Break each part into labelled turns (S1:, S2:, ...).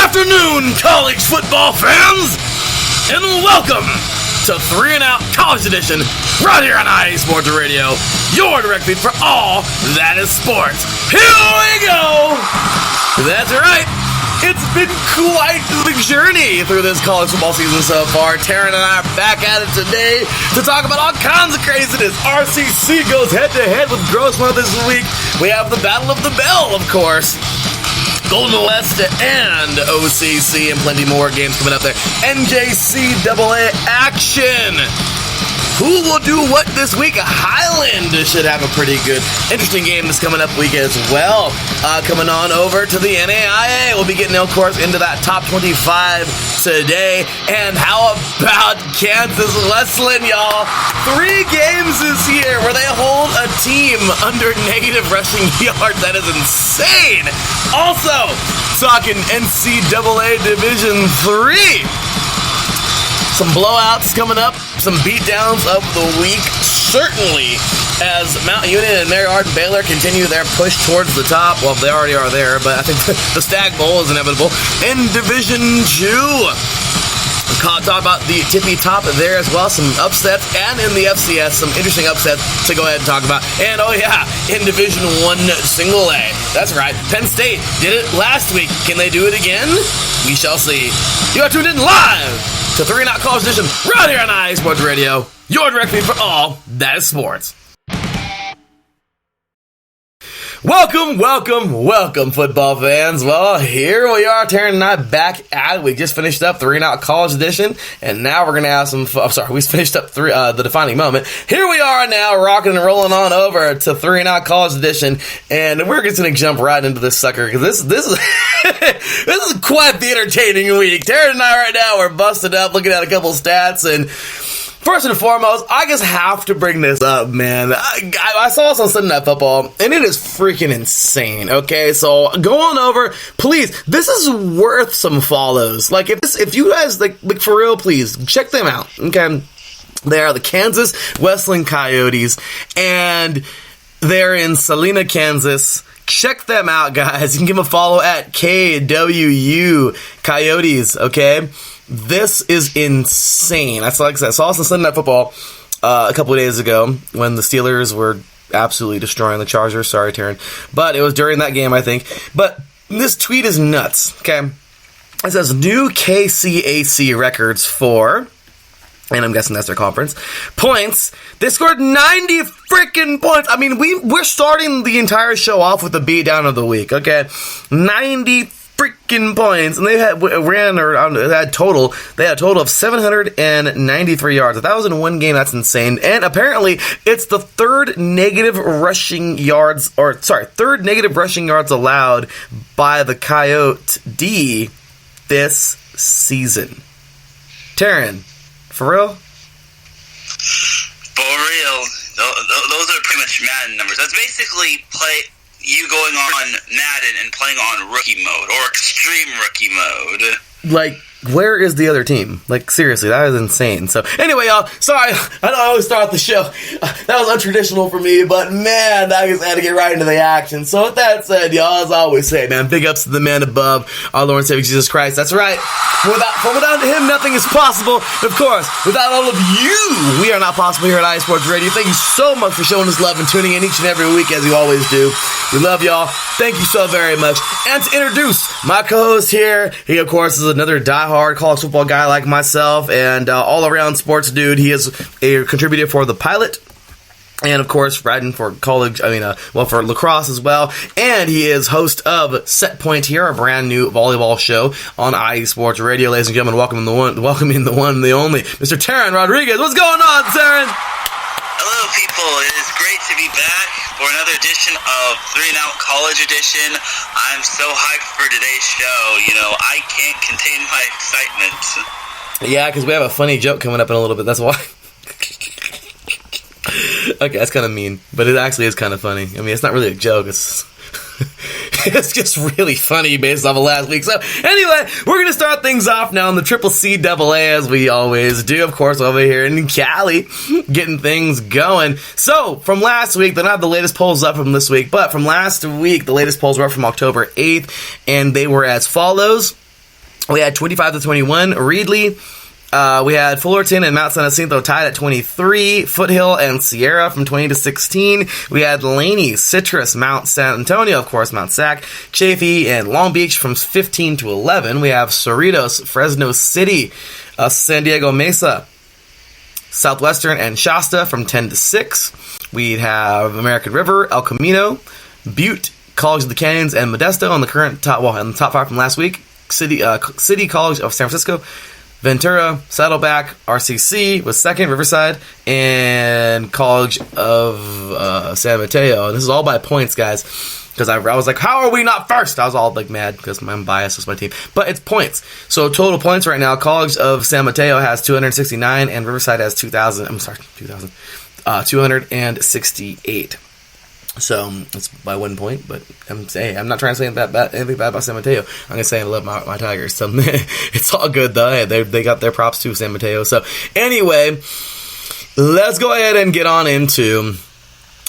S1: afternoon, college football fans, and welcome to 3 and Out College Edition, right here on IA Sports Radio, your direct feed for all that is sports. Here we go! That's right. It's been quite the journey through this college football season so far. Taryn and I are back at it today to talk about all kinds of craziness. RCC goes head-to-head with Grossmont this week. We have the Battle of the Bell, of course. Golden West and OCC and plenty more games coming up there. NJCAA action. Who will do what this week? Highland should have a pretty good, interesting game this coming up week as well. Coming on over to the NAIA. We'll be getting, of course, into that top 25 today. And how about Kansas Wesleyan, y'all? 3 games this year where they hold a team under negative rushing yards. That is insane. Also, talking NCAA Division III. Some blowouts coming up, some beatdowns of the week, certainly, as Mount Union and Mariard and Baylor continue their push towards the top. Well, they already are there, but I think the Stag Bowl is inevitable. In Division 2, talk about the tippy top there as well, some upsets, and in the FCS, some interesting upsets to go ahead and talk about. And oh yeah, in Division 1 Single A, that's right, Penn State did it last week. Can they do it again? We shall see. You are tuned in live to 3 and Out College Edition, right here on IA Sports Radio, your direct feed for all that is sports. Welcome, football fans. Well, here we are, Taryn and I back at it. We just finished up 3 and Out College Edition, and now we're going to have some fun. I'm sorry, we finished up the defining moment. Here we are now, rocking and rolling on over to 3 and Out College Edition, and we're just going to jump right into this sucker, because this is this is quite the entertaining week. Taryn and I right now, we're busted up, looking at a couple stats, and first and foremost, I just have to bring this up, man. I saw this on Sunday Night Football, and it is freaking insane, okay? So, go on over. Please, this is worth some follows. Like, if you guys, like, for real, please, check them out, okay? They are the Kansas Wesleyan Coyotes, and they're in Salina, Kansas. Check them out, guys. You can give them a follow at KWU Coyotes, okay? This is insane. That's like I said, I saw this on Sunday Night Football a couple of days ago when the Steelers were absolutely destroying the Chargers. Sorry, Taryn. But it was during that game, I think. But this tweet is nuts, okay? It says, new KCAC records for, and I'm guessing that's their conference, points. They scored 90 freaking points. I mean, we're starting the entire show off with the beatdown of the week, okay? 90 freaking points, and they had a total of 793 yards. If that was in one game, that's insane. And apparently, it's the third negative rushing yards allowed by the Coyote D this season. Taryn, for real?
S2: For real. Those are pretty much Madden numbers. That's basically you going on Madden and playing on rookie mode or extreme rookie mode.
S1: Like, where is the other team? Like, seriously, that is insane. So, anyway, y'all, sorry, I know I always start the show. That was untraditional for me, but man, I just had to get right into the action. So, with that said, y'all, as I always say, man, big ups to the man above, our Lord and Savior Jesus Christ. That's right. Without him, nothing is possible. Of course, without all of you, we are not possible here at IA Sports Radio. Thank you so much for showing us love and tuning in each and every week, as you always do. We love y'all. Thank you so very much. And to introduce my co-host here, he, of course, is another diehard college football guy like myself and all-around sports dude. He is a contributor for The Pilot. And, of course, riding for for lacrosse as well. And he is host of Set Point here, a brand new volleyball show on IA Sports Radio. Ladies and gentlemen, welcoming the one, the only, Mr. Taryn Rodriguez. What's going on, Taryn?
S2: Hello, people. It is great to be back for another edition of 3 and Out College Edition. I'm so hyped for today's show. I can't contain my excitement.
S1: Yeah, because we have a funny joke coming up in a little bit. That's why. Okay, that's kind of mean, but it actually is kind of funny. I mean, it's not really a joke. It's just really funny based off of last week. So, anyway, we're going to start things off now in the Triple CAA, as we always do. Of course, over here in Cali, getting things going. So, from last week, they don't have the latest polls up from this week, but from last week, the latest polls were up from October 8th, and they were as follows. We had 25-21. Reedley. We had Fullerton and Mount San Jacinto tied at 23. Foothill and Sierra from 20-16. We had Laney, Citrus, Mount San Antonio, of course, Mount Sac, Chaffee, and Long Beach from 15-11. We have Cerritos, Fresno City, San Diego Mesa, Southwestern, and Shasta from 10-6. We'd have American River, El Camino, Butte, College of the Canyons, and Modesto on the current top, in the top 5 from last week. City College of San Francisco, Ventura, Saddleback, RCC was second, Riverside, and College of San Mateo. And this is all by points, guys, because I was like, how are we not first? I was all like mad because I'm biased with my team. But it's points. So total points right now, College of San Mateo has 269, and Riverside has 268. So it's by 1 point, but I'm not trying to say anything bad about San Mateo. I'm gonna say I love my Tigers. So it's all good though. They got their props to San Mateo. So anyway, let's go ahead and get on into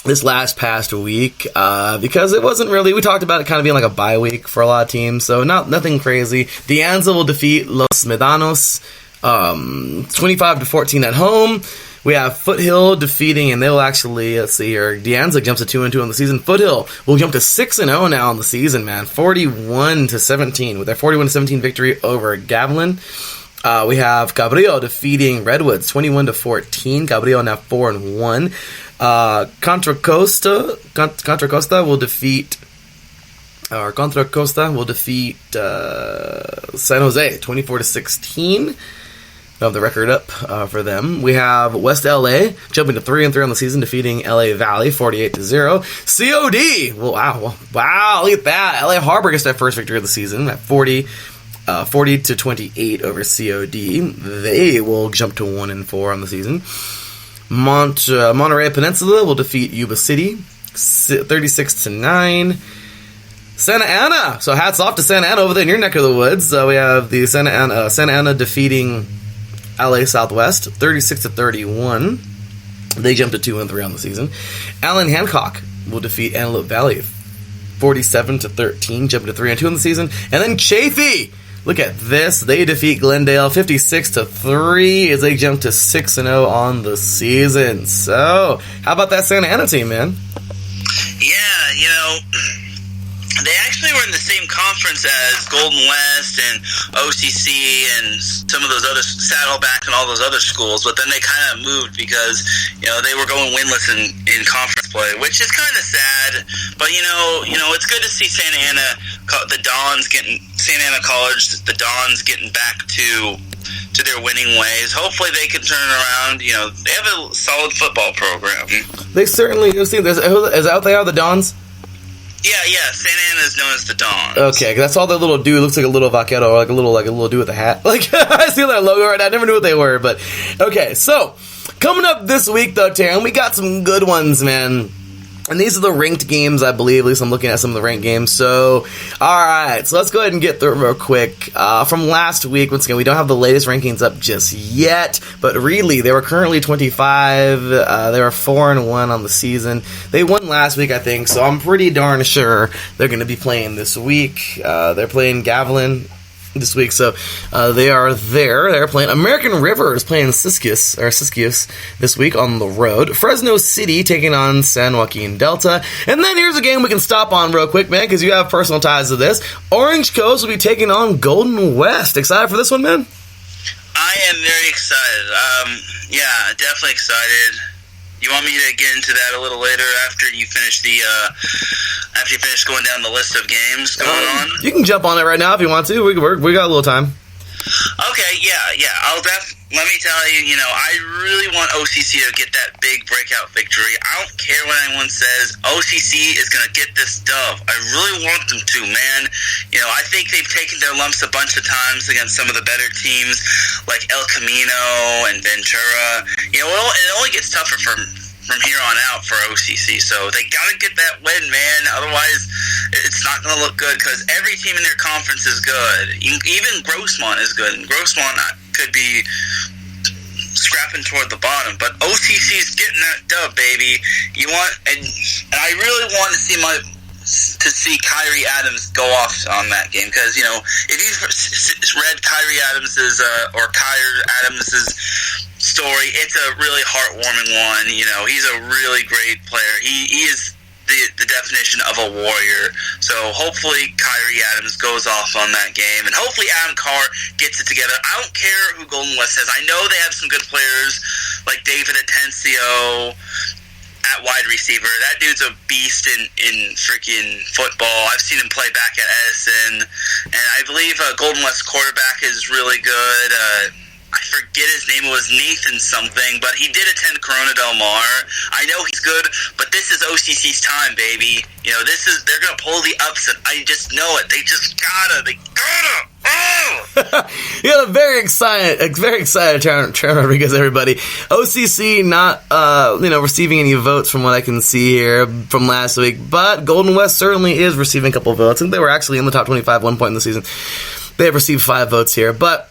S1: this past week because it wasn't really. We talked about it kind of being like a bye week for a lot of teams. So nothing crazy. De Anza will defeat Los Medanos 25-14 at home. We have Foothill defeating, and they'll actually, let's see here, De Anza jumps to 2-2 on the season. Foothill will jump to 6-0 now on the season, man. 41-17 with their 41-17 victory over Gavilan. We have Cabrillo defeating Redwoods 21-14. Cabrillo now 4-1. Contra Costa will defeat San Jose 24-16. Of the record up for them. We have West LA jumping to 3-3 on the season, defeating LA Valley 48-0. COD, wow, look at that. LA Harbor gets their first victory of the season at 40-28 over COD. They will jump to 1-4 on the season. Monterey Peninsula will defeat Yuba City 36-9. Santa Ana, so hats off to Santa Ana over there in your neck of the woods. We have the Santa Ana defeating LA Southwest 36-31. They jumped to 2-3 on the season. Allen Hancock will defeat Antelope Valley 47-13, jumping to 3-2 on the season. And then Chaffee, look at this, they defeat Glendale 56-3 as they jump to 6-0 on the season. So how about that Santa Ana team, man?
S2: Yeah, they actually were in the same conference as Golden West and OCC and some of those other Saddleback and all those other schools, but then they kind of moved because they were going winless in conference play, which is kind of sad. But it's good to see Santa Ana College, the Dons getting back to their winning ways. Hopefully they can turn around. They have a solid football program.
S1: They certainly do. Is out there the Dons?
S2: Yeah, Santa Ana is known as the Dons.
S1: Okay, that's all that little dude looks like a little vaquero, or like a little dude with a hat. Like I see that logo right now. I never knew what they were, but okay. So coming up this week, though, Taryn, we got some good ones, man. And these are the ranked games, I believe. At least I'm looking at some of the ranked games. So, all right. So let's go ahead and get through it real quick. From last week, once again, we don't have the latest rankings up just yet. But really, they were currently 25. They were 4-1 on the season. They won last week, I think. So I'm pretty darn sure they're going to be playing this week. They're playing Gavilan this week, so they are there. They're playing. American River is playing Siskiyous this week on the road. Fresno City taking on San Joaquin Delta. And then here's a game we can stop on real quick, man, because you have personal ties to this. Orange Coast will be taking on Golden West. Excited for this one, man?
S2: I am very excited. Yeah, definitely excited. You want me to get into that a little later after you finish going down the list of games going on?
S1: You can jump on it right now if you want to. We got a little time.
S2: Okay, yeah. Let me tell you, I really want OCC to get that big breakout victory. I don't care what anyone says. OCC is going to get this dub. I really want them to, man. I think they've taken their lumps a bunch of times against some of the better teams like El Camino and Ventura. It only gets tougher from here on out for OCC. So they got to get that win, man. Otherwise, it's not going to look good because every team in their conference is good. Even Grossmont is good. And Grossmont could be scrapping toward the bottom. But OCC is getting that dub, baby. And I really want to see to see Kyrie Adams go off on that game, because if you've read Kyrie Adams's or Kyrie Adams's story, it's a really heartwarming one. He's a really great player. He is the definition of a warrior. So hopefully Kyrie Adams goes off on that game, and hopefully Adam Carr gets it together. I don't care who Golden West has. I know they have some good players like David Atencio at wide receiver. That dude's a beast in freaking football. I've seen him play back at Edison, and I believe Golden West quarterback is really good. I forget his name. It was Nathan something, but he did attend Corona Del Mar. I know he's good, but this is OCC's time, baby. They're gonna pull the upset. I just know it. They gotta. Oh!
S1: Yeah, very excited, Trevor Rodriguez, everybody. OCC not, receiving any votes from what I can see here from last week, but Golden West certainly is receiving a couple of votes. I think they were actually in the top 25 one point in the season. They have received 5 votes here, but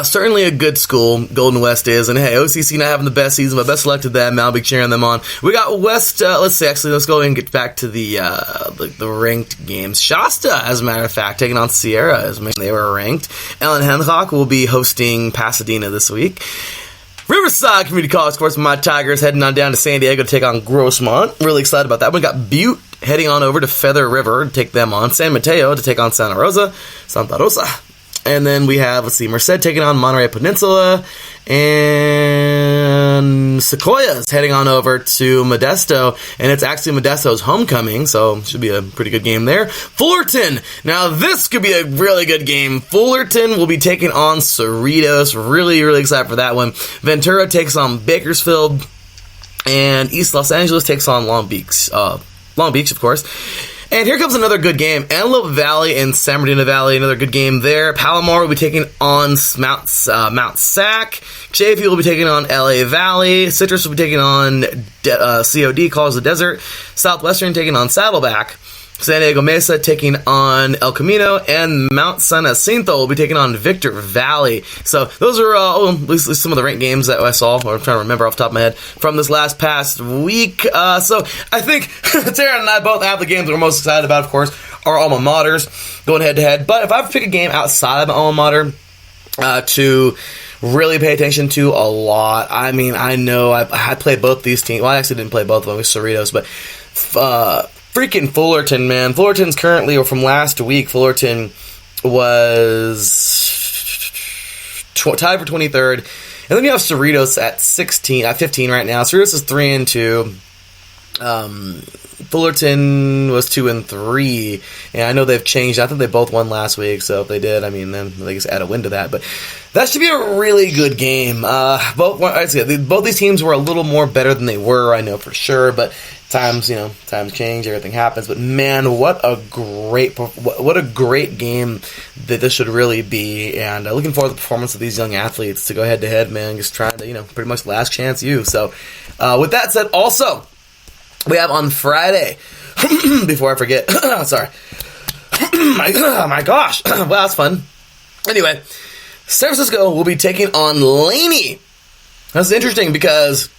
S1: certainly a good school, Golden West is, and hey, OCC not having the best season, but best luck to them. I'll be cheering them on. We got West. Let's go ahead and get back to the ranked games. Shasta, as a matter of fact, taking on Sierra, as they were ranked. Ellen Hancock will be hosting Pasadena this week. Riverside Community College, of course, my Tigers heading on down to San Diego to take on Grossmont. Really excited about that. We got Butte heading on over to Feather River to take them on. San Mateo to take on Santa Rosa. And then we have, Merced taking on Monterey Peninsula, and Sequoia's heading on over to Modesto, and it's actually Modesto's homecoming, so should be a pretty good game there. Fullerton, now this could be a really good game. Fullerton will be taking on Cerritos, really, really excited for that one. Ventura takes on Bakersfield, and East Los Angeles takes on Long Beach, of course. And here comes another good game. Antelope Valley and San Bernardino Valley, another good game there. Palomar will be taking on Mount Sac. Chafee will be taking on LA Valley. Citrus will be taking on COD, Calls the Desert. Southwestern taking on Saddleback. San Diego Mesa taking on El Camino, and Mount San Jacinto will be taking on Victor Valley. So those are at least some of the ranked games that I saw, or I'm trying to remember off the top of my head, from this past week. So I think Taryn and I both have the games that we're most excited about, of course, our alma maters going head-to-head. But if I have to pick a game outside of my alma mater to really pay attention to a lot, I know I played both these teams. Well, I actually didn't play both of them with Cerritos, but freaking Fullerton, man. Fullerton's currently, or from last week, Fullerton was tied for 23rd. And then you have Cerritos at 15 right now. Cerritos is 3-2. Fullerton was 2-3. And I know they've changed. I think they both won last week. So if they did, then they just add a win to that. But that should be a really good game. Both these teams were a little more better than they were, I know for sure. But times change, everything happens. But man, what a great game that this should really be. And looking forward to the performance of these young athletes to go head to head, man. Just trying to, pretty much last chance you. So with that said, also we have on Friday, before I forget, sorry. my gosh. Well, that's fun. Anyway, San Francisco will be taking on Laney. That's interesting because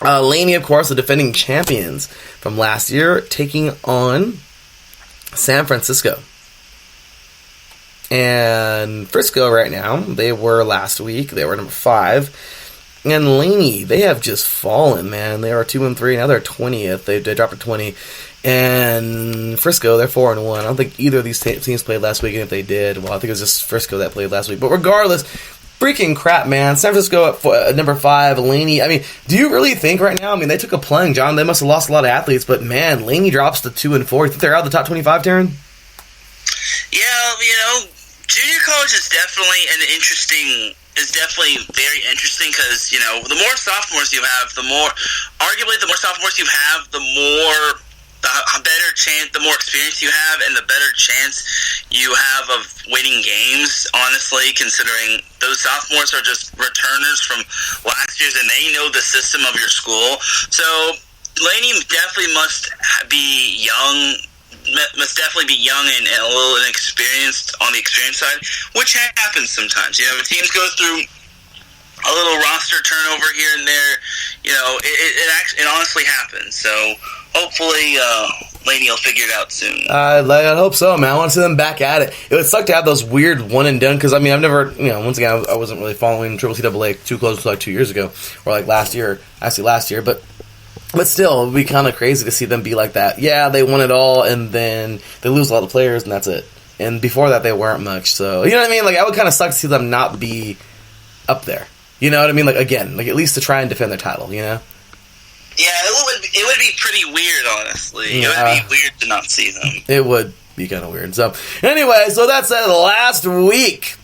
S1: Laney, of course, the defending champions from last year, taking on San Francisco. And Frisco right now, they were last week, they were number 5. And Laney, they have just fallen, man. They are 2-3, now they're 20th. They dropped to 20. And Frisco, they're 4-1. I don't think either of these teams played last week, and if they did, well, I think it was just Frisco that played last week. But regardless, freaking crap, man. San Francisco at number 5, Laney. Do you really think right now, they took a plunge, John. They must have lost a lot of athletes, but man, Laney drops to 2-4. You think they're out of the top 25, Taryn?
S2: Yeah, junior college is definitely very interesting because, the more sophomores you have, the more better chance, the more experience you have, and the better chance you have of winning games, honestly, considering those sophomores are just returners from last year's and they know the system of your school. So Laney definitely must be young and a little inexperienced on the experience side, which happens sometimes. Teams go through a little roster turnover here and there. It honestly happens. So hopefully Laney will figure it out soon.
S1: I hope so, man. I want to see them back at it. It would suck to have those weird one and done, because I mean, I've never, once again, I wasn't really following Triple CAA too close to like 2 years ago, or like last year, but still, it would be kind of crazy to see them be like that. Yeah, they won it all, and then they lose a lot of players, and that's it. And before that, they weren't much. So, you know what I mean? Like, I would kind of suck to see them not be up there. You know what I mean? Like, again, like at least to try and defend their title, you know?
S2: Yeah, it would be pretty weird, honestly. It would be weird to not see them.
S1: It would be kind of weird. So, anyway, so that's last week.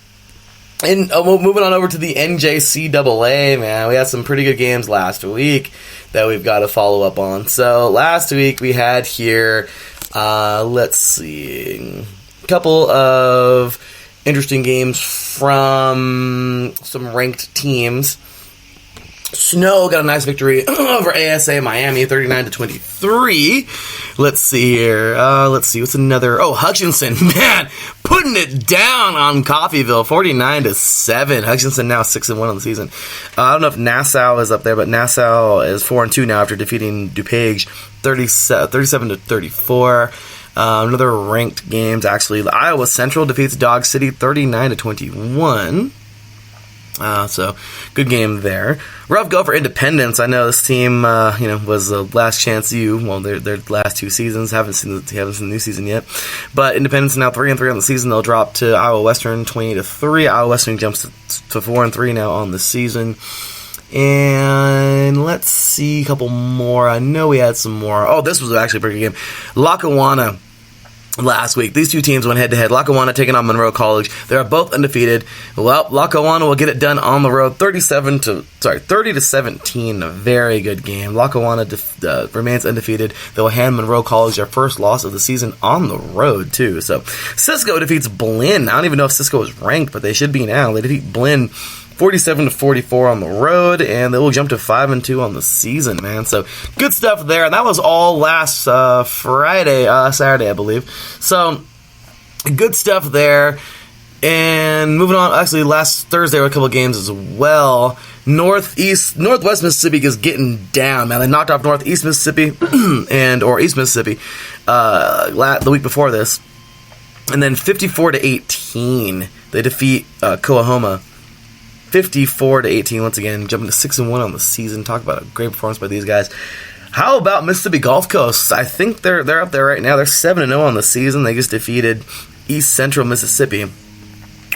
S1: And moving on over to the NJCAA, man. We had some pretty good games last week that we've got to follow up on. So, last week we had here, let's see, a couple of interesting games from some ranked teams. Snow got a nice victory over ASA Miami, 39-23. Let's see here. What's another? Oh, Hutchinson, man, putting it down on Coffeyville, 49-7. Hutchinson now 6-1 on the season. I don't know if Nassau is up there, but Nassau is 4-2 now after defeating DuPage, 37-34. Another ranked games, actually. Iowa Central defeats Dog City 39-21. So good game there. Rough go for Independence. I know this team, was the last chance U. Well, their last 2 seasons. Haven't seen the new season yet. But Independence now 3-3 on the season. They'll drop to Iowa Western 20-3. Iowa Western jumps to 4-3 now on the season. And let's see a couple more. I know we had some more. Oh, this was actually a pretty good game. Lackawanna last week. These two teams went head-to-head. Lackawanna taking on Monroe College. They're both undefeated. Well, Lackawanna will get it done on the road, 30-17. A very good game. Lackawanna remains undefeated. They will hand Monroe College their first loss of the season on the road, too. So, Cisco defeats Blinn. I don't even know if Cisco is ranked, but they should be now. They defeat Blinn 47-44 on the road, and they will jump to 5-2 on the season, man. So, good stuff there. And that was all last Saturday, I believe. So, good stuff there. And moving on, actually, last Thursday were a couple of games as well. Northwest Mississippi is getting down, man. They knocked off Northeast Mississippi or East Mississippi the week before this. And then 54-18, they defeat Coahoma. 54-18 once again, jumping to 6-1 on the season. Talk about a great performance by these guys. How about Mississippi Gulf Coast? I think they're up there right now. They're 7-0 on the season. They just defeated East Central Mississippi,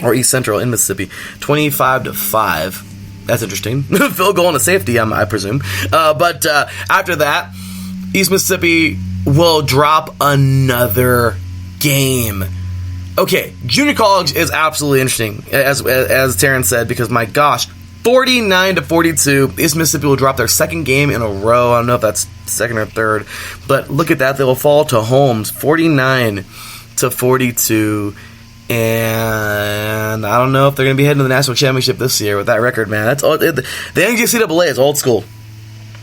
S1: or East Central in Mississippi, 25-5. That's interesting. Field goal and a safety, I presume. But after that, East Mississippi will drop another game. Okay, junior college is absolutely interesting, as Terrence said, because my gosh, 49-42, East Mississippi will drop their second game in a row. I don't know if that's second or third, but look at that. They will fall to Holmes, 49-42, and I don't know if they're going to be heading to the national championship this year with that record, man. That's old. The NJCAA is old school.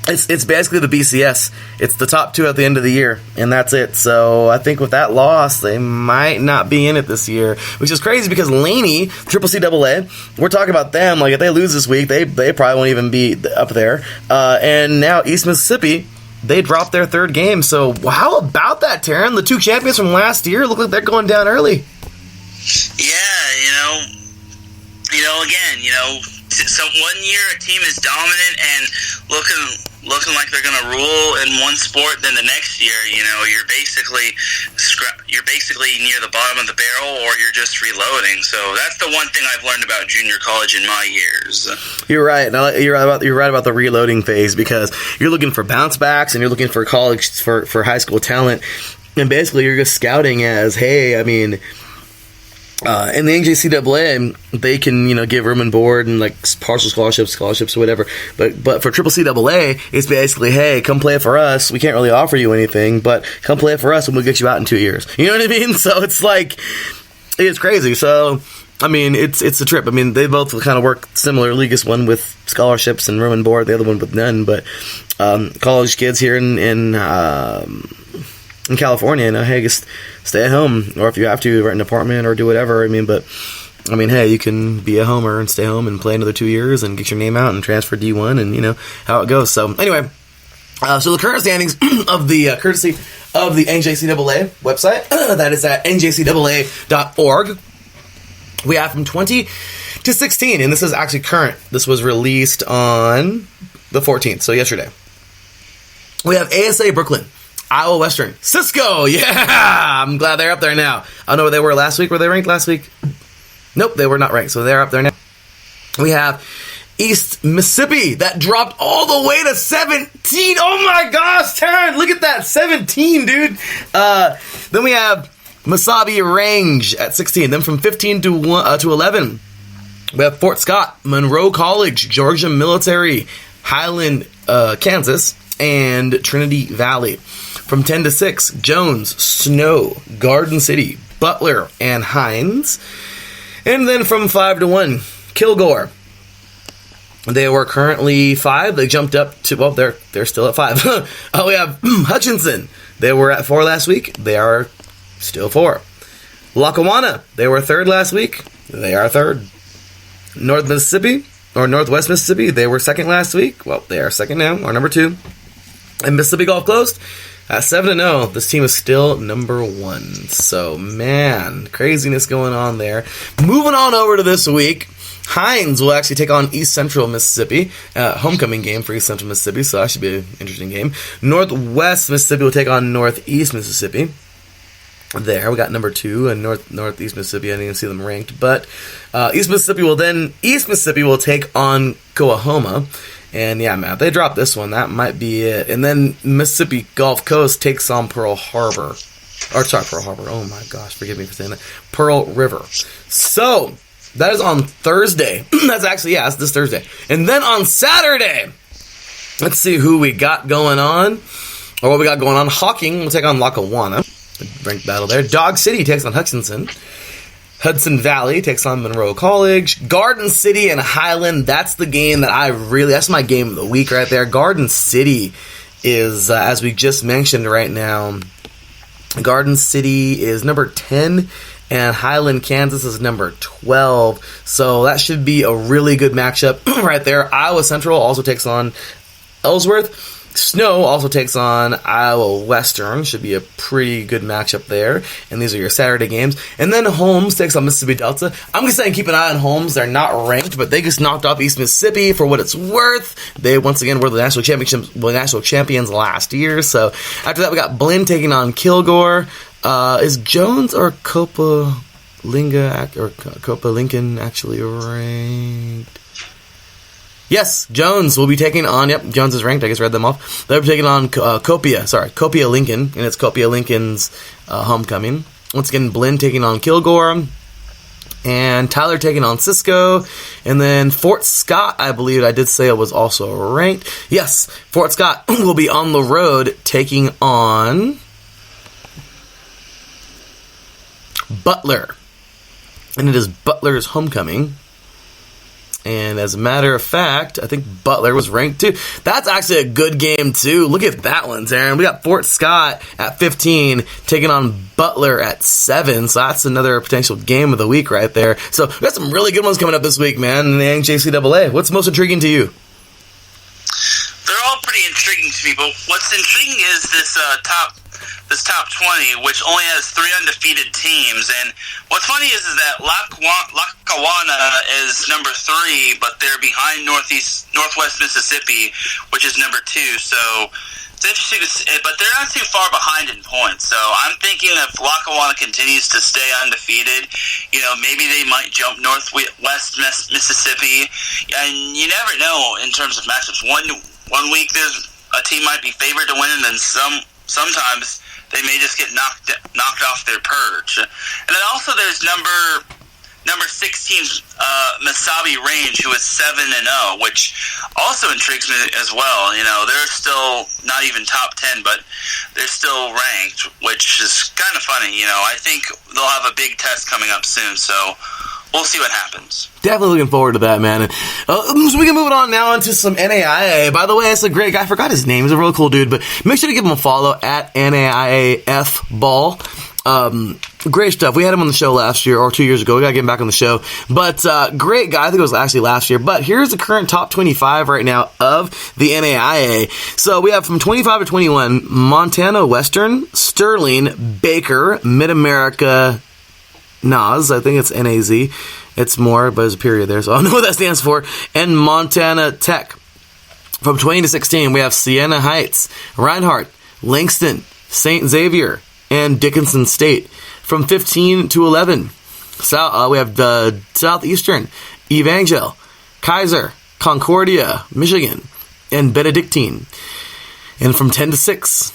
S1: It's basically the BCS. It's the top 2 at the end of the year, and that's it. So I think with that loss, they might not be in it this year, which is crazy because Laney, Triple CAA, we're talking about them. Like if they lose this week, they probably won't even be up there. And now East Mississippi, they dropped their third game. So how about that, Taryn? The 2 champions from last year look like they're going down early.
S2: Yeah, again, so one year a team is dominant and looking like they're going to rule in one sport, then the next year, you're basically near the bottom of the barrel, or you're just reloading. So that's the one thing I've learned about junior college in my years.
S1: You're right. You're right about the reloading phase, because you're looking for bounce backs and you're looking for college for high school talent, and basically you're just scouting as, hey, I mean, in the NJCAA, they can, give room and board and like partial scholarships or whatever. But for Triple CAA, it's basically, hey, come play for us. We can't really offer you anything, but come play for us and we'll get you out in 2 years. You know what I mean? So it's like, it's crazy. So I mean, it's a trip. I mean, they both kind of work similarly. Just one with scholarships and room and board, the other one with none. But college kids here in California, hey, just stay at home, or if you have to, rent an apartment or do whatever. I mean, hey, you can be a homer and stay home and play another 2 years and get your name out and transfer D1 and how it goes. So anyway, so the current standings of the courtesy of the NJCAA website. That is at njcaa.org. We have from 20 to 16, and this is actually current. This was released on the 14th, so yesterday. We have ASA Brooklyn, Iowa Western, Cisco. Yeah, I'm glad they're up there now. I don't know where they were last week. Were they ranked last week? Nope, they were not ranked, so they're up there now. We have East Mississippi that dropped all the way to 17. Oh my gosh, Taryn, look at that, 17, dude. Then we have Mesabi Range at 16. Then from 15 to 11, we have Fort Scott, Monroe College, Georgia Military, Highland, Kansas, and Trinity Valley. From 10 to 6, Jones, Snow, Garden City, Butler, and Hines. And then from 5 to 1, Kilgore. They were currently 5. They jumped up to, well, they're still at 5. We have Hutchinson. They were at 4 last week. They are still 4. Lackawanna. They were 3rd last week. They are 3rd. North Mississippi, or Northwest Mississippi. They were 2nd last week. Well, they are 2nd now, or number 2. And Mississippi Gulf Coast at 7-0. This team is still number 1. So, man, craziness going on there. Moving on over to this week. Hines will actually take on East Central Mississippi. Homecoming game for East Central Mississippi, so that should be an interesting game. Northwest Mississippi will take on Northeast Mississippi. There, we got number 2 and Northeast Mississippi. I didn't even see them ranked, but East Mississippi will take on Coahoma. And yeah, man, if they drop this one, that might be it. And then Mississippi Gulf Coast takes on Pearl Harbor. Pearl Harbor. Oh my gosh, forgive me for saying that. Pearl River. So, that is on Thursday. It's this Thursday. And then on Saturday, let's see who we got going on. Or what we got going on. Hawking will take on Lackawanna. Ranked battle there. Dog City takes on Hutchinson. Hudson Valley takes on Monroe College. Garden City and Highland. That's the game that's my game of the week right there. Garden City is, as we just mentioned right now, Garden City is number 10. And Highland, Kansas is number 12. So that should be a really good matchup right there. Iowa Central also takes on Ellsworth. Snow also takes on Iowa Western. Should be a pretty good matchup there. And these are your Saturday games. And then Holmes takes on Mississippi Delta. I'm just saying keep an eye on Holmes. They're not ranked, but they just knocked off East Mississippi for what it's worth. They, once again, were the national champions last year. So after that, we got Blinn taking on Kilgore. Is Jones or Copa Lincoln actually ranked? Yes, Jones will be taking on, Jones is ranked, I just read them off. They're taking on Copia Lincoln, and it's Copia Lincoln's homecoming. Once again, Blinn taking on Kilgore, and Tyler taking on Cisco, and then Fort Scott, I believe I did say it was also ranked. Yes, Fort Scott will be on the road taking on Butler, and it is Butler's homecoming. And as a matter of fact, I think Butler was ranked too. That's actually a good game too. Look at that one, Taryn. We got Fort Scott at 15 taking on Butler at 7. So that's another potential game of the week right there. So we got some really good ones coming up this week, man, in the NJCAA. What's most intriguing to you?
S2: They're all pretty intriguing to me, but what's intriguing is this top 20, which only has 3 undefeated teams. And what's funny is that Lackawanna is number 3, but they're behind Northwest Mississippi, which is number 2. So it's interesting to see, but they're not too far behind in points. So I'm thinking if Lackawanna continues to stay undefeated, maybe they might jump Northwest Mississippi. And you never know in terms of matchups. One week there's a team might be favored to win, and then sometimes they may just get knocked off their perch. And then also there's number 16, Mesabi Range, who is 7-0, which also intrigues me as well. They're still not even top 10, but they're still ranked, which is kind of funny. I think they'll have a big test coming up soon, so we'll see what happens.
S1: Definitely looking forward to that, man. So we can move on now into some NAIA. By the way, it's a great guy. I forgot his name. He's a real cool dude, but make sure to give him a follow at NAIAF Ball. Great stuff. We had him on the show last year or 2 years ago. We got to get him back on the show. But great guy. I think it was actually last year. But here's the current top 25 right now of the NAIA. So we have from 25 to 21, Montana Western, Sterling, Baker, Mid-America, NAZ. I think it's NAZ. It's more, but there's a period there, so I don't know what that stands for. And Montana Tech. From 20 to 16, we have Siena Heights, Reinhardt, Langston, St. Xavier, and Dickinson State. From 15 to 11, we have the Southeastern, Evangel, Kaiser, Concordia, Michigan, and Benedictine. And from 10 to 6,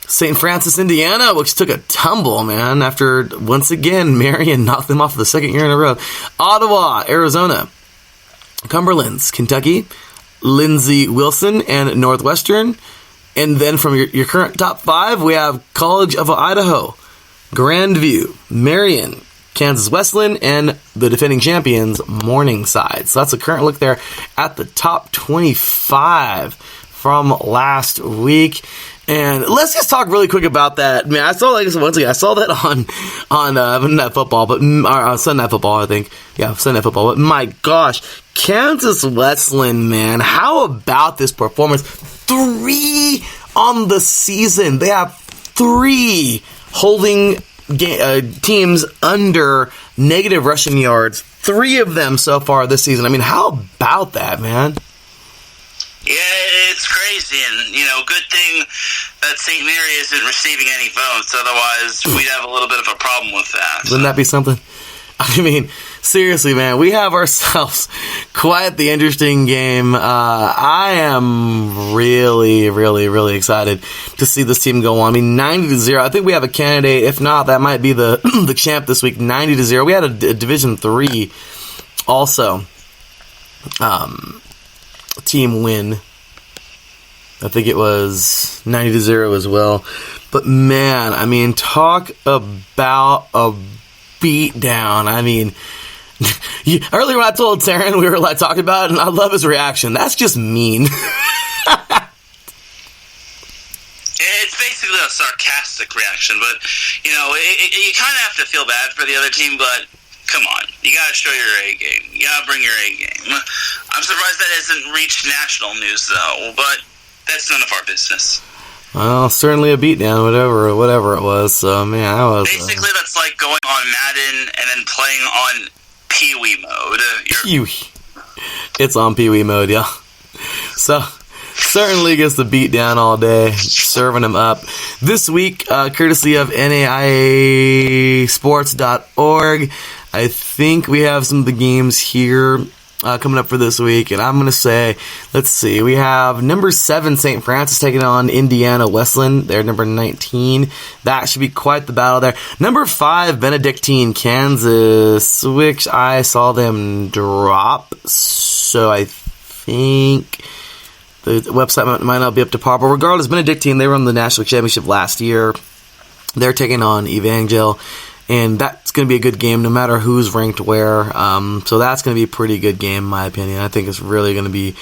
S1: St. Francis, Indiana, which took a tumble, man, after, once again, Marion knocked them off for the second year in a row. Ottawa, Arizona, Cumberlands, Kentucky, Lindsey Wilson, and Northwestern. And then from your current top 5, we have College of Idaho, Grandview, Marion, Kansas Wesleyan, and the defending champions, Morningside. So that's a current look there at the top 25 from last week. And let's just talk really quick about that. Man, I saw that on Monday Night Football, but Sunday Night Football, I think. Yeah, Sunday Night Football. But my gosh, Kansas Wesleyan, man, how about this performance? 3 on the season. They have 3 holding teams under negative rushing yards. 3 of them so far this season. I mean, how about that, man?
S2: Yeah, it's crazy, and, good thing that St. Mary isn't receiving any votes, otherwise we'd have a little bit of a problem with that.
S1: Wouldn't that be something? I mean, seriously, man, we have ourselves quite the interesting game. I am really, really, really excited to see this team go on. I mean, 90-0. I think we have a candidate. If not, that might be the the champ this week. 90-0. We had a Division III also team win. I think it was 90-0 as well. But man, I mean, talk about a beatdown. I mean, earlier when I told Taryn we were talking about it, and I love his reaction. That's just mean.
S2: It's basically a sarcastic reaction, but you kind of have to feel bad for the other team, but come on, you gotta show your A game. You gotta bring your A game. I'm surprised that hasn't reached national news though, but that's none of our business.
S1: Well, certainly a beatdown, whatever it was. So man, that was
S2: basically that's like going on Madden and then playing on Pee Wee mode.
S1: It's on Pee Wee mode, yeah. So certainly gets the beat down all day, serving him up. This week, courtesy of NAIAsports.org, I think we have some of the games here coming up for this week, and I'm going to say, let's see, we have number 7, St. Francis taking on Indiana Wesleyan. They're number 19. That should be quite the battle there. Number 5, Benedictine, Kansas, which I saw them drop, so I think the website might not be up to par, but regardless, Benedictine, they won the national championship last year. They're taking on Evangel, and that's going to be a good game no matter who's ranked where. So that's going to be a pretty good game, in my opinion. I think it's really going to be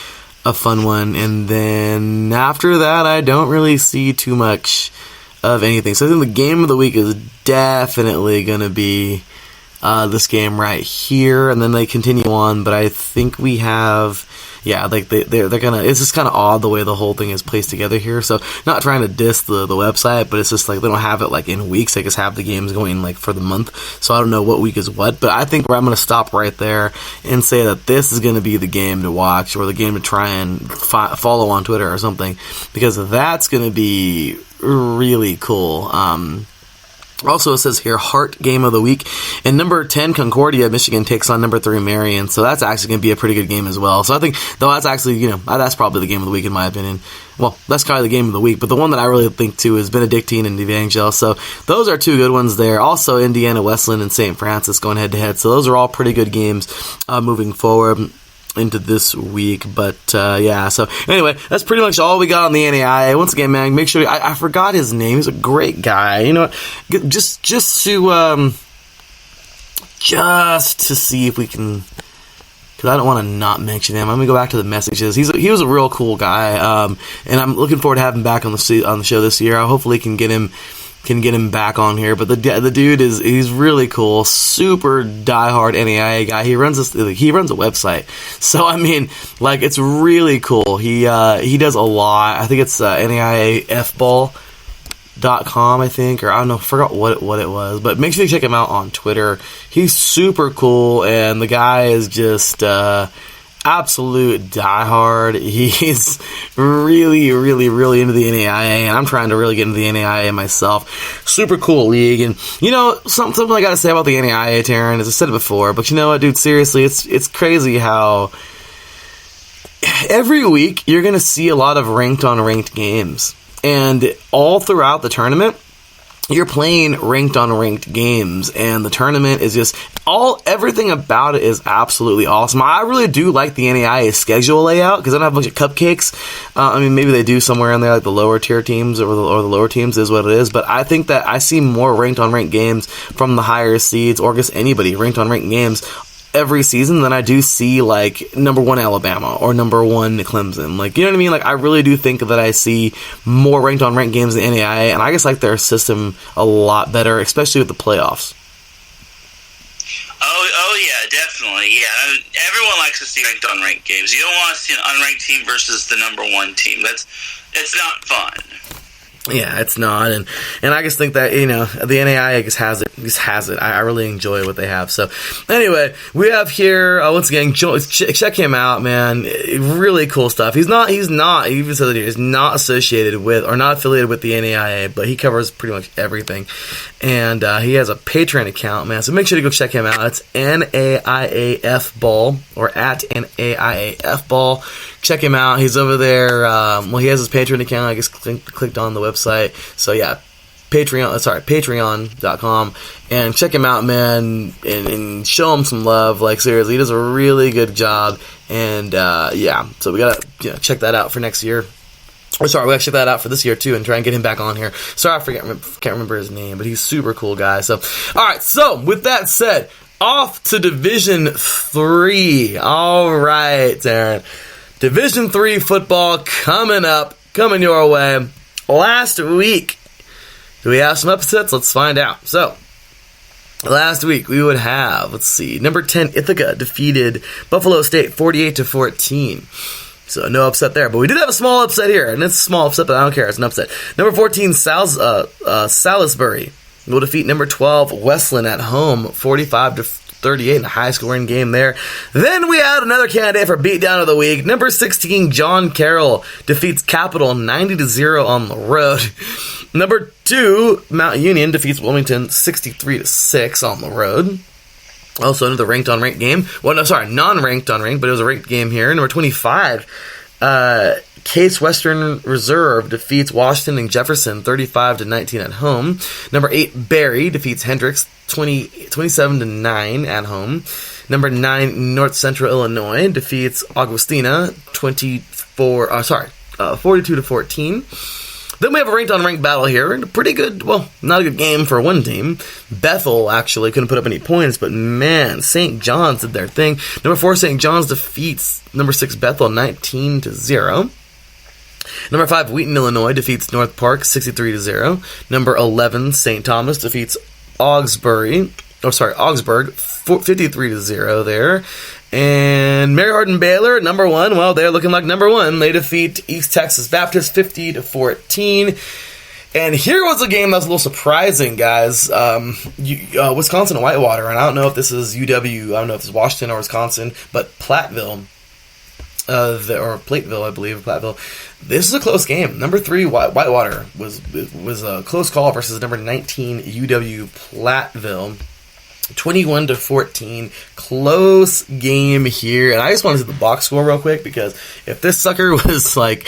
S1: a fun one. And then after that, I don't really see too much of anything. So I think the game of the week is definitely going to be this game right here, and then they continue on. But I think we have... Yeah, they're gonna. It's just kind of odd the way the whole thing is placed together here. So, not trying to diss the website, but it's just they don't have it in weeks. They just have the games going for the month. So I don't know what week is what, but I think I'm gonna stop right there and say that this is gonna be the game to watch or the game to try and follow on Twitter or something, because that's gonna be really cool. Also, it says here, Hart Game of the Week. And number 10, Concordia, Michigan, takes on number 3, Marion. So that's actually going to be a pretty good game as well. So I think, though, that's actually, that's probably the game of the week in my opinion. Well, that's kind of the game of the week. But the one that I really think, too, is Benedictine and Evangel. So those are 2 good ones there. Also, Indiana Wesleyan and St. Francis going head-to-head. So those are all pretty good games moving forward into this week. But yeah, so anyway, that's pretty much all we got on the NAIA. Once again, man, make sure I forgot his name. He's a great guy. Just to see if we can, because I don't want to not mention him. I'm gonna go back to the messages. He was a real cool guy, and I'm looking forward to having him back on the show this year. I hopefully can get him can get him back on here. But the dude he's really cool, super diehard NAIA guy. He runs a website, so I mean, like, it's really cool. He does a lot. I think it's NAIAFball.com, I think, or I don't know, forgot what it was, but make sure you check him out on Twitter. He's super cool, and the guy is just absolute diehard. He's really, really, really into the NAIA, and I'm trying to really get into the NAIA myself. Super cool league, and you know, something I gotta say about the NAIA, Taryn, as I said it before, but you know what, dude, seriously, it's crazy how every week you're gonna see a lot of ranked on ranked games. And all throughout the tournament, you're playing ranked on ranked games, and the tournament is just everything about it is absolutely awesome. I really do like the NAIA schedule layout because I don't have a bunch of cupcakes. I mean, maybe they do somewhere in there, like the lower tier teams or the lower teams is what it is. But I think that I see more ranked on ranked games from the higher seeds, or just anybody ranked on ranked games every season than I do see, like, number 1 Alabama or number 1 Clemson. Like, you know what I mean? Like, I really do think that I see more ranked on ranked games in the NAIA, and I just like their system a lot better, especially with the playoffs.
S2: Oh yeah, definitely. Yeah, everyone likes to see ranked on ranked games. You don't want to see an unranked team versus the number 1 team. It's not fun.
S1: Yeah, it's not, and I just think that, you know, the NAIA just has it. I really enjoy what they have. So, anyway, we have here once again, check him out, man. Really cool stuff. He even said that he's not associated with or not affiliated with the NAIA, but he covers pretty much everything, and he has a Patreon account, man. So make sure to go check him out. It's NAIAF Ball or at NAIAF Ball. Check him out. He's over there. He has his Patreon account. I guess clicked on the website. So yeah, Patreon.com, and check him out, man, and show him some love. Like, seriously, he does a really good job. And yeah, so we gotta check that out for next year. We gotta check that out for this year too, and try and get him back on here. Sorry, can't remember his name, but he's super cool guy. So, all right. So with that said, off to Division 3. All right, Darren. Division 3 football coming your way. Last week, do we have some upsets? Let's find out. So, last week we would have, number 10 Ithaca defeated Buffalo State 48-14. So, no upset there. But we did have a small upset here, and it's a small upset, but I don't care. It's an upset. Number 14 Salisbury will defeat number 12 Westland at home 45-38 in a high-scoring game there. Then we had another candidate for beatdown of the week. Number 16, John Carroll defeats Capital 90-0 on the road. Number 2, Mount Union defeats Wilmington 63-6 on the road. Also another ranked-on-ranked game. Well, no, sorry, non-ranked on ranked, but it was a ranked game here. Number 25, Case Western Reserve defeats Washington and Jefferson 35-19 at home. Number 8, Barry defeats Hendricks 27-9 at home. Number 9, North Central Illinois defeats Augustina 42-14. Then we have a ranked-on-ranked battle here. And a pretty good, well, not a good game for one team. Bethel actually couldn't put up any points, but man, St. John's did their thing. Number 4, St. John's defeats number 6, Bethel 19-0. Number 5, Wheaton, Illinois defeats North Park 63-0. Number 11, St. Thomas defeats Augsburg 53-0 there. And Mary Hardin Baylor, number 1, well, they're looking like number 1. They defeat East Texas Baptist 50-14. And here was a game that was a little surprising, guys. Wisconsin and Whitewater, and I don't know if this is UW, I don't know if it's Washington or Wisconsin, but Platteville, or Plateville, I believe, Platteville. This is a close game. Number 3, Whitewater was a close call versus number 19, UW Platteville. 21-14, close game here. And I just want to see the box score real quick, because if this sucker was like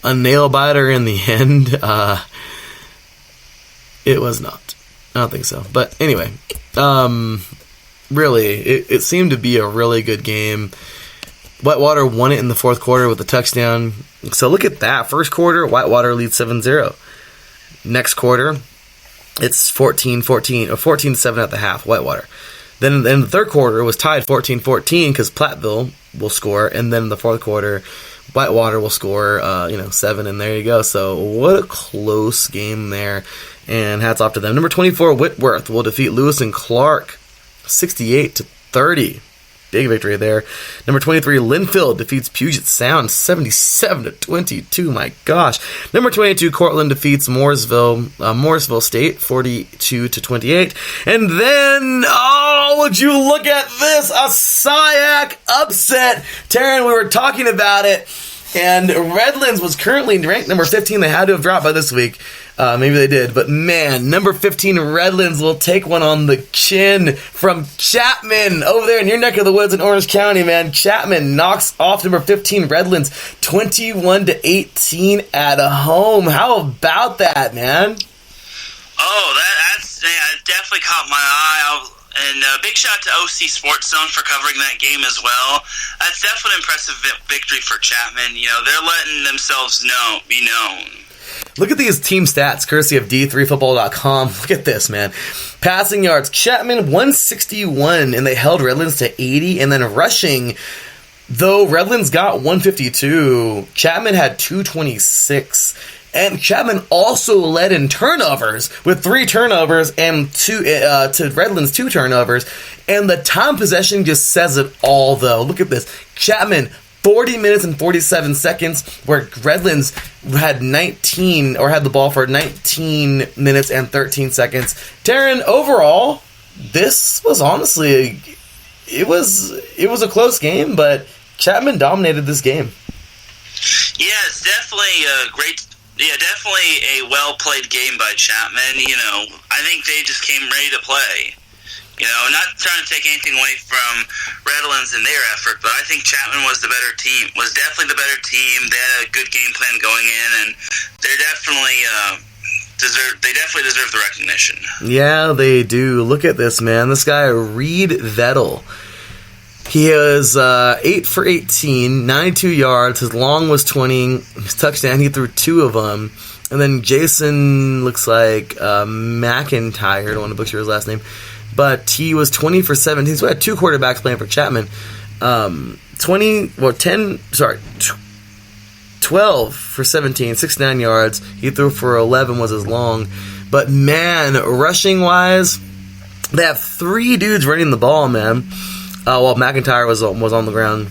S1: a nail biter in the end, it was not. I don't think so. But anyway, really, it seemed to be a really good game. Whitewater won it in the fourth quarter with a touchdown. So look at that. First quarter, Whitewater leads 7-0. Next quarter, it's 14-14, or 14-7 at the half, Whitewater. Then in the third quarter, it was tied 14-14 because Platteville will score, and then in the fourth quarter, Whitewater will score, 7, and there you go. So what a close game there. And hats off to them. Number 24, Whitworth will defeat Lewis and Clark 68-30. Big victory there. Number 23, Linfield defeats Puget Sound 77-22. My gosh. Number 22, Cortland defeats Morrisville State 42-28. And then, would you look at this? A SIAC upset. Taryn, we were talking about it. And Redlands was currently ranked number 15. They had to have dropped by this week. Maybe they did. But man, number 15 Redlands will take one on the chin from Chapman over there in your neck of the woods in Orange County, man. Chapman knocks off number 15 Redlands 21-18 at home. How about that, man?
S2: Oh, that's definitely caught my eye. And big shout to OC Sports Zone for covering that game as well. That's definitely an impressive victory for Chapman. You know, they're letting themselves be known.
S1: Look at these team stats, courtesy of D3Football.com. Look at this, man. Passing yards, Chapman 161, and they held Redlands to 80. And then rushing, though Redlands got 152, Chapman had 226. And Chapman also led in turnovers with 3 turnovers and to Redlands 2 turnovers. And the time possession just says it all, though. Look at this. Chapman, 40 minutes and 47 seconds, where Redlands had had the ball for 19 minutes and 13 seconds. Taryn, overall, this was honestly, it was a close game, but Chapman dominated this game.
S2: Yeah, it's definitely a great. Yeah, definitely a well-played game by Chapman. You know, I think they just came ready to play. You know, not trying to take anything away from Redlands and their effort, but I think Chapman was definitely the better team. They had a good game plan going in, and they definitely deserve the recognition. Yeah, they do. Look at this, man. This guy, Reed Vettel. He was 8 for 18, 92 yards. His long was 20. His touchdown, he threw 2 of them. And then Jason looks like McIntyre. I don't want to butcher his last name. But he was 20 for 17. So we had 2 quarterbacks playing for Chapman. 12 for 17, 69 yards. He threw for 11 was his long. But man, rushing-wise, they have 3 dudes running the ball, man. Well, McIntyre was on the ground.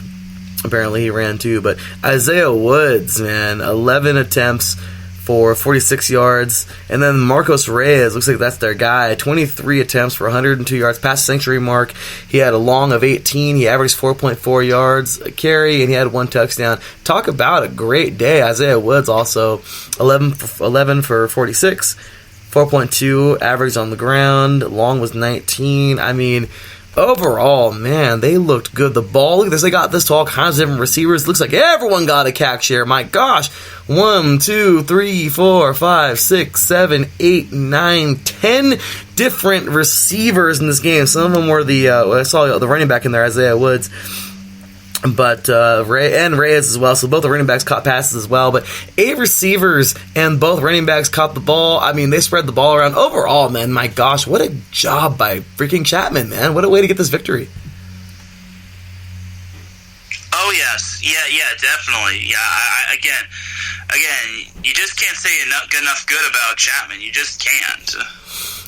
S2: Apparently, he ran too. But Isaiah Woods, man, 11 attempts for 46 yards. And then Marcos Reyes, looks like that's their guy. 23 attempts for 102 yards, past the century mark. He had a long of 18. He averaged 4.4 yards a carry, and he had 1 touchdown. Talk about a great day. Isaiah Woods also 11 for 46, 4.2 average on the ground. Long was 19. I mean, overall, man, they looked good. The ball, look at this. They got this to all kinds of different receivers. Looks like everyone got a catch share. My gosh. 1, 2, 3, 4, 5, 6, 7, 8, 9, 10 different receivers in this game. Some of them were I saw the running back in there, Isaiah Woods. But Reyes as well. So both the running backs caught passes as well. But 8 receivers and both running backs caught the ball. I mean, they spread the ball around. Overall, man, my gosh, what a job by freaking Chapman, man. What a way to get this victory. Oh, yes. Yeah, definitely. Yeah, again, you just can't say enough good about Chapman. You just can't.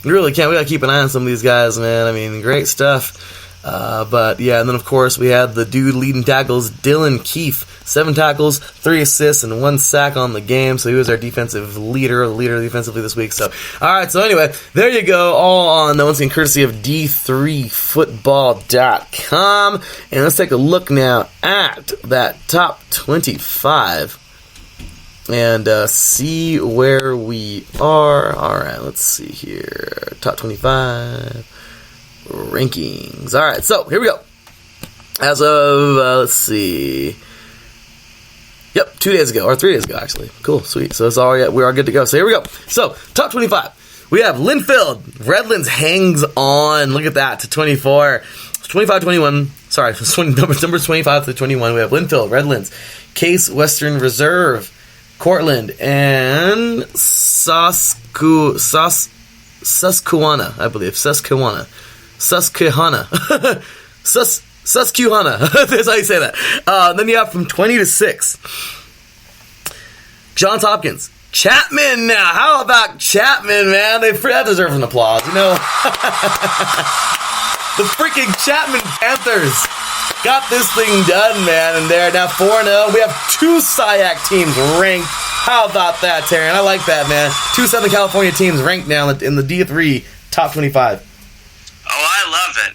S1: You really can't. We got to keep an eye on some of these guys, man. I mean, great stuff. But yeah, and then of course we had the dude leading tackles, Dylan Keefe, 7 tackles, 3 assists, and 1 sack on the game. So he was our defensive leader defensively this week. So, alright, so anyway, there you go, all on, once again, courtesy of D3Football.com. And let's take a look now at that top 25 and see where we are. Alright, let's see here. Top 25 rankings. Alright, so here we go. As of, let's see. Yep, 2 days ago, or 3 days ago, actually. Cool, sweet. So it's all, we are good to go. So here we go. So, top 25. We have Linfield. Redlands hangs on. Look at that, to 24. 25-21. Sorry, numbers 25 to 21. We have Linfield, Redlands, Case Western Reserve, Cortland, and Susquehanna, I believe. Susquehanna. Susquehanna. That's how you say that. Then you have from 20 to 6. Johns Hopkins, Chapman now. How about Chapman, man? That deserves an applause, you know? The freaking Chapman Panthers got this thing done, man, and they're now 4-0. We have 2 SIAC teams ranked. How about that, Taryn? I like that, man. 2 Southern California teams ranked now in the D3 top 25.
S2: Oh, I love it.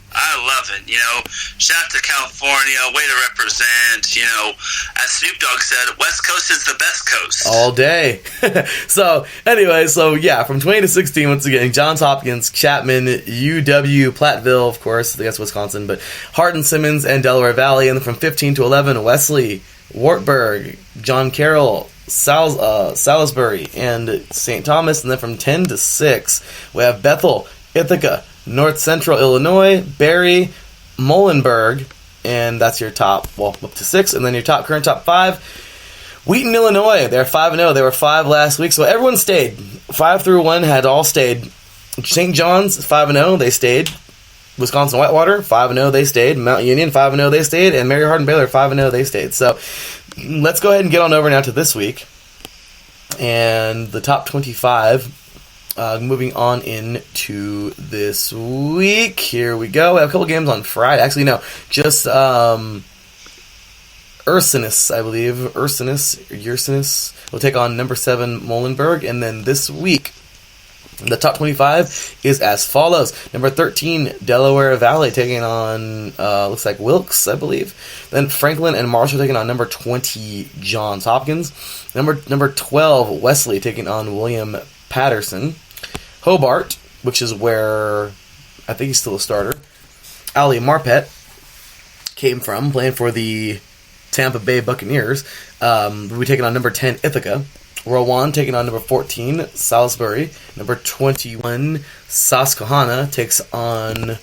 S2: You know, shout out to California, way to represent. You know, as Snoop Dogg said, West Coast is the best coast.
S1: All day. So, anyway, from 20 to 16, once again, Johns Hopkins, Chapman, UW, Platteville, of course, that's Wisconsin, but Hardin Simmons and Delaware Valley. And then from 15 to 11, Wesley, Wartburg, John Carroll, Salisbury, and St. Thomas. And then from 10 to 6, we have Bethel, Ithaca, North Central Illinois, Barry, Muhlenberg, and that's your top, up to 6. And then your current top 5, Wheaton, Illinois. They're 5-0. They were 5 last week, so everyone stayed. 5 through 1 had all stayed. St. John's, 5-0. They stayed. Wisconsin Whitewater, 5-0. They stayed. Mount Union, 5-0. They stayed. And Mary Hardin Baylor, 5-0. They stayed. So let's go ahead and get on over now to this week. And the top 25. Moving on into this week. Here we go. We have a couple games on Friday. Actually, no. Just Ursinus, I believe. Ursinus will take on number 7 Muhlenberg. And then this week, the top 25 is as follows. Number 13, Delaware Valley taking on, looks like Wilkes, I believe. Then Franklin and Marshall taking on number 20, Johns Hopkins. Number 12, Wesley taking on William Patterson. Hobart, which is where I think he's still a starter, Ali Marpet came from, playing for the Tampa Bay Buccaneers. We're taking on number 10, Ithaca. Rowan taking on number 14, Salisbury. Number 21, Susquehanna takes on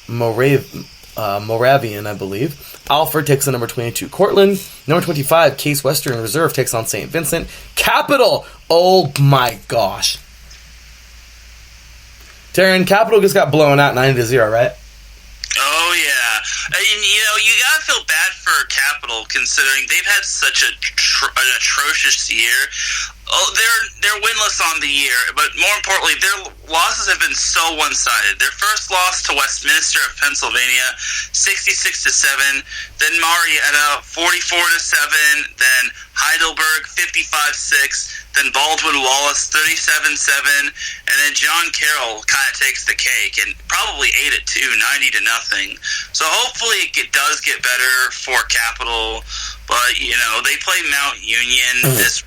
S1: Moravian, I believe. Alfred takes on number 22, Cortland. Number 25, Case Western Reserve takes on St. Vincent. Capital, oh my gosh. Taryn, Capital just got blown out 9-0, right?
S2: Oh, yeah. And, you know, you gotta feel bad for Capital considering they've had such an atrocious year. Oh, they're winless on the year, but more importantly, their losses have been so one-sided. Their first loss to Westminster of Pennsylvania, 66-7. Then Marietta, 44-7. Then Heidelberg, 55-6. Then Baldwin Wallace, 37-7. And then John Carroll kind of takes the cake and probably ate it too, 90-0. So hopefully it does get better for Capital. But, you know, they play Mount Union this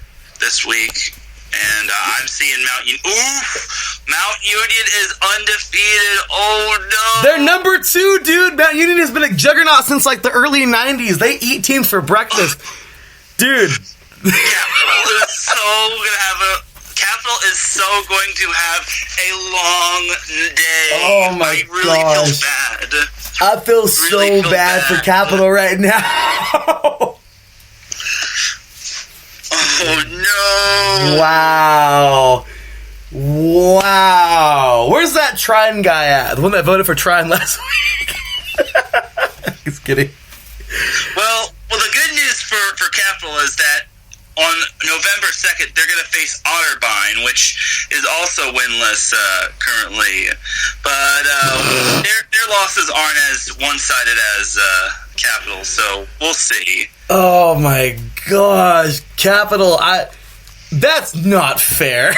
S2: week, and I'm seeing Mount Union. Oof! Mount Union is undefeated. Oh no!
S1: They're number 2, dude. Mount Union has been a juggernaut since like the early 90s. They eat teams for breakfast, dude.
S2: Capital is so going to have a long day.
S1: Oh my
S2: I really
S1: gosh.
S2: feel bad.
S1: I feel so bad for Capital right now.
S2: Oh no!
S1: Wow! Where's that Trine guy at? The one that voted for Trine last week? Just kidding.
S2: Well, the good news for Capital is that on November 2nd, they're going to face Otterbein, which is also winless currently. But their losses aren't as one-sided as Capital, so we'll see.
S1: Oh my gosh, Capital! That's not fair.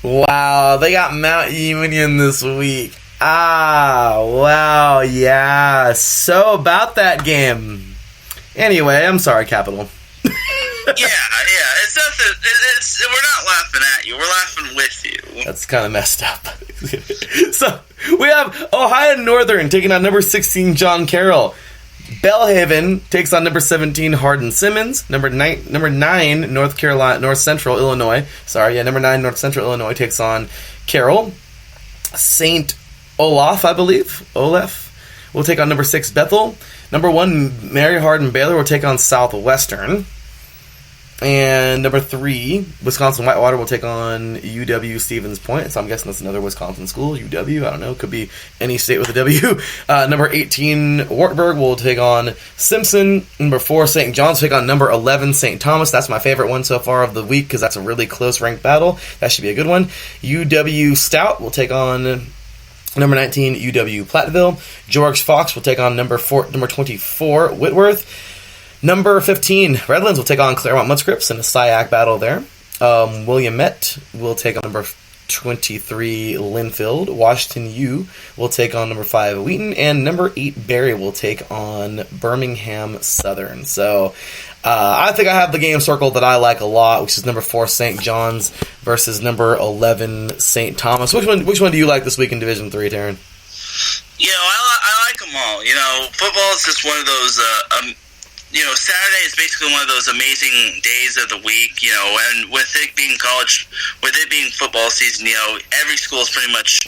S1: Wow, they got Mount Union this week. Wow, yeah. So about that game. Anyway, I'm sorry, Capital.
S2: Yeah. It's nothing. We're not laughing at you. We're laughing with you.
S1: That's kind of messed up. So we have Ohio Northern taking on number 16 John Carroll. Bellhaven takes on number 17 Hardin Simmons. Number 9 North Central Illinois takes on Carroll. St. Olaf, I believe. Olaf will take on number 6 Bethel. Number 1 Mary Hardin Baylor will take on Southwestern. And number 3, Wisconsin Whitewater will take on UW Stevens Point. So I'm guessing that's another Wisconsin school, UW. I don't know. Could be any state with a W. Number 18, Wartburg will take on Simpson. Number 4, St. John's will take on number 11, St. Thomas. That's my favorite one so far of the week because that's a really close ranked battle. That should be a good one. UW Stout will take on number 19, UW Platteville. George Fox will take on number 24, Whitworth. Number 15, Redlands will take on Claremont Mudscripts in a SIAC battle there. Williamette will take on number 23, Linfield. Washington U will take on number 5, Wheaton. And number 8, Barry will take on Birmingham Southern. So I think I have the game circled that I like a lot, which is number 4, St. John's versus number 11, St. Thomas. Which one do you like this week in Division 3, Taryn?
S2: I like them all. Football is just one of those... Saturday is basically one of those amazing days of the week, and with it being football season, every school is pretty much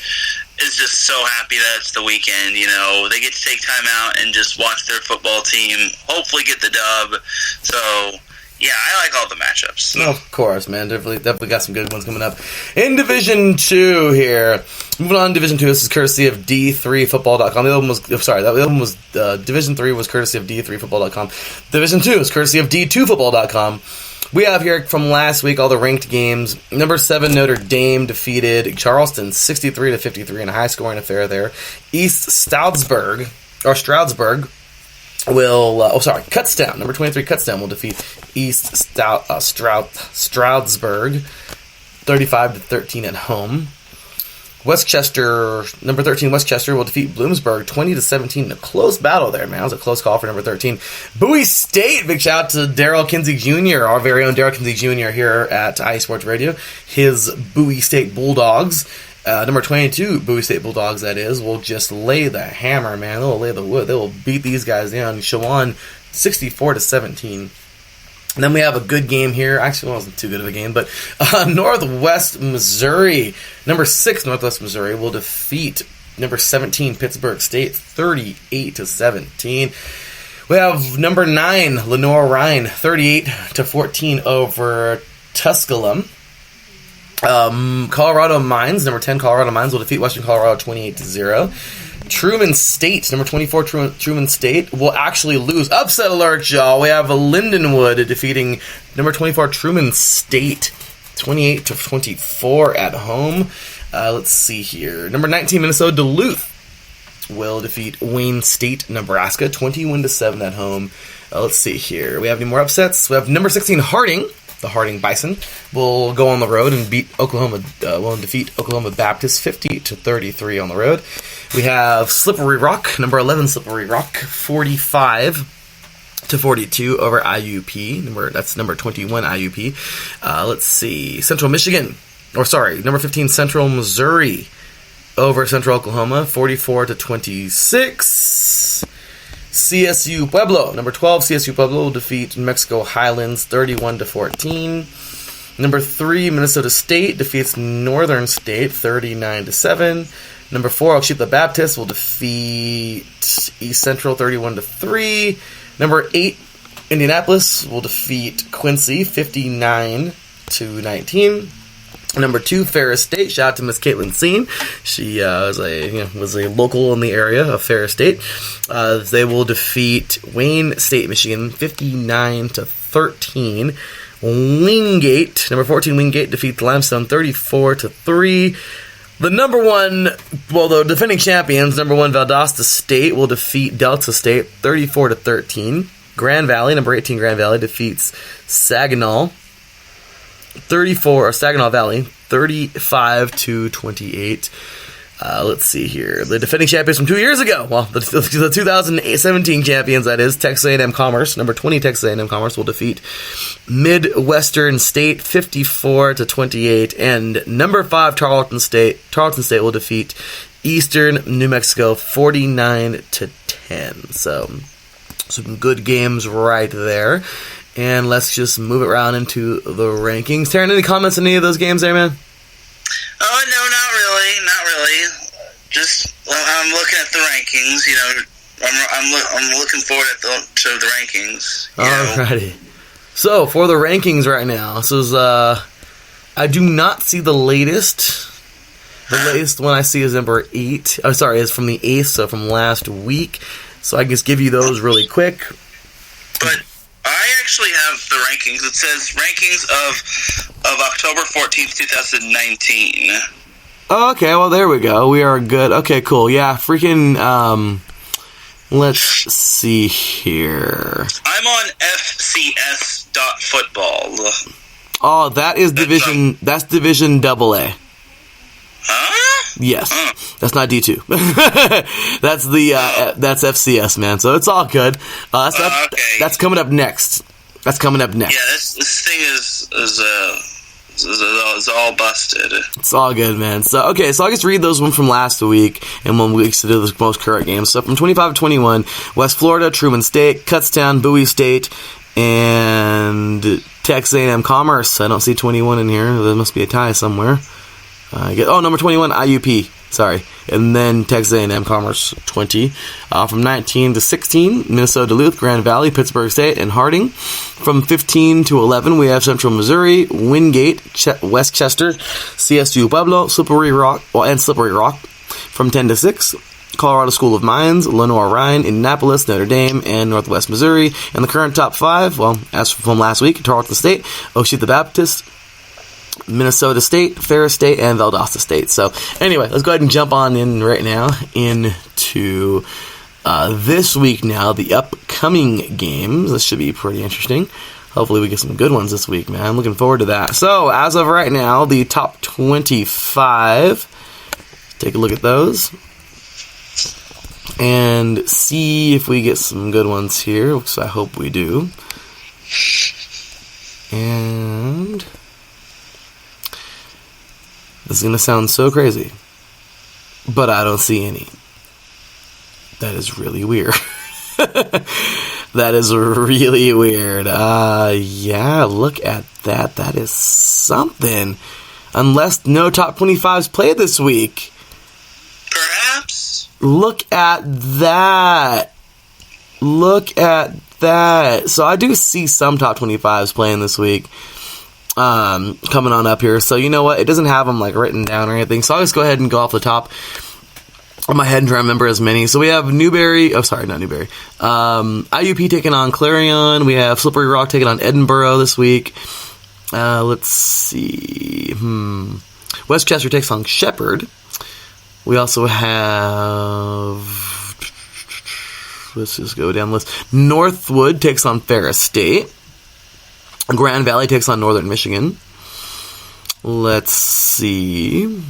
S2: is just so happy that it's the weekend, they get to take time out and just watch their football team, hopefully get the dub. So, yeah, I like all the matchups.
S1: Oh, of course, man. Definitely got some good ones coming up. In Division 2 here. Moving on to Division 2, this is courtesy of D3Football.com. The other one was Division 3 was courtesy of D3Football.com. Division 2 is courtesy of D2Football.com. We have here from last week all the ranked games. Number 7, Notre Dame defeated Charleston 63-53 in a high-scoring affair there. Stroudsburg will... Kutztown. Number 23, Kutztown will defeat Stroudsburg 35-13 at home. Number 13, Westchester will defeat Bloomsburg 20-17 in a close battle there, man. It was a close call for number 13. Bowie State, big shout out to Daryl Kinsey Jr., our very own Daryl Kinsey Jr. here at IE Sports Radio. His Bowie State Bulldogs, number 22, Bowie State Bulldogs, that is, will just lay the hammer, man. They'll lay the wood. They will beat these guys down. Shawan 64-17. And then we have a good game here. Actually, it wasn't too good of a game, but Northwest Missouri, number 6 Northwest Missouri will defeat number 17 Pittsburgh State 38-17. We have number 9 Lenore-Rhine 38-14 over Tusculum. Colorado Mines, number 10 Colorado Mines will defeat Western Colorado 28-0. Truman State, number 24 Truman State, will actually lose. Upset alert, y'all. We have Lindenwood defeating number 24 Truman State 28-24 at home. Let's see here. Number 19 Minnesota Duluth will defeat Wayne State, Nebraska 21-7 at home. Let's see here. We have any more upsets? We have number 16 Harding. The Harding Bison will go on the road and defeat Oklahoma Baptist 50-33 on the road. We have Slippery Rock, number 11 Slippery Rock, 45-42 over IUP. That's number 21 IUP. Let's see, number 15 Central Missouri over Central Oklahoma, 44-26. CSU Pueblo, number 12 CSU Pueblo will defeat New Mexico Highlands 31-14. Number 3 Minnesota State defeats Northern State 39-7. Number 4 Okshipa Baptist will defeat East Central 31-3. Number 8 Indianapolis will defeat Quincy 59-19. Number 2, Ferris State. Shout out to Miss Caitlin Seen. She was a local in the area of Ferris State. They will defeat Wayne State, Michigan, 59-13. Wingate, number 14, Wingate defeats Limestone, 34-3. The defending champions, number 1, Valdosta State will defeat Delta State, 34-13. Grand Valley, number 18, Grand Valley defeats Saginaw. Saginaw Valley, 35-28. Let's see here. The defending champions from 2 years ago. Well, the 2017 champions, that is, Texas A&M Commerce. Number 20 Texas A&M Commerce will defeat Midwestern State 54-28. And number 5 Tarleton State will defeat Eastern New Mexico 49-10. So, some good games right there. And let's just move it around into the rankings. Taryn, any comments on any of those games there, man?
S2: Oh, no, not really. Just, I'm looking at the rankings, I'm looking forward to the rankings.
S1: Alrighty. So, for the rankings right now, this is, I do not see the latest. The latest one I see is number 8. Oh, sorry, is from the 8th, so from last week. So I can just give you those really quick.
S2: But I actually have the rankings. It says rankings of October 14th, 2019.
S1: Oh, okay, well, there we go. We are good. Okay, cool. Yeah, freaking, let's see here.
S2: I'm on FCS.football.
S1: Oh, that is that's Division AA.
S2: Huh?
S1: Yes. That's not D2. That's FCS, man. So it's all good.
S2: Okay.
S1: That's coming up next.
S2: Yeah, this thing is all busted.
S1: It's all good, man. So, okay, so I'll just read those one from last week and 1 week to do the most current games. So, from 25-21, West Florida, Truman State, Kutztown, Bowie State, and Texas A&M Commerce. I don't see 21 in here. There must be a tie somewhere. Number 21, IUP. Sorry. And then Texas A&M Commerce 20. From 19-16, Minnesota Duluth, Grand Valley, Pittsburgh State, and Harding. From 15-11, we have Central Missouri, Wingate, West Chester, CSU Pueblo, Slippery Rock. From 10-6, Colorado School of Mines, Lenoir-Rhyne, Indianapolis, Notre Dame, and Northwest Missouri. And the current top 5, well, as from last week, Tarleton State, Ouachita Baptist, Minnesota State, Ferris State, and Valdosta State. So, anyway, let's go ahead and jump on in right now into this week now, the upcoming games. This should be pretty interesting. Hopefully we get some good ones this week, man. I'm looking forward to that. So, as of right now, the top 25. Take a look at those. And see if we get some good ones here, which I hope we do. And this is going to sound so crazy, but I don't see any. That is really weird. That is really weird. Yeah, look at that. That is something. Unless no top 25s played this week.
S2: Perhaps.
S1: Look at that. Look at that. So I do see some top 25s playing this week. Coming on up here. So you know what? It doesn't have them like written down or anything. So I'll just go ahead and go off the top of my head and try to remember as many. So we have Newberry. Oh, sorry, not Newberry. IUP taking on Clarion. We have Slippery Rock taking on Edinburgh this week. Let's see. West Chester takes on Shepherd. We also have. Let's just go down the list. Northwood takes on Ferris State. Grand Valley takes on Northern Michigan. Let's see. We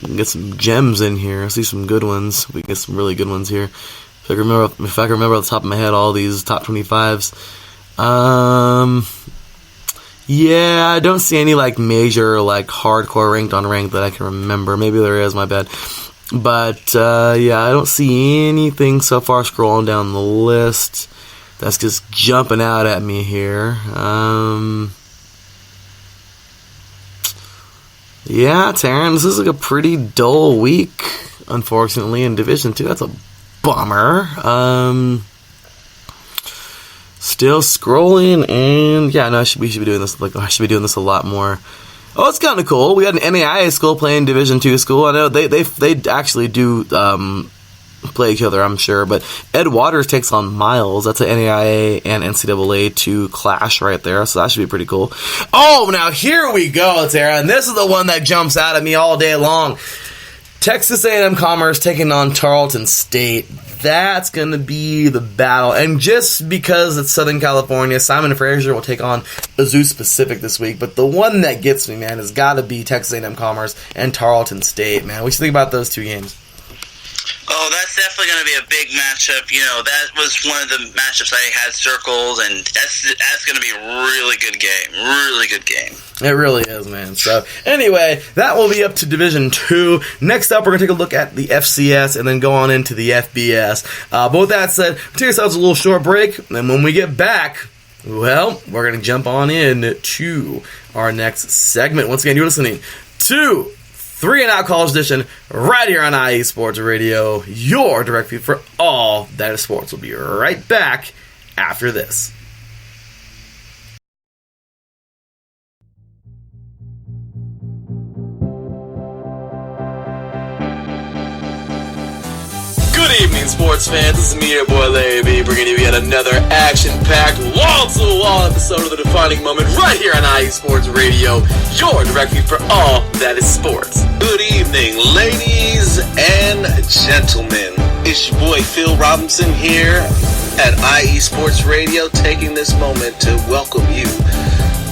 S1: can get some gems in here. I see some good ones. We can get some really good ones here. If I can remember off the top of my head all these top 25s. Yeah, I don't see any like major like hardcore ranked on ranked that I can remember. Maybe there is, my bad. But yeah, I don't see anything so far scrolling down the list that's just jumping out at me here. Yeah, Taryn, this is like a pretty dull week, unfortunately, in Division 2. That's a bummer. Still scrolling, and yeah, no, we should be doing this. Like, I should be doing this a lot more. Oh, it's kind of cool. We got an NAIA school playing Division 2 school. I know they actually do play each other, I'm sure. But Ed Waters takes on Miles. That's an NAIA and NCAA 2 clash right there. So that should be pretty cool. Oh, now here we go, Tara. And this is the one that jumps out at me all day long. Texas A&M Commerce taking on Tarleton State. That's going to be the battle. And just because it's Southern California, Simon Fraser will take on Azusa Pacific this week. But the one that gets me, man, has got to be Texas A&M Commerce and Tarleton State, man. We should think about those two games.
S2: Oh, that's definitely going to be a big matchup. You know, that was one of the matchups I had circled, and that's going to be a really good game. Really good game.
S1: It really is, man. So, anyway, that will be up to Division 2. Next up, we're going to take a look at the FCS and then go on into the FBS. But with that said, we'll take ourselves a little short break, and when we get back, well, we're going to jump on in to our next segment. Once again, you're listening to 3 and Out College Edition right here on IE Sports Radio, your direct feed for all that is sports. We'll be right back after this. Good evening, sports fans. This is me, your boy Larry, bringing you yet another action-packed, wall-to-wall episode of The Defining Moment right here on IE Sports Radio, your direct feed for all that is sports.
S3: Good evening, ladies and gentlemen. It's your boy Phil Robinson here at IE Sports Radio, taking this moment to welcome you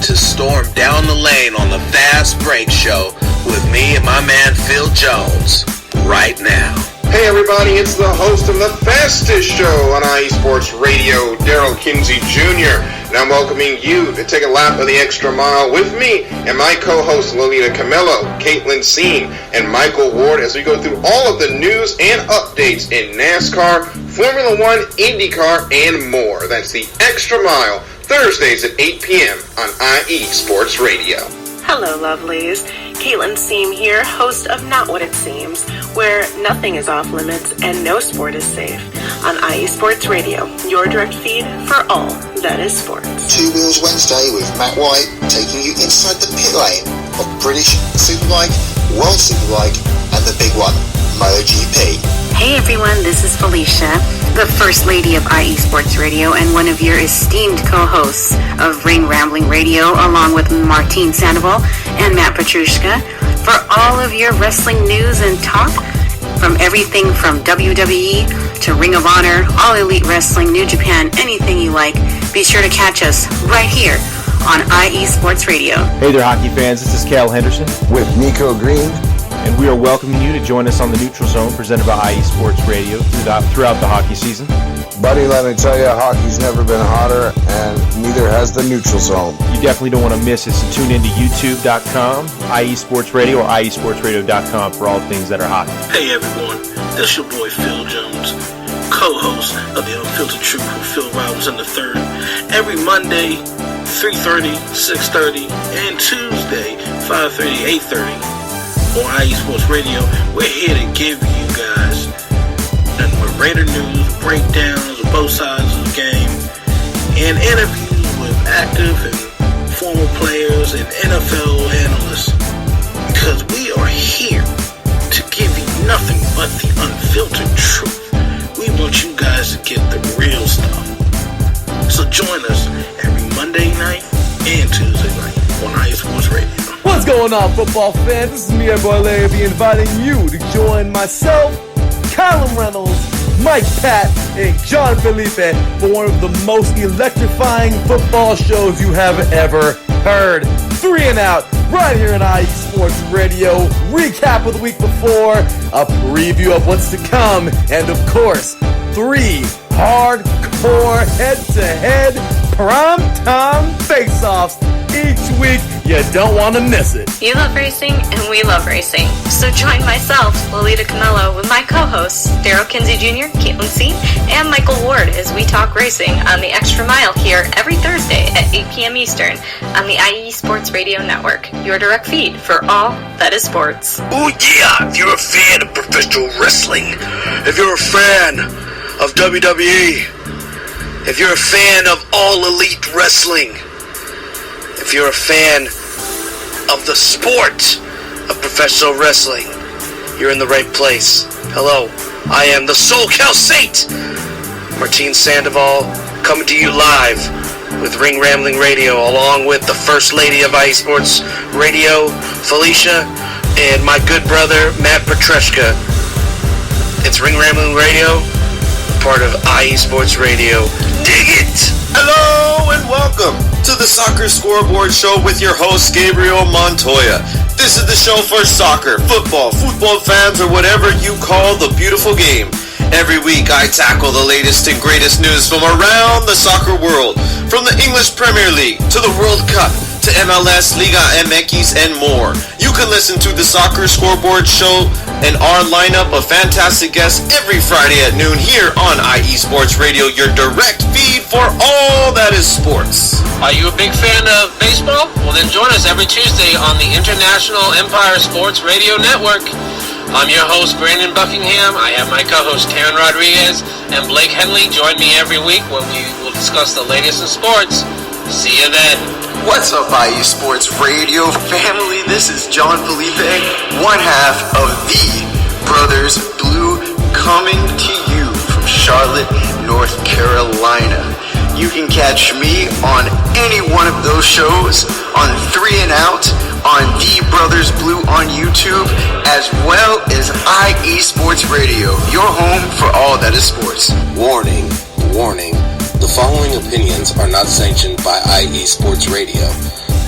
S3: to storm down the lane on the Fast Break Show with me and my man Phil Jones right now.
S4: Hey everybody, it's the host of the fastest show on IE Sports Radio, Daryl Kinsey Jr., and I'm welcoming you to take a lap of the extra mile with me and my co-hosts Lolita Camillo, Caitlin Seam, and Michael Ward as we go through all of the news and updates in NASCAR, Formula One, IndyCar, and more. That's the Extra Mile, Thursdays at 8 p.m. on IE Sports Radio.
S5: Hello, lovelies. Caitlin Seam here, host of Not What It Seems, where nothing is off limits and no sport is safe. On IE Sports Radio, your direct feed for all that is sports.
S6: Two Wheels Wednesday with Matt White, taking you inside the pit lane of British Superbike, World Superbike, and the big one, MotoGP.
S7: Hey everyone, this is Felicia, the First Lady of IE Sports Radio and one of your esteemed co-hosts of Ring Rambling Radio, along with Martine Sandoval and Matt Petrushka, for all of your wrestling news and talk, from everything from WWE to Ring of Honor, All Elite Wrestling, New Japan, anything you like. Be sure to catch us right here on IE Sports Radio.
S8: Hey there, hockey fans. This is Cal Henderson
S9: with Nico Green,
S8: and we are welcoming you to join us on the Neutral Zone, presented by IE Sports Radio throughout the hockey season.
S9: Buddy, let me tell you, hockey's never been hotter, and neither has the Neutral Zone.
S8: You definitely don't want to miss it, so tune into youtube.com, IE Sports Radio, or IESportsRadio.com for all things that are hockey.
S10: Hey everyone, this your boy Phil Jones, co-host of the Unfiltered Truth with Phil Robinson III. Every Monday, 3:30, 6:30, and Tuesday, 5:30, 8:30. On IE Sports Radio, we're here to give you guys nothing but Raider news, breakdowns of both sides of the game, and interviews with active and former players and NFL analysts. Because we are here to give you nothing but the unfiltered truth. We want you guys to get the real stuff. So join us every Monday night and Tuesday night on IE Sports Radio.
S1: What's going on, football fans? This is me, your boy Larry, inviting you to join myself, Callum Reynolds, Mike Pat, and John Felipe for one of the most electrifying football shows you have ever heard. 3 and Out, right here on IE Sports Radio. Recap of the week before, a preview of what's to come, and of course, 3 hardcore head-to-head prime-time face-offs each week. You don't want to miss it.
S11: You love racing, and we love racing. So join myself, Lolita Camillo, with my co-hosts, Daryl Kinsey Jr., Caitlin C., and Michael Ward as we talk racing on the Extra Mile here every Thursday at 8 p.m. Eastern on the IE Sports Radio Network, your direct feed for all that is sports.
S3: Oh yeah, if you're a fan of professional wrestling, if you're a fan of WWE, if you're a fan of All Elite Wrestling, if you're a fan of the sport of professional wrestling, you're in the right place. Hello, I am the SoCal Saint, Martine Sandoval, coming to you live with Ring Rambling Radio, along with the First Lady of IE Sports Radio, Felicia, and my good brother, Matt Petrushka. It's Ring Rambling Radio, part of IE Sports Radio. Dig it!
S12: Hello and welcome to the Soccer Scoreboard Show with your host, Gabriel Montoya. This is the show for soccer, football fans, or whatever you call the beautiful game. Every week I tackle the latest and greatest news from around the soccer world, from the English Premier League to the World Cup to MLS, Liga MX, and more. You can listen to the Soccer Scoreboard Show and our lineup of fantastic guests every Friday at noon here on IE Sports Radio, your direct feed for all that is sports.
S13: Are you a big fan of baseball? Well, then join us every Tuesday on the International Empire Sports Radio Network. I'm your host, Brandon Buckingham. I have my co-host, Karen Rodriguez, and Blake Henley. Join me every week when we will discuss the latest in sports. See you then.
S14: What's up, IE Sports Radio family? This is John Felipe, one half of the Brothers Blue, coming to you Carolina. You can catch me on any one of those shows, on 3 and Out, on The Brothers Blue on YouTube, as well as IE Sports Radio, your home for all that is sports.
S15: Warning, warning. The following opinions are not sanctioned by IE Sports Radio.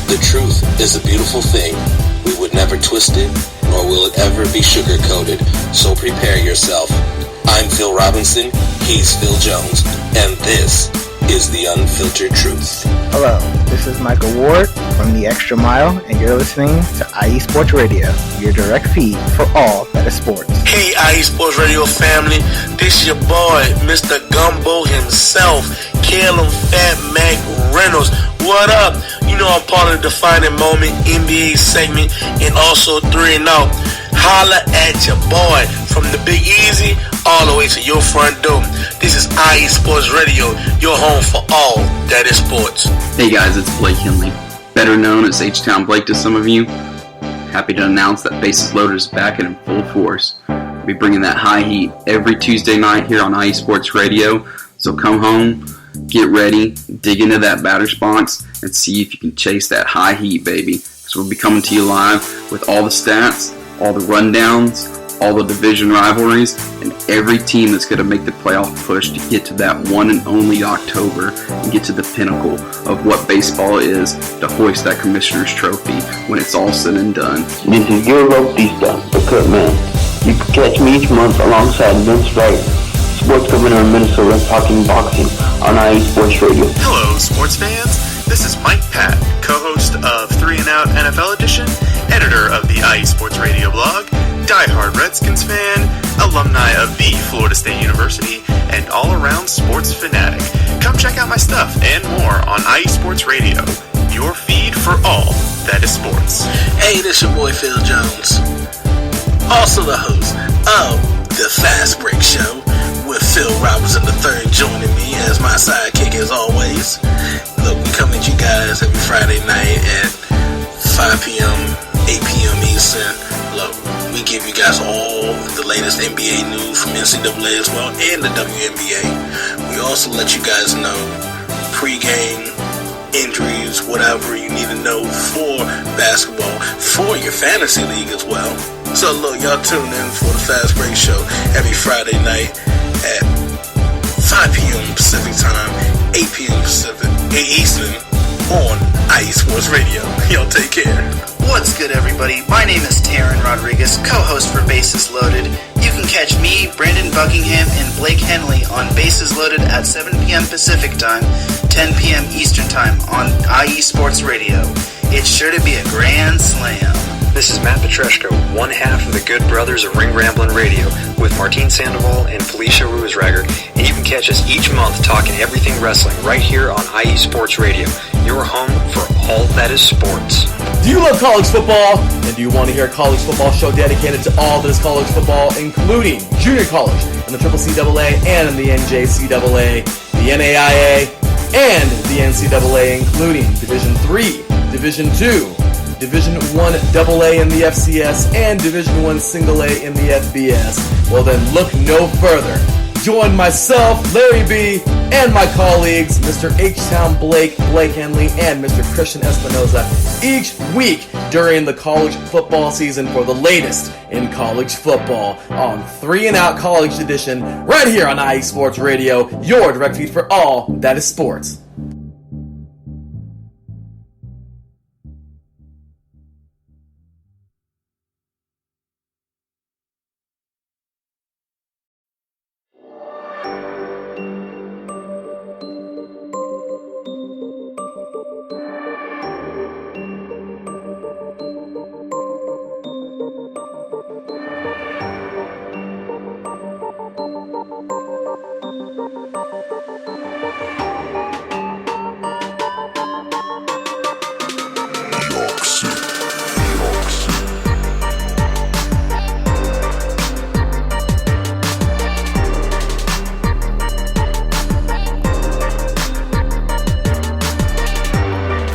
S15: The truth is a beautiful thing. We would never twist it, nor will it ever be sugar-coated, so prepare yourself. I'm Phil Robinson, he's Phil Jones, and this is The Unfiltered Truth.
S16: Hello, this is Michael Ward from The Extra Mile, and you're listening to IE Sports Radio, your direct feed for all that is sports.
S10: Hey, IE Sports Radio family, this your boy, Mr. Gumbo himself, Caleb Fat Mac Reynolds. What up? You know I'm part of the Defining Moment NBA segment and also 3 and Out. Holla at your boy from the Big Easy all the way to your front door. This is IE Sports Radio, your home for all that is sports.
S17: Hey guys, it's Blake Henley, better known as H-Town Blake to some of you. Happy to announce that Bases Loaded is back and in full force. We'll be bringing that high heat every Tuesday night here on IE Sports Radio. So come home, get ready, dig into that batter's box, and see if you can chase that high heat, baby. So we'll be coming to you live with all the stats, all the rundowns, all the division rivalries, and every team that's going to make the playoff push to get to that one and only October and get to the pinnacle of what baseball is, to hoist that Commissioner's Trophy when it's all said and done.
S18: This is your Bautista, the Kurt Man. You can catch me each month alongside Vince Wright, sports governor of Minnesota, talking boxing on IE Sports Radio.
S19: Hello, sports fans. This is Mike Pat, co-host of 3 and Out NFL Edition, editor of the IE Sports Radio blog, diehard Redskins fan, alumni of the Florida State University, and all-around sports fanatic. Come check out my stuff and more on IE Sports Radio, your feed for all that is sports.
S10: Hey, this your boy Phil Jones, also the host of the Fast Break Show, with Phil Robinson III joining me as my sidekick as always. Look, we come at you guys every Friday night at 5 p.m., 8 p.m. Eastern. Look, we give you guys all the latest NBA news from NCAA as well and the WNBA. We also let you guys know pregame, injuries, whatever you need to know for basketball, for your fantasy league as well. So look, y'all tune in for the Fast Break Show every Friday night at 5 p.m. Pacific Time, 8 p.m. Eastern on IE Sports Radio. Y'all take care.
S20: What's good, everybody? My name is Taryn Rodriguez, co-host for Bases Loaded. You can catch me, Brandon Buckingham, and Blake Henley on Bases Loaded at 7 p.m. Pacific Time, 10 p.m. Eastern Time on IE Sports Radio. It's sure to be a grand slam.
S21: This is Matt Petrushka, one half of the Good Brothers of Ring Ramblin' Radio, with Martine Sandoval and Felicia Ruizrager, and you can catch us each month talking everything wrestling right here on IE Sports Radio, your home for all that is sports.
S1: Do you love college football? And do you want to hear a college football show dedicated to all that is college football, including junior college and the CCCAA and the NJCAA, the NAIA, and the NCAA, including Division III, Division II, Division I AA in the FCS, and Division I A in the FBS? Well then, look no further. Join myself, Larry B., and my colleagues, Mr. H-Town Blake, Blake Henley, and Mr. Christian Espinoza each week during the college football season for the latest in college football on 3 and Out College Edition right here on IE Sports Radio, your direct feed for all that is sports.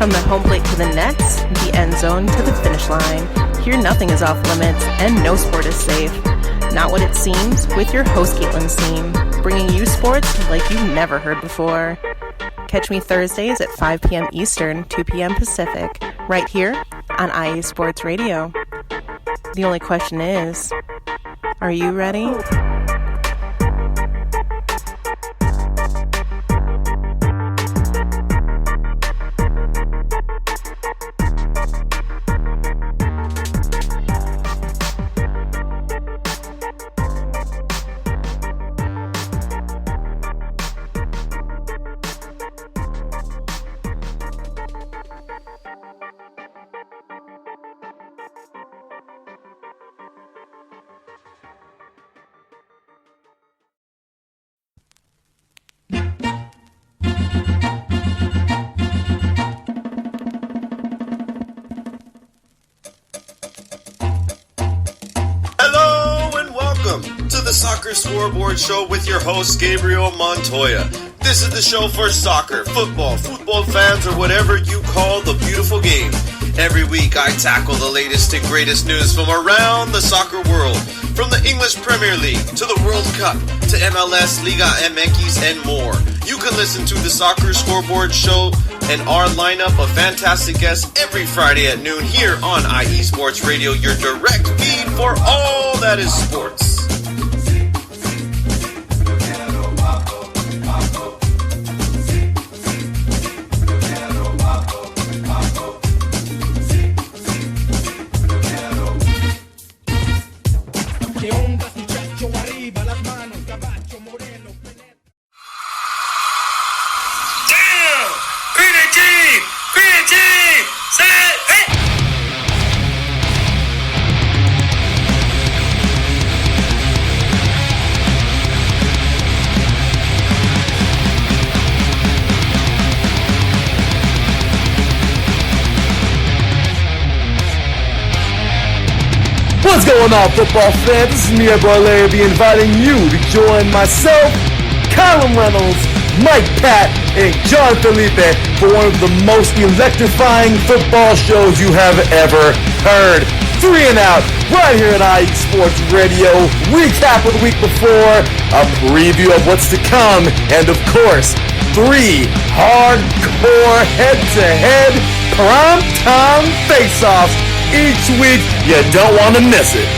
S5: From the home plate to the nets, the end zone to the finish line, here nothing is off limits and no sport is safe. Not what it seems with your host Caitlin Seam. bringing you sports like you've never heard before. Catch me Thursdays at 5 p.m. Eastern, 2 p.m. Pacific, right here on IE Sports Radio. The only question is, are you ready?
S12: Scoreboard Show with your host, Gabriel Montoya. This is the show for soccer, football fans, or whatever you call the beautiful game. Every week, I tackle the latest and greatest news from around the soccer world. From the English Premier League, to the World Cup, to MLS, Liga MX, and more. You can listen to the Soccer Scoreboard Show and our lineup of fantastic guests every Friday at noon here on IE Sports Radio, your direct feed for all that is sports.
S2: What's going on, football fans? This is me, your boy Larry B, inviting you to join myself, Colin Reynolds, Mike Pat, and John Felipe for one of the most electrifying football shows you have ever heard. 3 and Out, right here at IE Sports Radio. Recap of the week before, a preview of what's to come, and of course, 3 hardcore head-to-head prime-time face-offs each week. You don't want to miss it.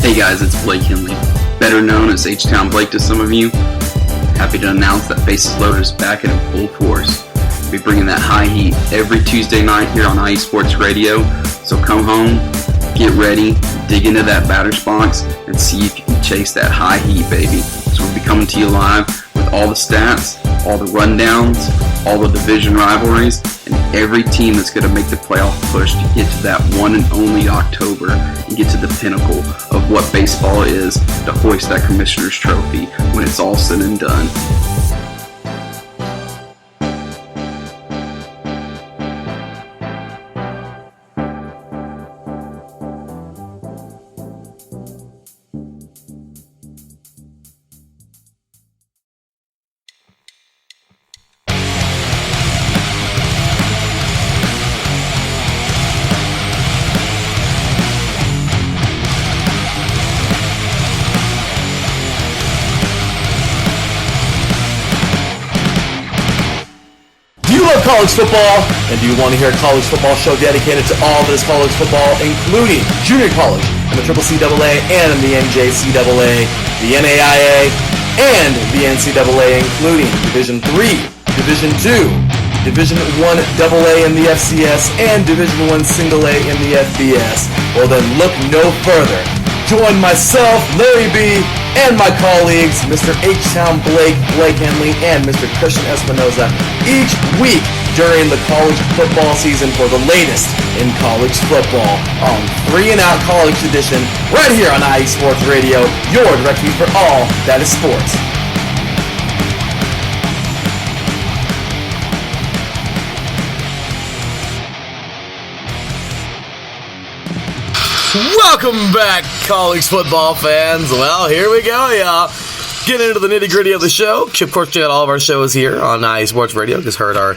S17: Hey guys, it's Blake Henley, better known as H-Town Blake to some of you. Happy to announce that Bases Loaded is back in full force. We'll be bringing that high heat every Tuesday night here on IE Sports Radio. So come home, get ready, dig into that batter's box, and see if you can chase that high heat, baby. So we'll be coming to you live with all the stats, all the rundowns, all the division rivalries, and every team that's going to make the playoff push to get to that one and only October and get to the pinnacle of what baseball is, to hoist that Commissioner's Trophy when it's all said and done.
S2: College football, and do you want to hear a college football show dedicated to all that is college football, including junior college and the CCCAA and the NJCAA, the NAIA, and the NCAA, including Division III, Division II, Division I AA in the FCS, and Division I A in the FBS. Well then, look no further. Join myself, Larry B, and my colleagues, Mr. H-Town Blake, Blake Henley, and Mr. Christian Espinoza, each week during the college football season for the latest in college football on 3 and Out College Edition, right here on IE Sports Radio, your direct feed for all that is sports.
S1: Welcome back, college football fans. Well, here we go, y'all. Getting into the nitty-gritty of the show. Of course, check out all of our shows here on IE Sports Radio. Just heard our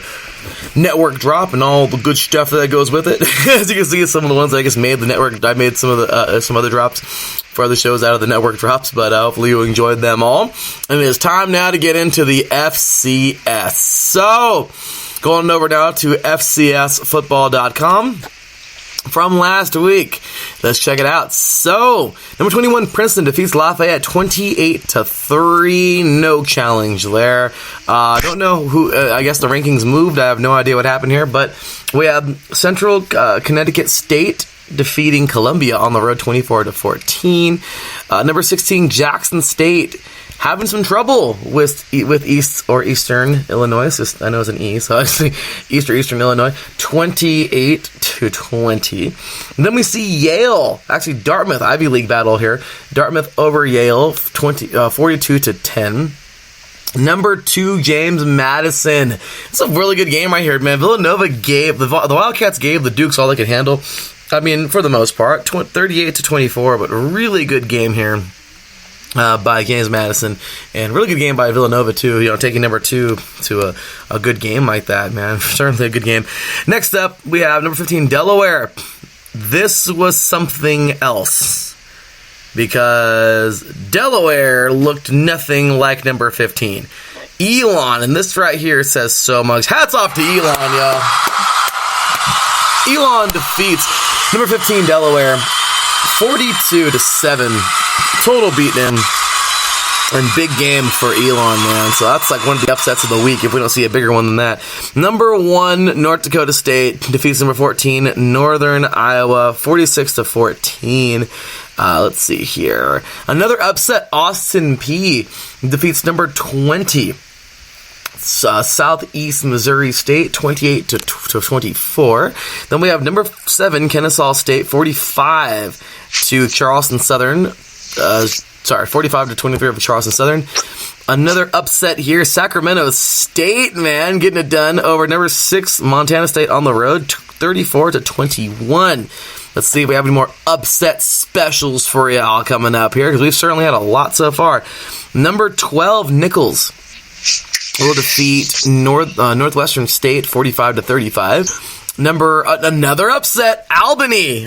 S1: network drop and all the good stuff that goes with it. As you can see, some of the ones I just made the network. I made some of the some other drops for other shows out of the network drops, but hopefully you enjoyed them all. And it is time now to get into the FCS. So, going over now to FCSfootball.com. From last week, let's check it out. So, number 21, Princeton defeats Lafayette 28-3. No challenge there. Don't know who. I guess the rankings moved. I have no idea what happened here. But we have Central Connecticut State defeating Columbia on the road 24-14. Number 16, Jackson State having some trouble with East or Eastern Illinois. I know it's an E, so actually Eastern Illinois, 28-20. And then we see Yale, actually Dartmouth, Ivy League battle here. Dartmouth over Yale, 42-10. Number 2, James Madison. It's a really good game right here, man. Villanova gave the Wildcats gave the Dukes all they could handle. I mean, for the most part, 38-24, but a really good game here. By James Madison, and really good game by Villanova too. You know, taking number 2 to a good game like that, man. Certainly a good game. Next up, we have number 15, Delaware. This was something else because Delaware looked nothing like number 15, Elon, and this right here says so much. Hats off to Elon, y'all. Elon defeats number 15 Delaware 42-7. Total beatdown and big game for Elon, man. So that's like one of the upsets of the week if we don't see a bigger one than that. Number 1, North Dakota State defeats number 14, Northern Iowa, 46-14. Let's see here. Another upset, Austin Peay defeats number 20, Southeast Missouri State, 28-24. Then we have number 7, Kennesaw State, 45 to Charleston Southern. 45-23 over Charleston Southern. Another upset here, Sacramento State, man, getting it done over number 6, Montana State on the road, 34-21. Let's see if we have any more upset specials for y'all coming up here, because we've certainly had a lot so far. Number 12, Nichols will defeat Northwestern State 45-35. Another upset, Albany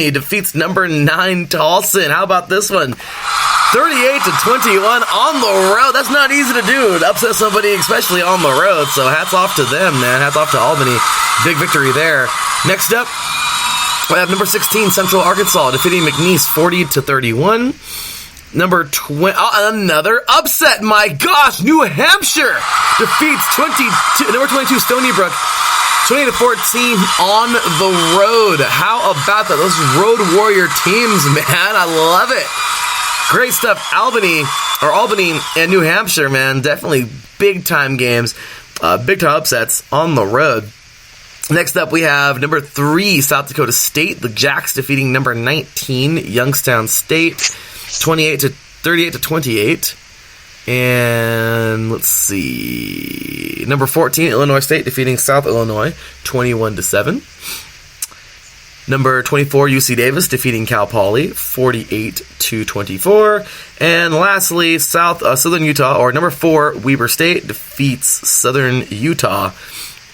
S1: defeats number 9, Towson. How about this one? 38-21 on the road. That's not easy to do, to upset somebody, especially on the road. So hats off to them, man. Hats off to Albany. Big victory there. Next up, we have number 16, Central Arkansas defeating McNeese 40-31. Number 20, another upset. My gosh, New Hampshire defeats number 22, Stony Brook, 20-14 on the road. How about that? Those road warrior teams, man. I love it. Great stuff. Albany and New Hampshire, man. Definitely big time games. Big time upsets on the road. Next up, we have number 3, South Dakota State. The Jacks defeating number 19, Youngstown State, 38-28. And let's see. Number 14, Illinois State defeating South Illinois 21-7. Number 24, UC Davis defeating Cal Poly 48-24. And lastly, Southern Utah, or number 4, Weber State defeats Southern Utah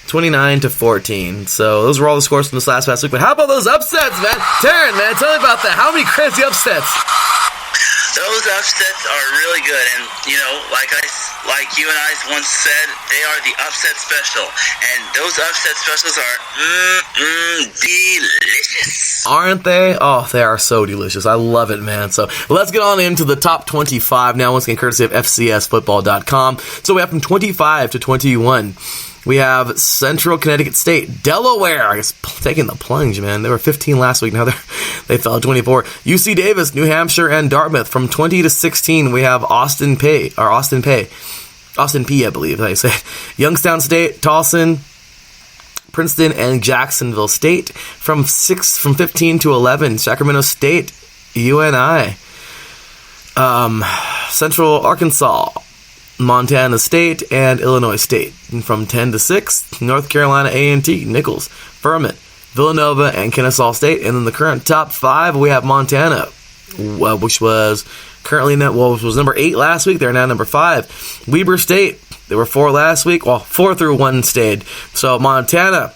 S1: 29-14. So those were all the scores from this last week. But how about those upsets, man? Taryn, man, tell me about that. How many crazy upsets?
S3: Those upsets are really good, and you know, like you and I once said, they are the upset special, and those upset specials are delicious.
S1: Aren't they? Oh, they are so delicious. I love it, man. So let's get on into the top 25 now, once again, courtesy of FCSfootball.com. So we have from 25 to 21. We have Central Connecticut State, Delaware, I guess, taking the plunge, man. They were 15 last week. Now they fell at 24. UC Davis, New Hampshire, and Dartmouth. From 20 to 16, we have Austin Peay, I believe, how you say it. Youngstown State, Towson, Princeton, and Jacksonville State. From 15 to 11, Sacramento State, UNI. Central Arkansas, Montana State, and Illinois State. And from 10 to 6, North Carolina A&T, Nichols, Furman, Villanova, and Kennesaw State. And then the current top 5, we have Montana, which was currently was number 8 last week. They're now number 5. Weber State, they were 4 last week. Well, 4 through 1 stayed. So Montana